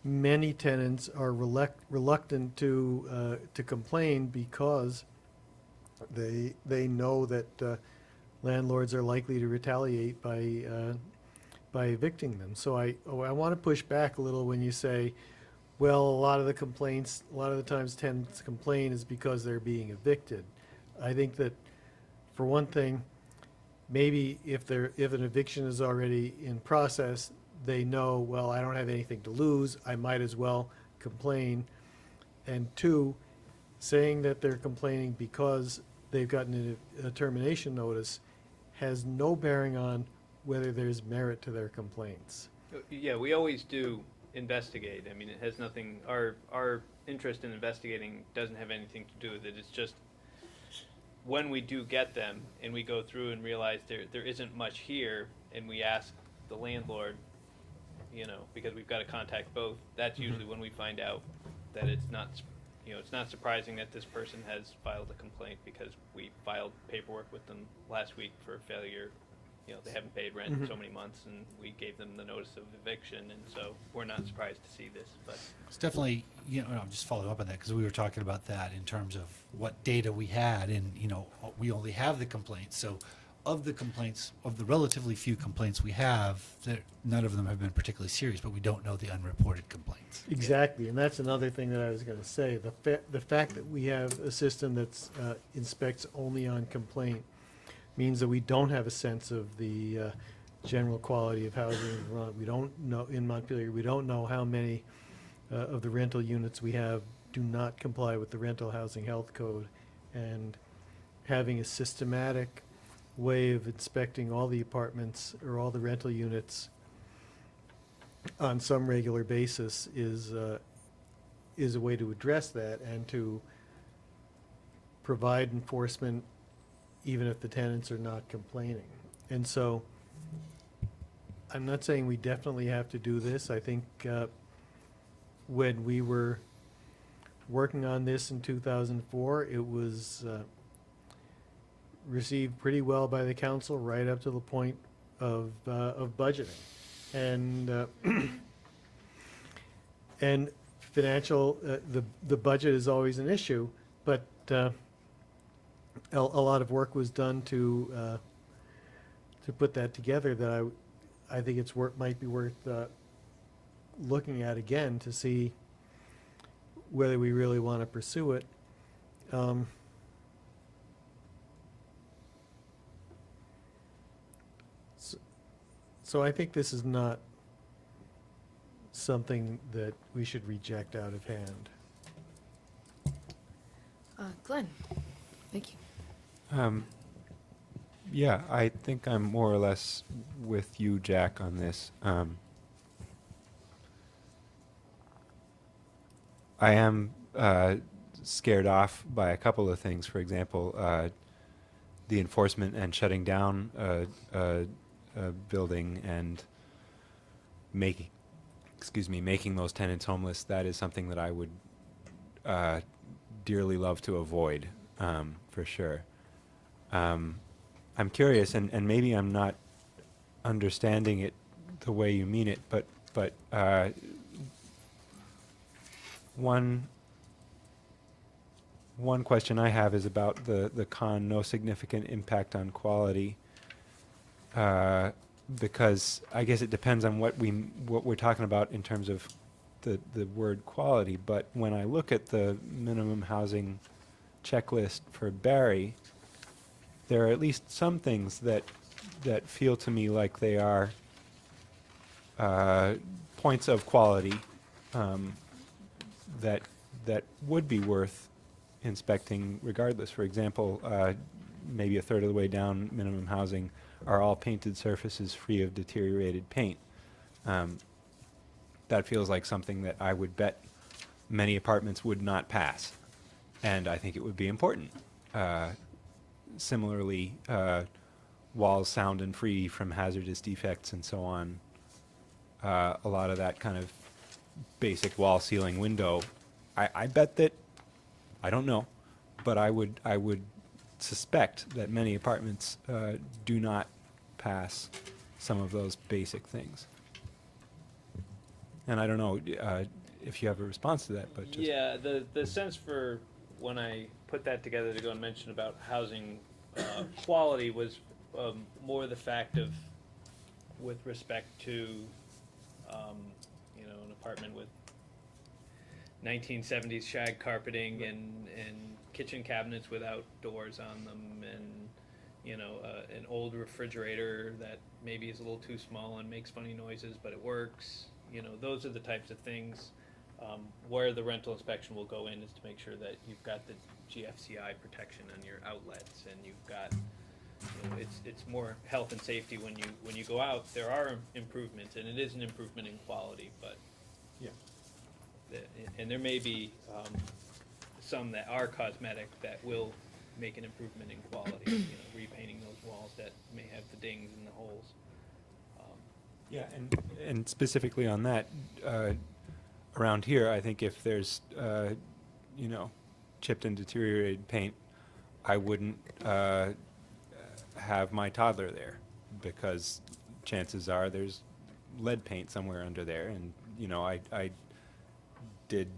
many tenants are reluctant to complain because they know that landlords are likely to retaliate by evicting them. So I want to push back a little when you say, well, a lot of the times tenants complain is because they're being evicted. I think that, for one thing, maybe if an eviction is already in process, they know, well, I don't have anything to lose, I might as well complain. And two, saying that they're complaining because they've gotten a termination notice has no bearing on whether there's merit to their complaints. Yeah, we always do investigate. I mean, it has nothing, our interest in investigating doesn't have anything to do with it. It's just when we do get them and we go through and realize there isn't much here, and we ask the landlord, because we've got to contact both, that's usually when we find out that it's not surprising that this person has filed a complaint, because we filed paperwork with them last week for failure. They haven't paid rent in so many months, and we gave them the notice of eviction, and so we're not surprised to see this. But It's definitely, just following up on that, because we were talking about that in terms of what data we had, and, we only have the complaints. So of the relatively few complaints we have, none of them have been particularly serious, but we don't know the unreported complaints. Exactly, and that's another thing that I was going to say. The fact that we have a system that inspects only on complaint means that we don't have a sense of the general quality of housing in Vermont. We don't know, in Montpelier, we don't know how many of the rental units we have do not comply with the Rental Housing Health Code. And having a systematic way of inspecting all the apartments or all the rental units on some regular basis is a way to address that and to provide enforcement even if the tenants are not complaining. And so I'm not saying we definitely have to do this. I think when we were working on this in 2004, it was received pretty well by the council right up to the point of budgeting. And and financial, the budget is always an issue, but a lot of work was done to put that together that I think might be worth looking at again to see whether we really want to pursue it. So I think this is not something that we should reject out of hand. Glenn, thank you. Yeah, I think I'm more or less with you, Jack, on this. I am scared off by a couple of things. For example, the enforcement and shutting down a building and making those tenants homeless. That is something that I would dearly love to avoid, for sure. I'm curious, and maybe I'm not understanding it the way you mean it, but one question I have is about the no significant impact on quality, because I guess it depends on what we're talking about in terms of the word quality. But when I look at the minimum housing checklist for Barrie, there are at least some things that feel to me like they are points of quality that would be worth inspecting regardless. For example, maybe a third of the way down, minimum housing are all painted surfaces free of deteriorated paint. That feels like something that I would bet many apartments would not pass, and I think it would be important. Similarly, walls sound and free from hazardous defects and so on. A lot of that kind of basic wall, ceiling, window, I bet that, I don't know, but I would suspect that many apartments do not pass some of those basic things. And I don't know if you have a response to that, but just... Yeah, the sense for when I put that together to go and mention about housing quality was more the fact of, with respect to, an apartment with 1970s shag carpeting and kitchen cabinets without doors on them, and an old refrigerator that maybe is a little too small and makes funny noises, but it works. Those are the types of things where the rental inspection will go in, is to make sure that you've got the GFCI protection on your outlets, and you've got, it's more health and safety when you go out. There are improvements, and it is an improvement in quality, but yeah, and there may be some that are cosmetic that will make an improvement in quality. Repainting those walls that may have the dings and the holes. Yeah, and specifically on that, around here, I think if there's, chipped and deteriorated paint, I wouldn't have my toddler there, because chances are there's lead paint somewhere under there, and I did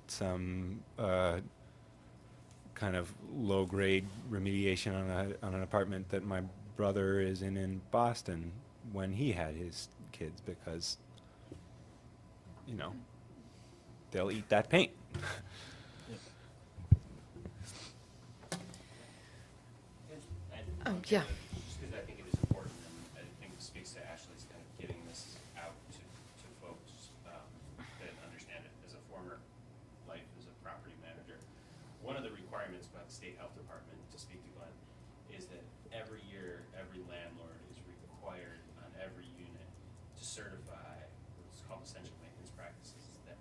some kind of low-grade remediation on an apartment that my brother is in Boston when he had his kids, because they'll eat that paint. Oh, yeah. Just because I think it is important, and I think it speaks to Ashley's kind of getting this out to folks that understand it. As a former life as a property manager, one of the requirements by the state health department, to speak to Glenn, is that every year, every landlord is required on every unit to certify what's called essential maintenance practices, that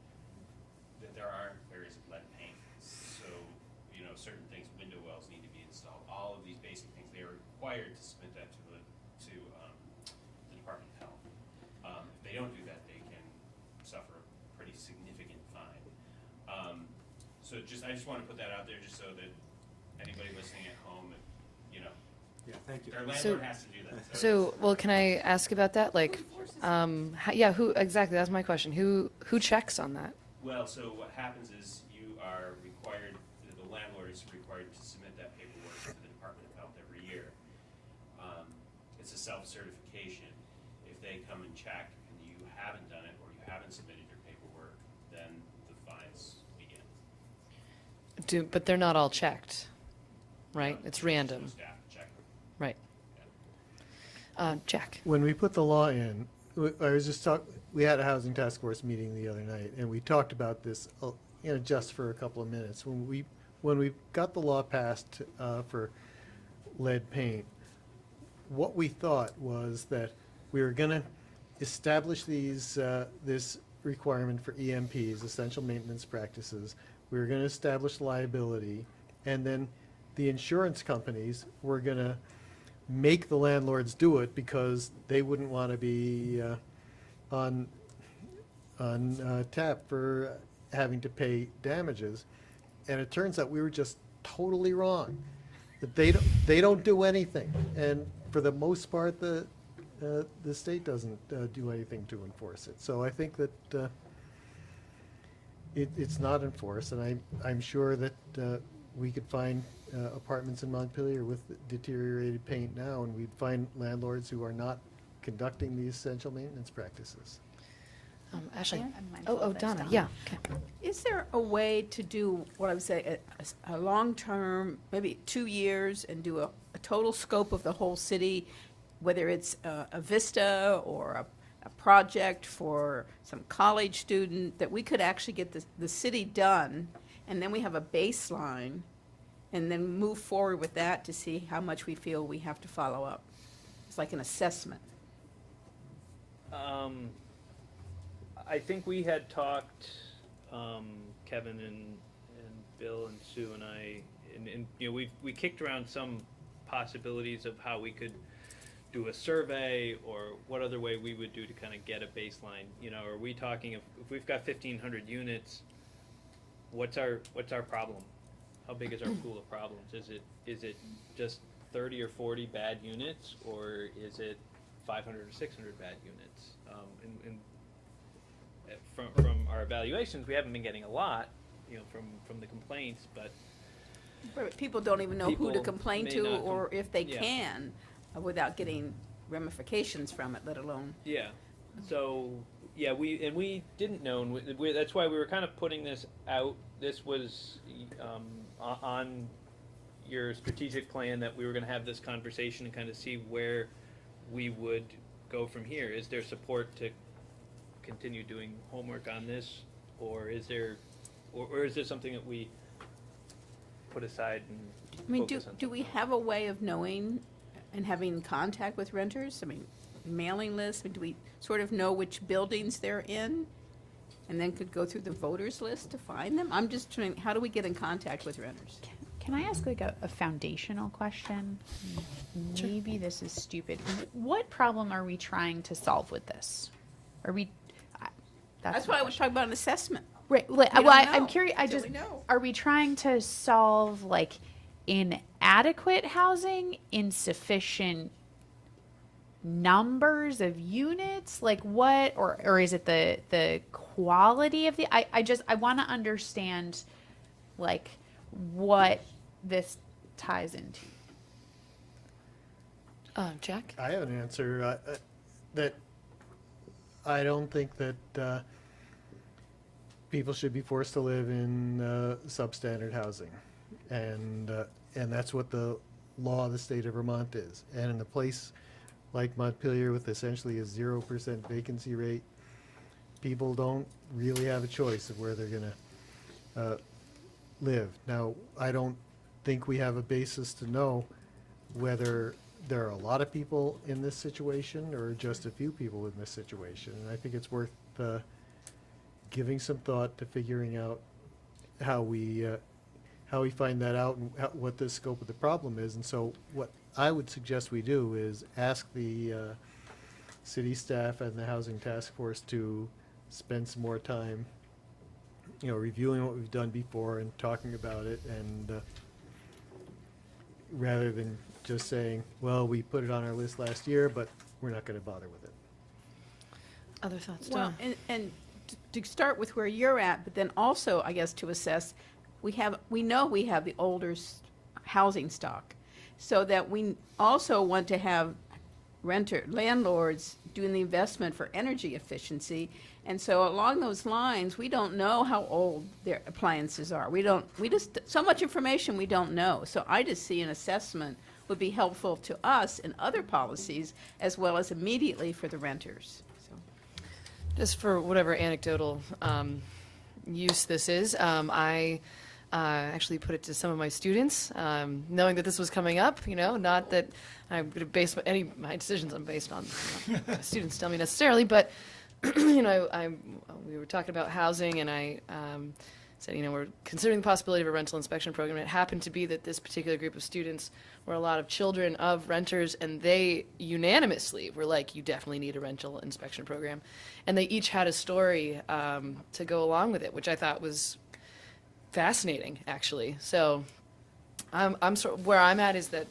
there are areas of lead paint. So, certain things, window wells need to be installed. All of these basic things, they are required to submit that to the Department of Health. If they don't do that, they can suffer a pretty significant fine. I just want to put that out there, just so that anybody listening at home, Yeah, thank you. their landlord has to do that. Well, can I ask about that? Like, who exactly? That's my question. Who checks on that? Well, so what happens is you are required, the landlord is required to submit that paperwork to the Department of Health every year. It's a self-certification. If they come and check and you haven't done it, or you haven't submitted your But they're not all checked, right? It's random, Staff check. right? Jack? When we put the law in, I was just we had a housing task force meeting the other night, and we talked about this, just for a couple of minutes. When we got the law passed for lead paint, what we thought was that we were going to establish this requirement for EMPs, essential maintenance practices. We were going to establish liability, and then the insurance companies were going to make the landlords do it because they wouldn't want to be on tap for having to pay damages. And it turns out we were just totally wrong. That they don't do anything, and for the most part, the state doesn't do anything to enforce it. So I think that it's not enforced, and I'm sure that we could find apartments in Montpelier with deteriorated paint now, and we'd find landlords who are not conducting the essential maintenance practices. Ashley? I'm mindful of this, Donna, Donna. yeah. Okay. Is there a way to do what I would say a long-term, maybe 2 years, and do a total scope of the whole city, whether it's a vista or a project for some college student, that we could actually get the city done, and then we have a baseline, and then move forward with that to see how much we feel we have to follow up? It's like an assessment. I think we had talked, Kevin and Bill and Sue and I, and we kicked around some possibilities of how we could do a survey or what other way we would do to kind of get a baseline. Are we talking if we've got 1,500 units, what's our problem? How big is our pool of problems? Is it just 30 or 40 bad units, or is it 500 or 600 bad units? From our evaluations, we haven't been getting a lot, from the complaints, but People don't even know who to People complain may to, not or if they yeah. can, without getting ramifications from it, let alone. yeah. So yeah, we didn't know, and that's why we were kind of putting this out. This was on your strategic plan, that we were going to have this conversation and kind of see where we would go from here. Is there support to continue doing homework on this, or is there something that we put aside and I mean, focus on? do we have a way of knowing and having contact with renters? I mean, mailing lists, do we sort of know which buildings they're in? And then could go through the voters list to find them? I'm just trying, how do we get in contact with renters? Can I ask like a foundational question? Maybe this is stupid. What problem are we trying to solve with this? Are we? That's why I was talking about an assessment. Right. We Well, don't I'm know curious. until we know. Are we trying to solve like inadequate housing, insufficient numbers of units? Like what, or is it the quality of the? I want to understand, like, what this ties into. Jack? I have an answer that I don't think that people should be forced to live in substandard housing, and that's what the law of the state of Vermont is. And in a place like Montpelier, with essentially a 0% vacancy rate, people don't really have a choice of where they're going to live. Now, I don't think we have a basis to know whether there are a lot of people in this situation or just a few people in this situation. And I think it's worth giving some thought to figuring out how we find that out and what the scope of the problem is. And so what I would suggest we do is ask the city staff and the housing task force to spend some more time, reviewing what we've done before and talking about it, and rather than just saying, well, we put it on our list last year, but we're not going to bother with it. Other thoughts? Well, Donna? and to start with where you're at, but then also, I guess, to assess, we know we have the older housing stock, so that we also want to have landlords doing the investment for energy efficiency, And so along those lines, we don't know how old their appliances are. We just, so much information we don't know. So I just see an assessment would be helpful to us in other policies as well as immediately for the renters. So. Just for whatever anecdotal use this is, I actually put it to some of my students, knowing that this was coming up, not that I'm going to base any of my decisions on based on what students tell me necessarily, but we were talking about housing, and I said, we're considering the possibility of a rental inspection program. It happened to be that this particular group of students were a lot of children of renters, and they unanimously were like, you definitely need a rental inspection program. And they each had a story to go along with it, which I thought was fascinating, actually. So I'm sort of, where I'm at is that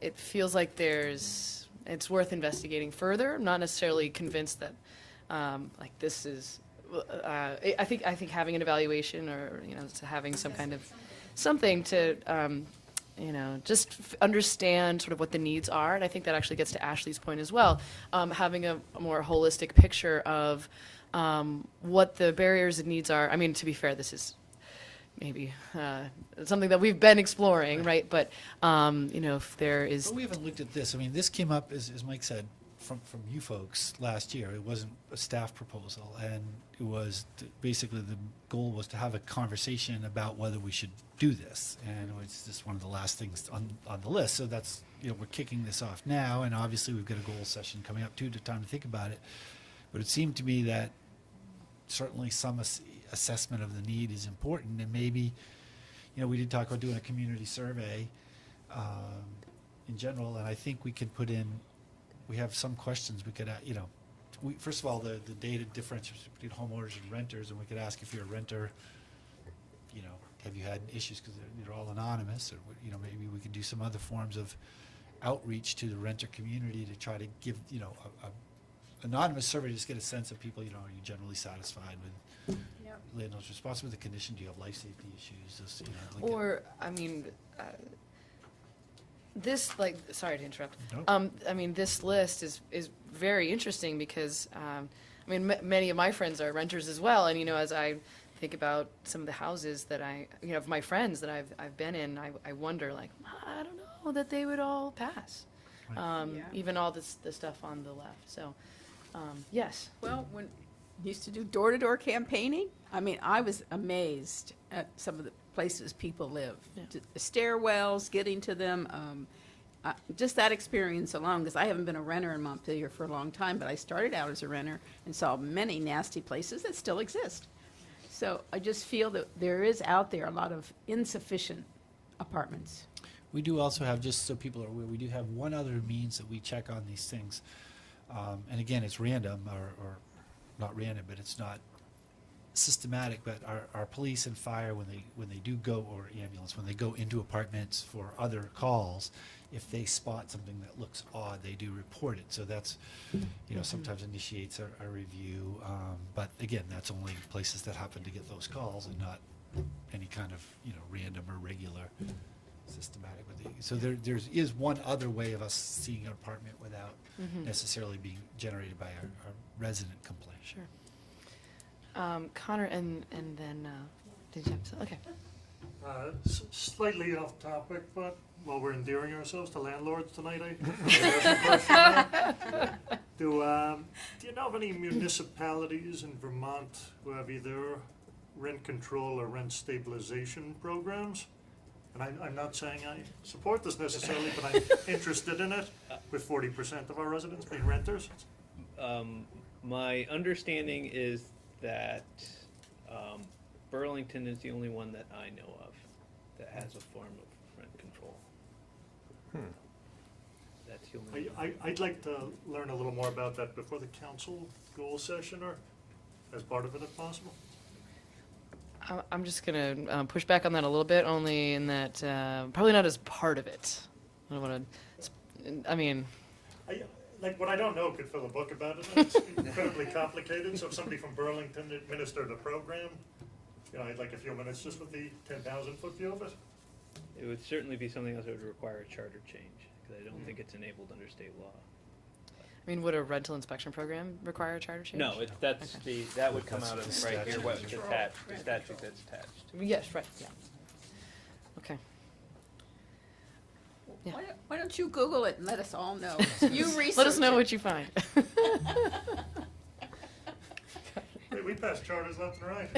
it feels like it's worth investigating further. I'm not necessarily convinced that like this is. I think having an evaluation, or having some kind of something to just understand sort of what the needs are, and I think that actually gets to Ashley's point as well. Having a more holistic picture of what the barriers and needs are. I mean, to be fair, this is maybe something that we've been exploring, right? But if there is, But we haven't looked at this. I mean, this came up, as Mike said, from you folks last year. It wasn't a staff proposal, and it was basically the goal was to have a conversation about whether we should do this, and it was just one of the last things on the list. So that's we're kicking this off now, and obviously we've got a goal session coming up too, to time to think about it. But it seemed to me that certainly some assessment of the need is important, and maybe we did talk about doing a community survey in general, and I think we could put in. We have some questions we could, first of all, the data differentiation between homeowners and renters, and we could ask if you're a renter, have you had issues, because they're all anonymous, or maybe we could do some other forms of outreach to the renter community to try to give a anonymous survey to just get a sense of people. Are you generally satisfied with landlord's response with the condition? Do you have life safety issues? Just, or I mean. This, sorry to interrupt. No. I mean, this list is very interesting because, many of my friends are renters as well, and as I think about some of the houses that of my friends that I've been in, I wonder, I don't know that they would all pass, even all the stuff on the left. So, yes. Well, when we used to do door-to-door campaigning, I was amazed at some of the places people live. Yeah. The stairwells, getting to them, just that experience alone, because I haven't been a renter in Montpelier for a long time, but I started out as a renter and saw many nasty places that still exist. So I just feel that there is out there a lot of insufficient apartments. We do also have, just so people are aware, we do have one other means that we check on these things. And again, it's random, or not random, but it's not systematic. But our police and fire, when they do go, or ambulance, when they go into apartments for other calls, if they spot something that looks odd, they do report it. So that's, sometimes initiates a review. But again, that's only places that happen to get those calls, and not any kind of random or regular systematic. So there is one other way of us seeing an apartment without necessarily being generated by our resident complaint. Sure. Connor, and then did you have to? Okay. Slightly off topic, but while we're endearing ourselves to landlords tonight, do you know of any municipalities in Vermont who have either rent control or rent stabilization programs? And I'm not saying I support this necessarily, but I'm interested in it, with 40% of our residents being renters. My understanding is that Burlington is the only one that I know of that has a form of rent control. That's the only one. I'd like to learn a little more about that before the council goal session, or as part of it if possible. I'm just going to push back on that a little bit, only in that probably not as part of it. I don't want to, What I don't know could fill a book about it. It's incredibly complicated. So if somebody from Burlington administered a program, I'd like a few minutes just with the 10,000-foot view of it. It would certainly be something else that would require a charter change, because I don't think it's enabled under state law. I mean, would a rental inspection program require a charter change? No, that's that would come out of That's right here, statute. what's attached, the statute that's attached. Yes, right, yeah. Okay. Yeah. Why don't you Google it and let us all know? You research Let us know it. what you find. Hey, we pass charters left and right.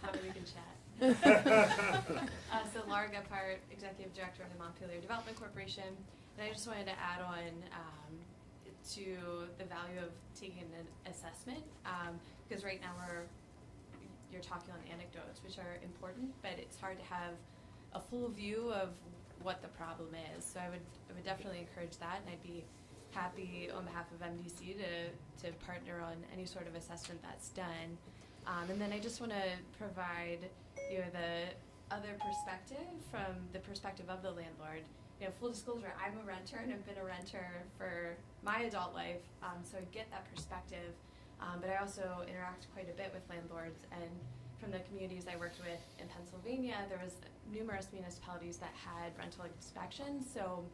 Probably we can chat. So Laura Gephardt, Executive Director of the Montpelier Development Corporation, and I just wanted to add on to the value of taking an assessment, because right now you're talking on anecdotes, which are important, but it's hard to have a full view of what the problem is. So I would definitely encourage that, and I'd be happy on behalf of MDC to partner on any sort of assessment that's done. And then I just want to provide the other perspective from the perspective of the landlord. Full disclosure, I'm a renter and I've been a renter for my adult life, so I get that perspective. But I also interact quite a bit with landlords, and from the communities I worked with in Pennsylvania, there was numerous municipalities that had rental inspections. So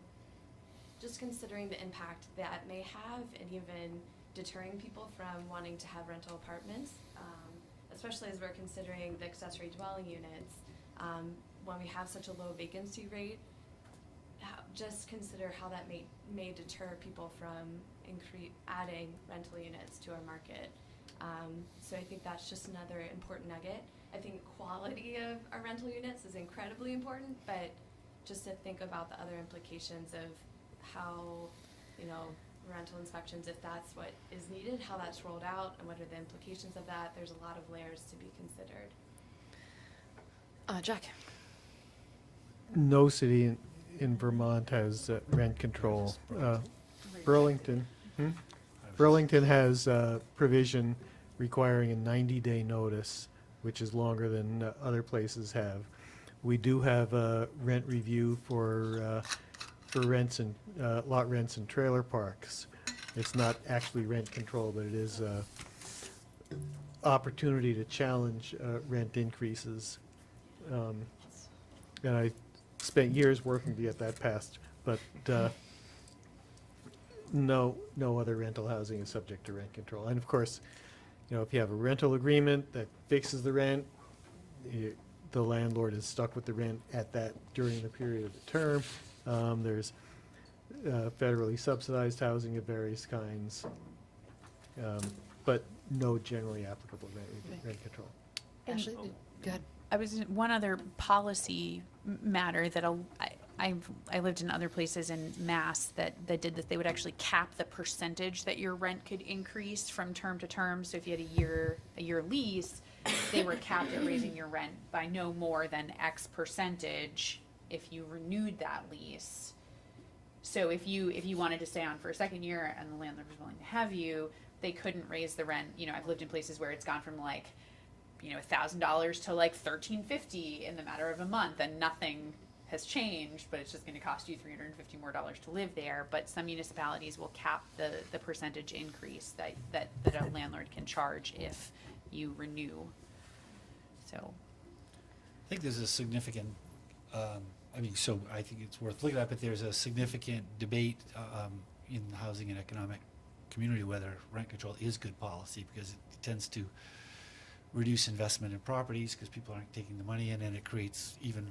just considering the impact that may have, and even deterring people from wanting to have rental apartments, especially as we're considering the accessory dwelling units, when we have such a low vacancy rate, just consider how that may deter people from adding rental units to our market. So I think that's just another important nugget. I think quality of our rental units is incredibly important, but just to think about the other implications of how, rental inspections, if that's what is needed, how that's rolled out, and what are the implications of that. There's a lot of layers to be considered. Jack. No city in Vermont has rent control. Burlington has provision requiring a 90-day notice, which is longer than other places have. We do have a rent review for rents and lot rents and trailer parks. It's not actually rent control, but it is opportunity to challenge rent increases. And I spent years working to get that passed, but no other rental housing is subject to rent control. And of course, if you have a rental agreement that fixes the rent, the landlord is stuck with the rent at that during the period of the term. There's federally subsidized housing of various kinds, but no generally applicable rent control. Ashley, go ahead. I was one other policy matter that I lived in other places in Mass that did this. They would actually cap the percentage that your rent could increase from term to term. So if you had a year lease, they were capped at raising your rent by no more than X percentage if you renewed that lease. So if you wanted to stay on for a second year and the landlord was willing to have you, they couldn't raise the rent. I've lived in places where it's gone from $1,000 to $1,350 in the matter of a month, and nothing has changed, but it's just going to cost you $350 more to live there. But some municipalities will cap the percentage increase that a landlord can charge if you renew. So I think there's a significant, so I think it's worth looking at, but there's a significant debate in the housing and economic community whether rent control is good policy, because it tends to reduce investment in properties because people aren't taking the money in, and it creates even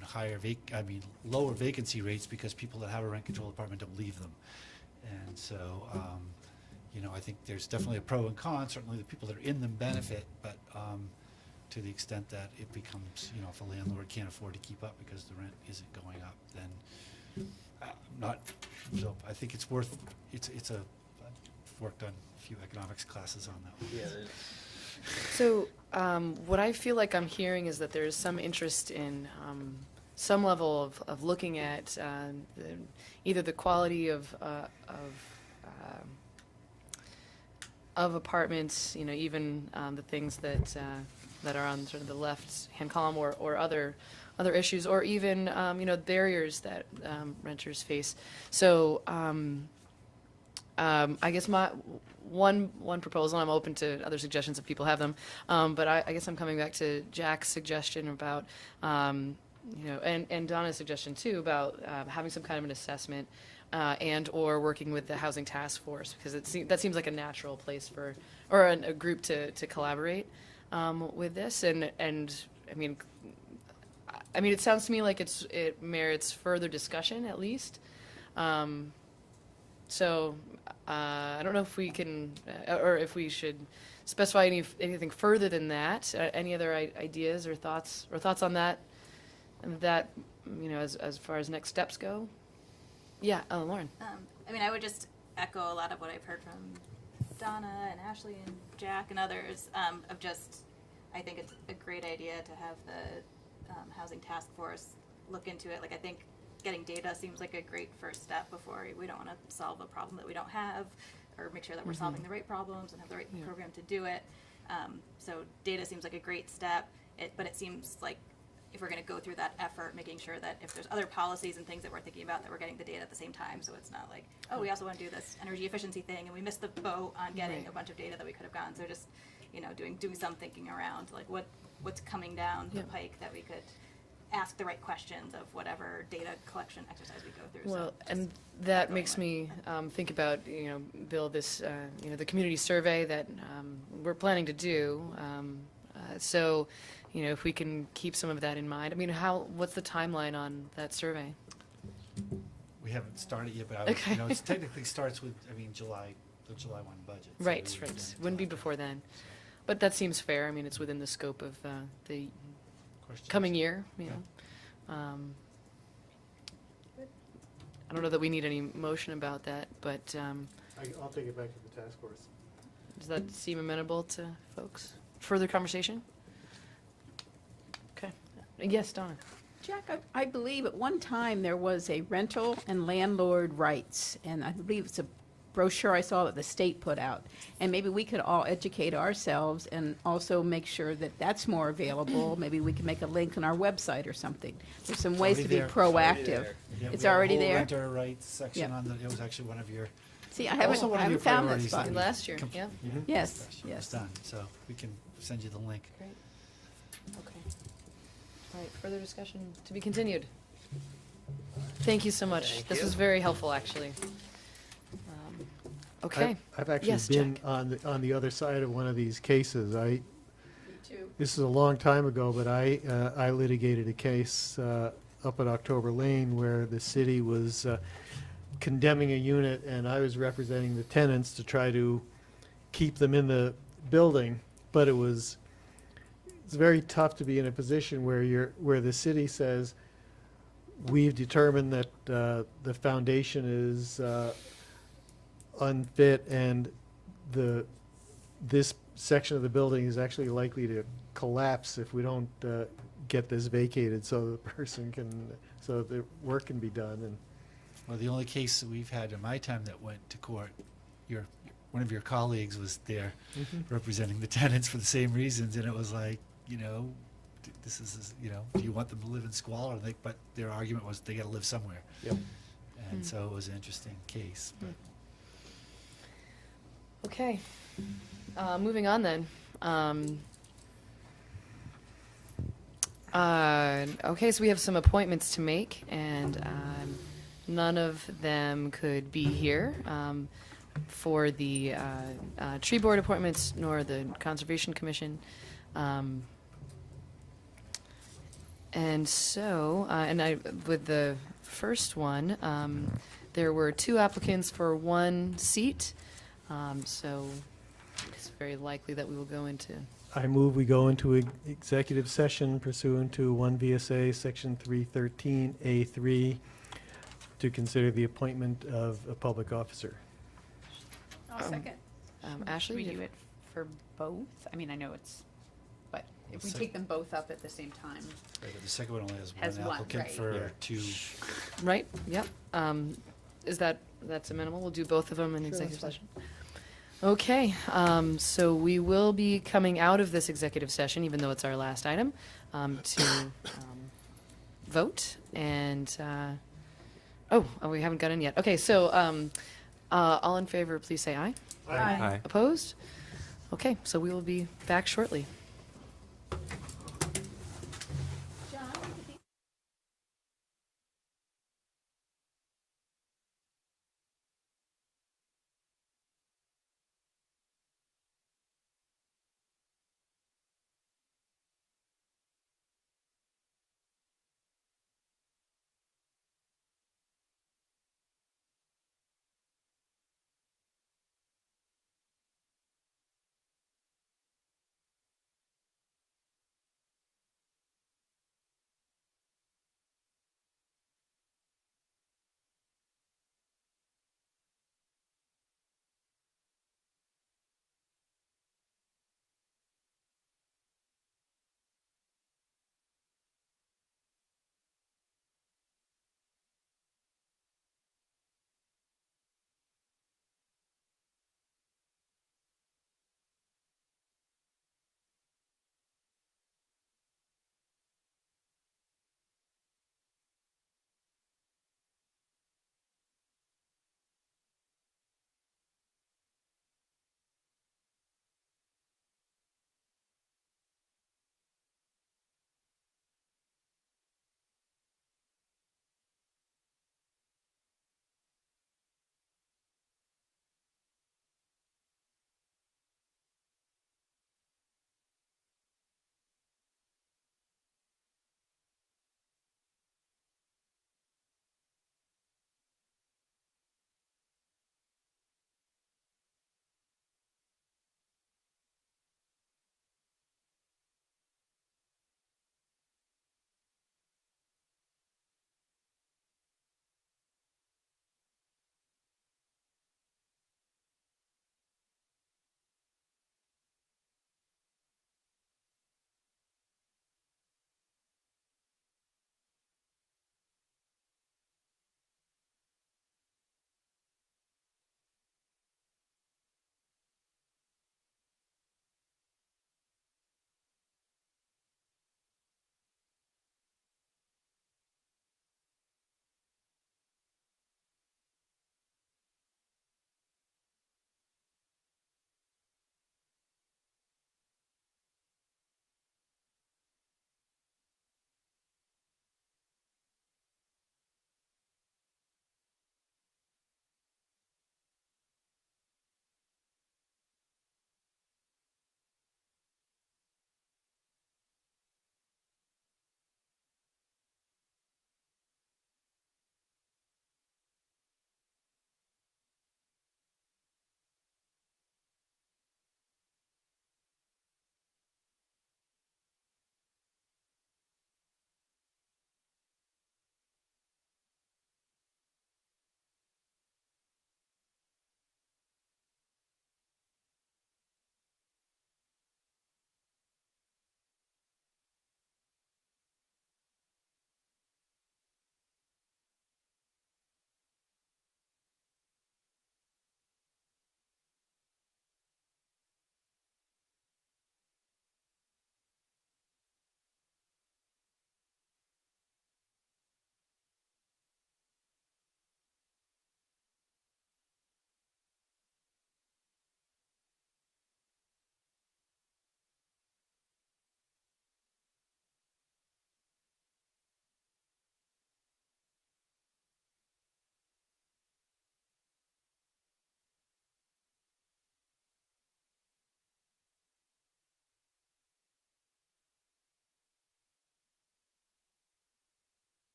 lower vacancy rates because people that have a rent control apartment don't leave them. And so, I think there's definitely a pro and con. Certainly the people that are in them benefit, but to the extent that it becomes, if a landlord can't afford to keep up because the rent isn't going up, then so I think it's worth, I've worked on a few economics classes on that one. Yeah. So what I feel like I'm hearing is that there's some interest in some level of looking at either the quality of apartments, even the things that are on sort of the left-hand column, or other issues, or even barriers that renters face. So I guess my one proposal, I'm open to other suggestions if people have them, but I guess I'm coming back to Jack's suggestion about, and Donna's suggestion too, about having some kind of an assessment and/or working with the housing task force, because that seems like a natural place for, or a group to collaborate with this. And I mean, it sounds to me like it merits further discussion at least. So I don't know if we can, or if we should specify anything further than that. Any other ideas or thoughts on that? As far as next steps go. Yeah, Lauren. I mean, I would just echo a lot of what I've heard from Donna and Ashley and Jack and others, of just, I think it's a great idea to have the housing task force look into it. Like, I think getting data seems like a great first step before we don't want to solve a problem that we don't have, or make sure that we're solving the right problems and have the right program to do it. So data seems like a great step, but it seems like if we're going to go through that effort, making sure that if there's other policies and things that we're thinking about, that we're getting the data at the same time, so it's not like, oh, we also want to do this energy efficiency thing, and we missed the boat on getting a bunch of data that we could have gotten. So just, doing some thinking around, like, what's coming down the pike that we could ask the right questions of whatever data collection exercise we go through. Well, and that makes me think about, Bill, this, the community survey that we're planning to do. So, if we can keep some of that in mind. I mean, what's the timeline on that survey? We haven't started yet, but Okay. it technically starts with, July, the July 1 budget. So Right, we right. Wouldn't be before then. But that seems fair. I mean, it's within the scope of the coming year, I don't know that we need any motion about that, but I'll take it back to the task force. does that seem amenable to folks? Further conversation? Okay. Yes, Donna. Jack, I believe at one time there was a rental and landlord rights, and I believe it's a brochure I saw that the state put out. And maybe we could all educate ourselves and also make sure that that's more available. Maybe we can make a link on our website or something. There's some ways to be proactive. It's already there. Renter rights section on it was actually one of your. See, I haven't found that spot. Last year, yeah. Yes, It's yes. done, so we can send you the link. Great. Okay. All right, further discussion to be continued. Thank you so much. This was very helpful, actually. Okay. I've actually Yes, been Jack. on the other side of one of these cases. Me too. This is a long time ago, but I litigated a case up at October Lane where the city was condemning a unit, and I was representing the tenants to try to keep them in the building. But it's very tough to be in a position where the city says, we've determined that the foundation is unfit, and this section of the building is actually likely to collapse if we don't get this vacated, so the work can be done. And Well, the only case that we've had in my time that went to court, one of your colleagues was there representing the tenants for the same reasons, and it was like, this is, do you want them to live in squalor? But their argument was they got to live somewhere. Yep. And so it was an interesting case. But. Okay. Moving on then. Okay, so we have some appointments to make, and none of them could be here for the tree board appointments nor the Conservation Commission. And so, with the first one, there were 2 applicants for 1 seat. So it's very likely that we will go into. I move we go into executive session pursuant to 1 VSA Section 313A3 to consider the appointment of a public officer. I'll second. Ashley, we you- do it for both? I mean, I know it's, but if we Sec- take them both up at the same time. Right, but the second one only has Has one one, applicant right. for Yeah. 2. Right, yep. That's amenable? We'll do both of them in executive session. Okay, so we will be coming out of this executive session, even though it's our last item, to vote. And, we haven't got in yet. Okay, so all in favor, please say aye. Aye. Opposed? Okay, so we will be back shortly.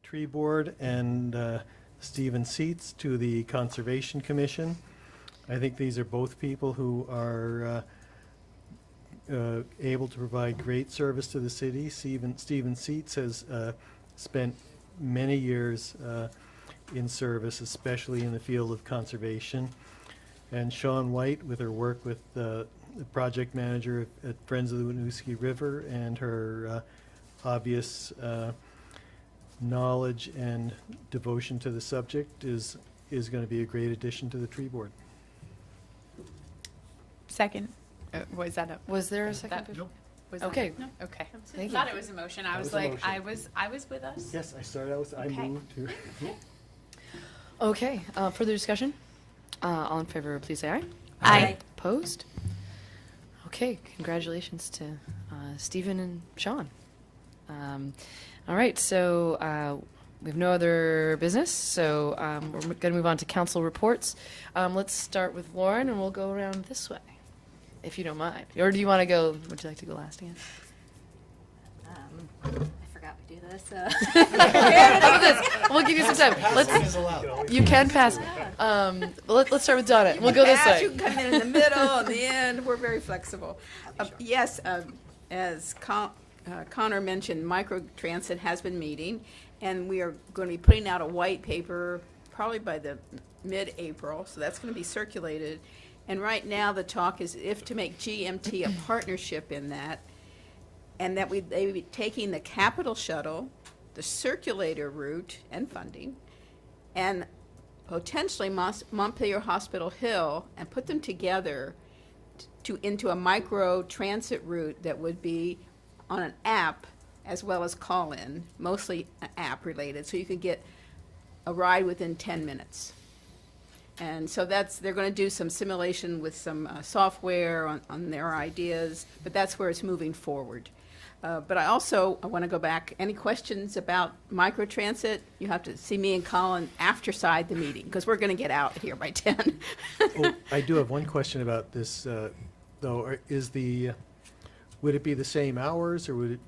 Tree Board and Stephen Seats to the Conservation Commission. I think these are both people who are able to provide great service to the city. Stephen Seats has spent many years in service, especially in the field of conservation. And Sean White, with her work with the project manager at Friends of the Winooski River and her obvious knowledge and devotion to the subject, is going to be a great addition to the tree board. Second. Was that a? Was there a second? Nope. Was Okay. That, no? Okay. Thank Thought you. it was a motion. I That was was a like, motion. I was with us. Yes, I started out with, I Okay. moved to. Okay, further discussion? All in favor, please say aye. Aye. Opposed? Okay, congratulations to Stephen and Sean. All right, so we have no other business, so we're going to move on to council reports. Let's start with Lauren, and we'll go around this way, if you don't mind. Or do you want to go, would you like to go last again? I forgot we do this. We'll give you some time. You can pass. Let's start with Donna. We'll go this way. You can come in the middle, and the end. We're very flexible. Yes, as Connor mentioned, Microtransit has been meeting, and we are going to be putting out a white paper probably by the mid-April, so that's going to be circulated. And right now, the talk is if to make GMT a partnership in that, and that they would be taking the capital shuttle, the circulator route and funding, and potentially Montpelier Hospital Hill, and put them together into a micro transit route that would be on an app as well as call-in, mostly app related, so you could get a ride within 10 minutes. And so they're going to do some simulation with some software on their ideas, but that's where it's moving forward. But I want to go back. Any questions about microtransit? You have to see me and Colin after the meeting, because we're going to get out here by 10. Oh, I do have one question about this, though. Would it be the same hours, or would it?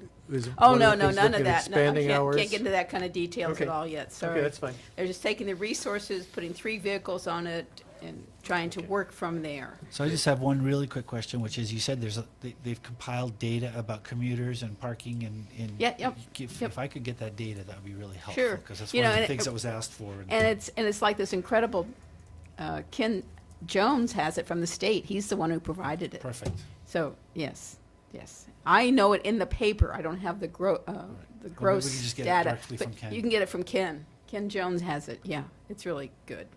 Oh, one no, the things none of looking at that. No, I Expanding hours? can't get into that kind of details Okay. at all yet, sorry. Okay, that's fine. They're just taking the resources, putting 3 vehicles on it, and trying to work from there. So I just have one really quick question, which is, you said they've compiled data about commuters and parking, and Yeah, yep, if I could get that data, that would be really helpful. Sure. Because that's You one know, of the and things that was asked for. And it's like this incredible, Ken Jones has it from the state. He's the one who provided it. Perfect. So, yes. I know it in the paper. I don't have the gross we can just get it data. directly But from Ken. you can get it from Ken. Ken Jones has it. Yeah, it's really good.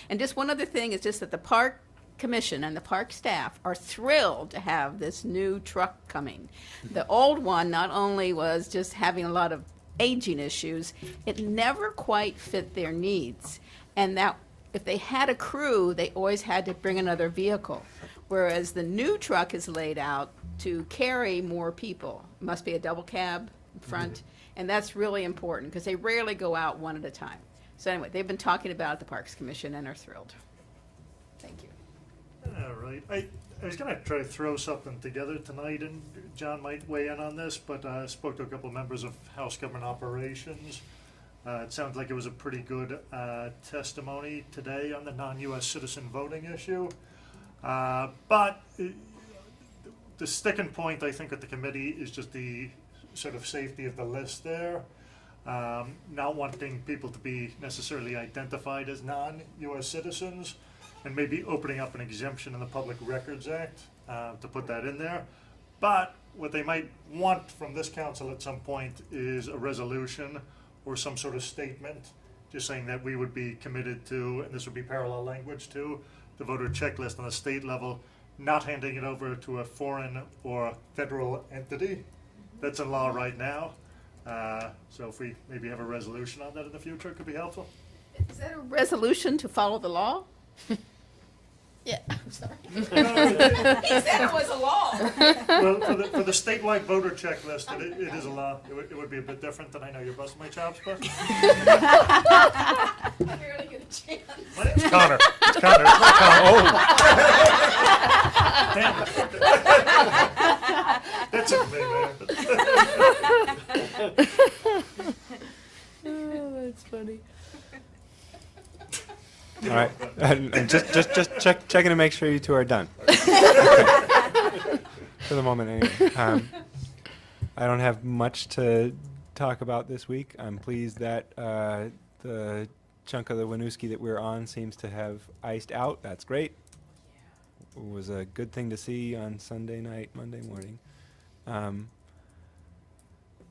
And just one other thing is just that the park commission and the park staff are thrilled to have this new truck coming. The old one not only was just having a lot of aging issues, it never quite fit their needs. And that if they had a crew, they always had to bring another vehicle. Whereas the new truck is laid out to carry more people. It must be a double cab in front. And that's really important because they rarely go out one at a time. So anyway, they've been talking about it at the Parks Commission and are thrilled. Thank you. All right. I was going to try to throw something together tonight, and John might weigh in on this, but I spoke to a couple of members of House Government Operations. It sounds like it was a pretty good testimony today on the non-U.S. citizen voting issue. But the sticking point, I think, at the committee is just the sort of safety of the list there. Not wanting people to be necessarily identified as non-U.S. citizens, and maybe opening up an exemption in the Public Records Act to put that in there. But what they might want from this council at some point is a resolution or some sort of statement just saying that we would be committed to, and this would be parallel language to, the voter checklist on a state level, not handing it over to a foreign or federal entity. That's in law right now. So if we maybe have a resolution on that in the future, it could be helpful. Is that a resolution to follow the law? Yeah, I'm sorry. He said it was a law. Well, for the statewide voter checklist, it is a law. It would be a bit different than I know you're busting my chops, but. Barely get a chance. My name's Connor. It's Connor. It's not Connor. Oh. Damn it. That's it for me, man. And just checking to make sure you two are done. For the moment, anyway. I don't have much to talk about this week. I'm pleased that the chunk of the Winooski that we're on seems to have iced out. That's great. It was a good thing to see on Sunday night, Monday morning.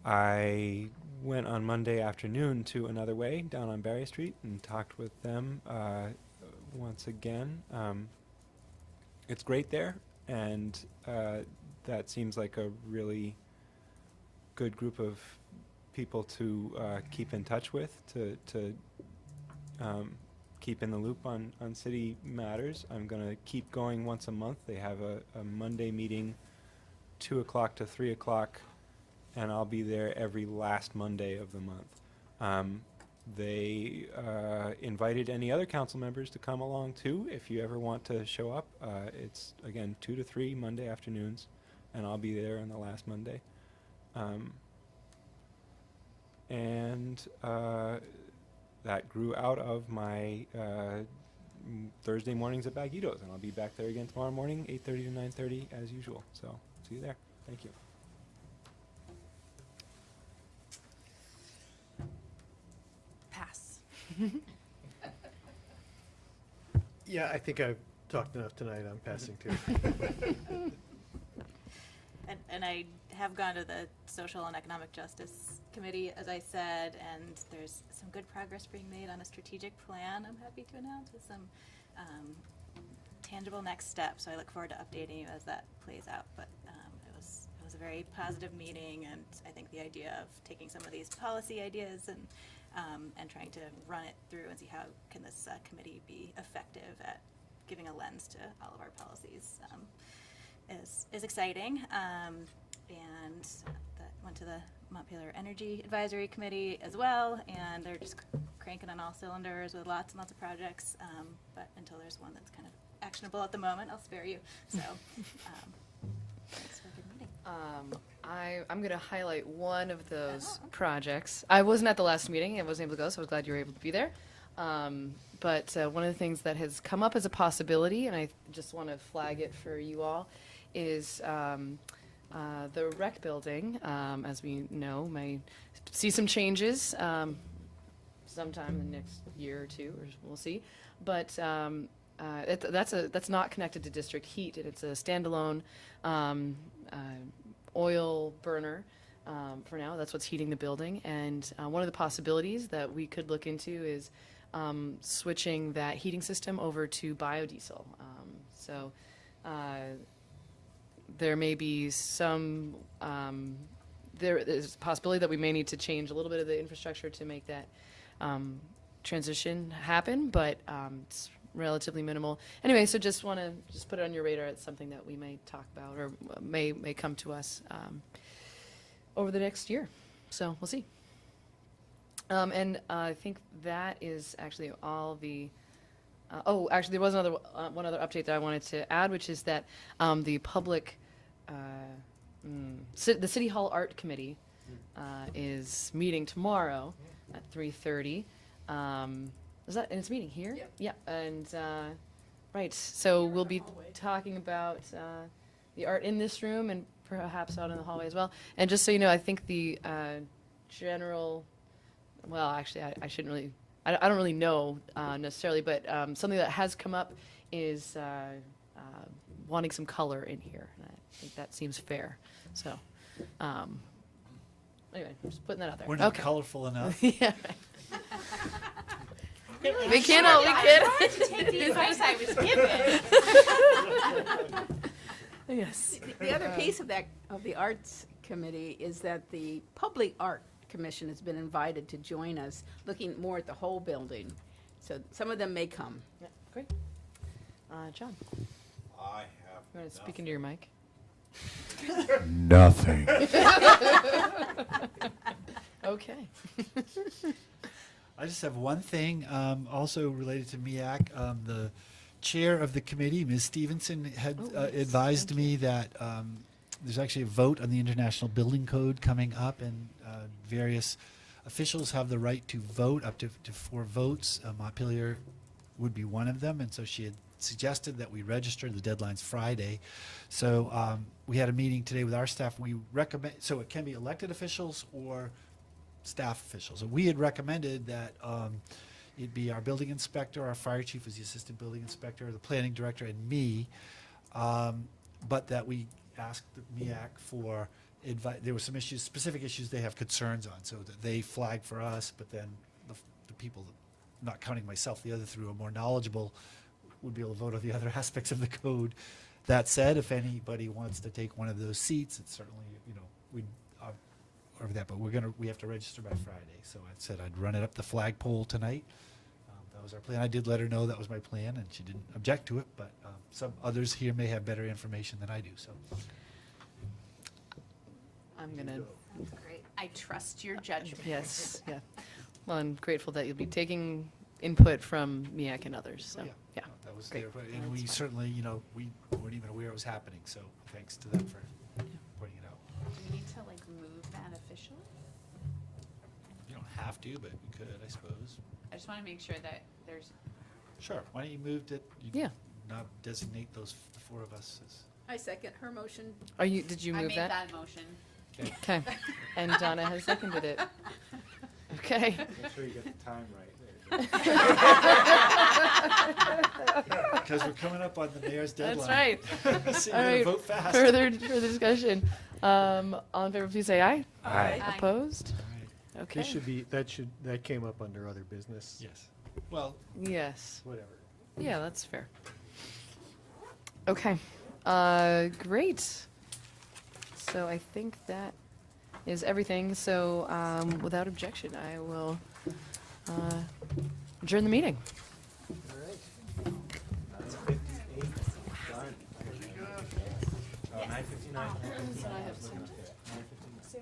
I went on Monday afternoon to Another Way down on Barry Street and talked with them once again. It's great there, and that seems like a really good group of people to keep in touch with, to keep in the loop on city matters. I'm going to keep going once a month. They have a Monday meeting, 2 o'clock to 3 o'clock, and I'll be there every last Monday of the month. They invited any other council members to come along too, if you ever want to show up. It's, again, 2 to 3 Monday afternoons, and I'll be there on the last Monday. That grew out of my Thursday mornings at Baggitos, and I'll be back there again tomorrow morning, 8:30 to 9:30 as usual. So see you there. Thank you. Pass. Yeah, I think I've talked enough tonight. I'm passing too. And I have gone to the Social and Economic Justice Committee, as I said, and there's some good progress being made on a strategic plan, I'm happy to announce, with some tangible next steps. So I look forward to updating you as that plays out. But it was a very positive meeting, and I think the idea of taking some of these policy ideas and trying to run it through and see how can this committee be effective at giving a lens to all of our policies is exciting. And that went to the Montpelier Energy Advisory Committee as well, and they're just cranking on all cylinders with lots and lots of projects. But until there's one that's kind of actionable at the moment, I'll spare you. So thanks for a good meeting. I'm going to highlight one of those projects. I wasn't at the last meeting. I wasn't able to go, so I was glad you were able to be there. But one of the things that has come up as a possibility, and I just want to flag it for you all, is the rec building, as we know, may see some changes sometime in the next year or two, or we'll see. But that's not connected to district heat, and it's a standalone oil burner for now. That's what's heating the building. And one of the possibilities that we could look into is switching that heating system over to biodiesel. So there may be some, there's a possibility that we may need to change a little bit of the infrastructure to make that transition happen, but it's relatively minimal. Anyway, so just want to put it on your radar. It's something that we may talk about or may come to us over the next year. So we'll see. And I think that is actually all the actually, there was one other update that I wanted to add, which is that the public, the City Hall Art Committee is meeting tomorrow at 3:30. Is that, and it's meeting here? Yeah. And, right, so we'll be talking about the art in this room and perhaps out in the hallway as well. And just so you know, I think the general, well, actually, I shouldn't really, I don't really know necessarily, but something that has come up is wanting some color in here. And I think that seems fair. So, anyway, just putting that out there. We're not colorful enough. Yeah. We can't all, we can't. To take the advice I was given. Yes. The other piece of the Arts Committee is that the Public Art Commission has been invited to join us, looking more at the whole building. So some of them may come. Yeah, great. John. I have. You want to speak into your mic? Nothing. Okay. I just have one thing, also related to MEAC. The chair of the committee, Ms. Stevenson, had advised me that there's actually a vote on the International Building Code coming up, and various officials have the right to vote up to 4 votes. Montpelier would be one of them, and so she had suggested that we register. The deadline's Friday. So we had a meeting today with our staff. We recommend, so it can be elected officials or staff officials. And we had recommended that it'd be our building inspector, our fire chief is the assistant building inspector, the planning director, and me, but that we asked the MEAC for advice. There were some issues, specific issues they have concerns on, so that they flag for us, but then the people, not counting myself, the other three are more knowledgeable, would be able to vote on the other aspects of the code. That said, if anybody wants to take one of those seats, it's certainly, we'd over that, but we have to register by Friday. So I said I'd run it up the flagpole tonight. That was our plan. I did let her know that was my plan, and she didn't object to it, but some others here may have better information than I do, so. I'm gonna, Great. I trust your judgment. yes, yeah. Well, I'm grateful that you'll be taking input from MEAC and others, so, yeah. That was Great. there, and we certainly, we weren't even aware it was happening, so thanks to them for pointing it out. Do we need to like move that officially? You don't have to, but we could, I suppose. I just want to make sure that there's, Sure. Why don't you move it? Yeah. Not designate those, the four of us as. I second her motion. Did you I move made that? that motion. Okay, and Donna has seconded it. Okay. Make sure you get the time right. Because we're coming up on the mayor's deadline. That's right. So you All better right, vote fast. further discussion. All in favor, please say aye. Aye. Aye. Opposed? All Okay. That came up under other business. Yes. Well, Yes. Whatever. Yeah, that's fair. Okay, great. So I think that is everything. So without objection, I will adjourn the meeting. All right. 9:58, done. Oh, 9:59. So I have to- 9:59. So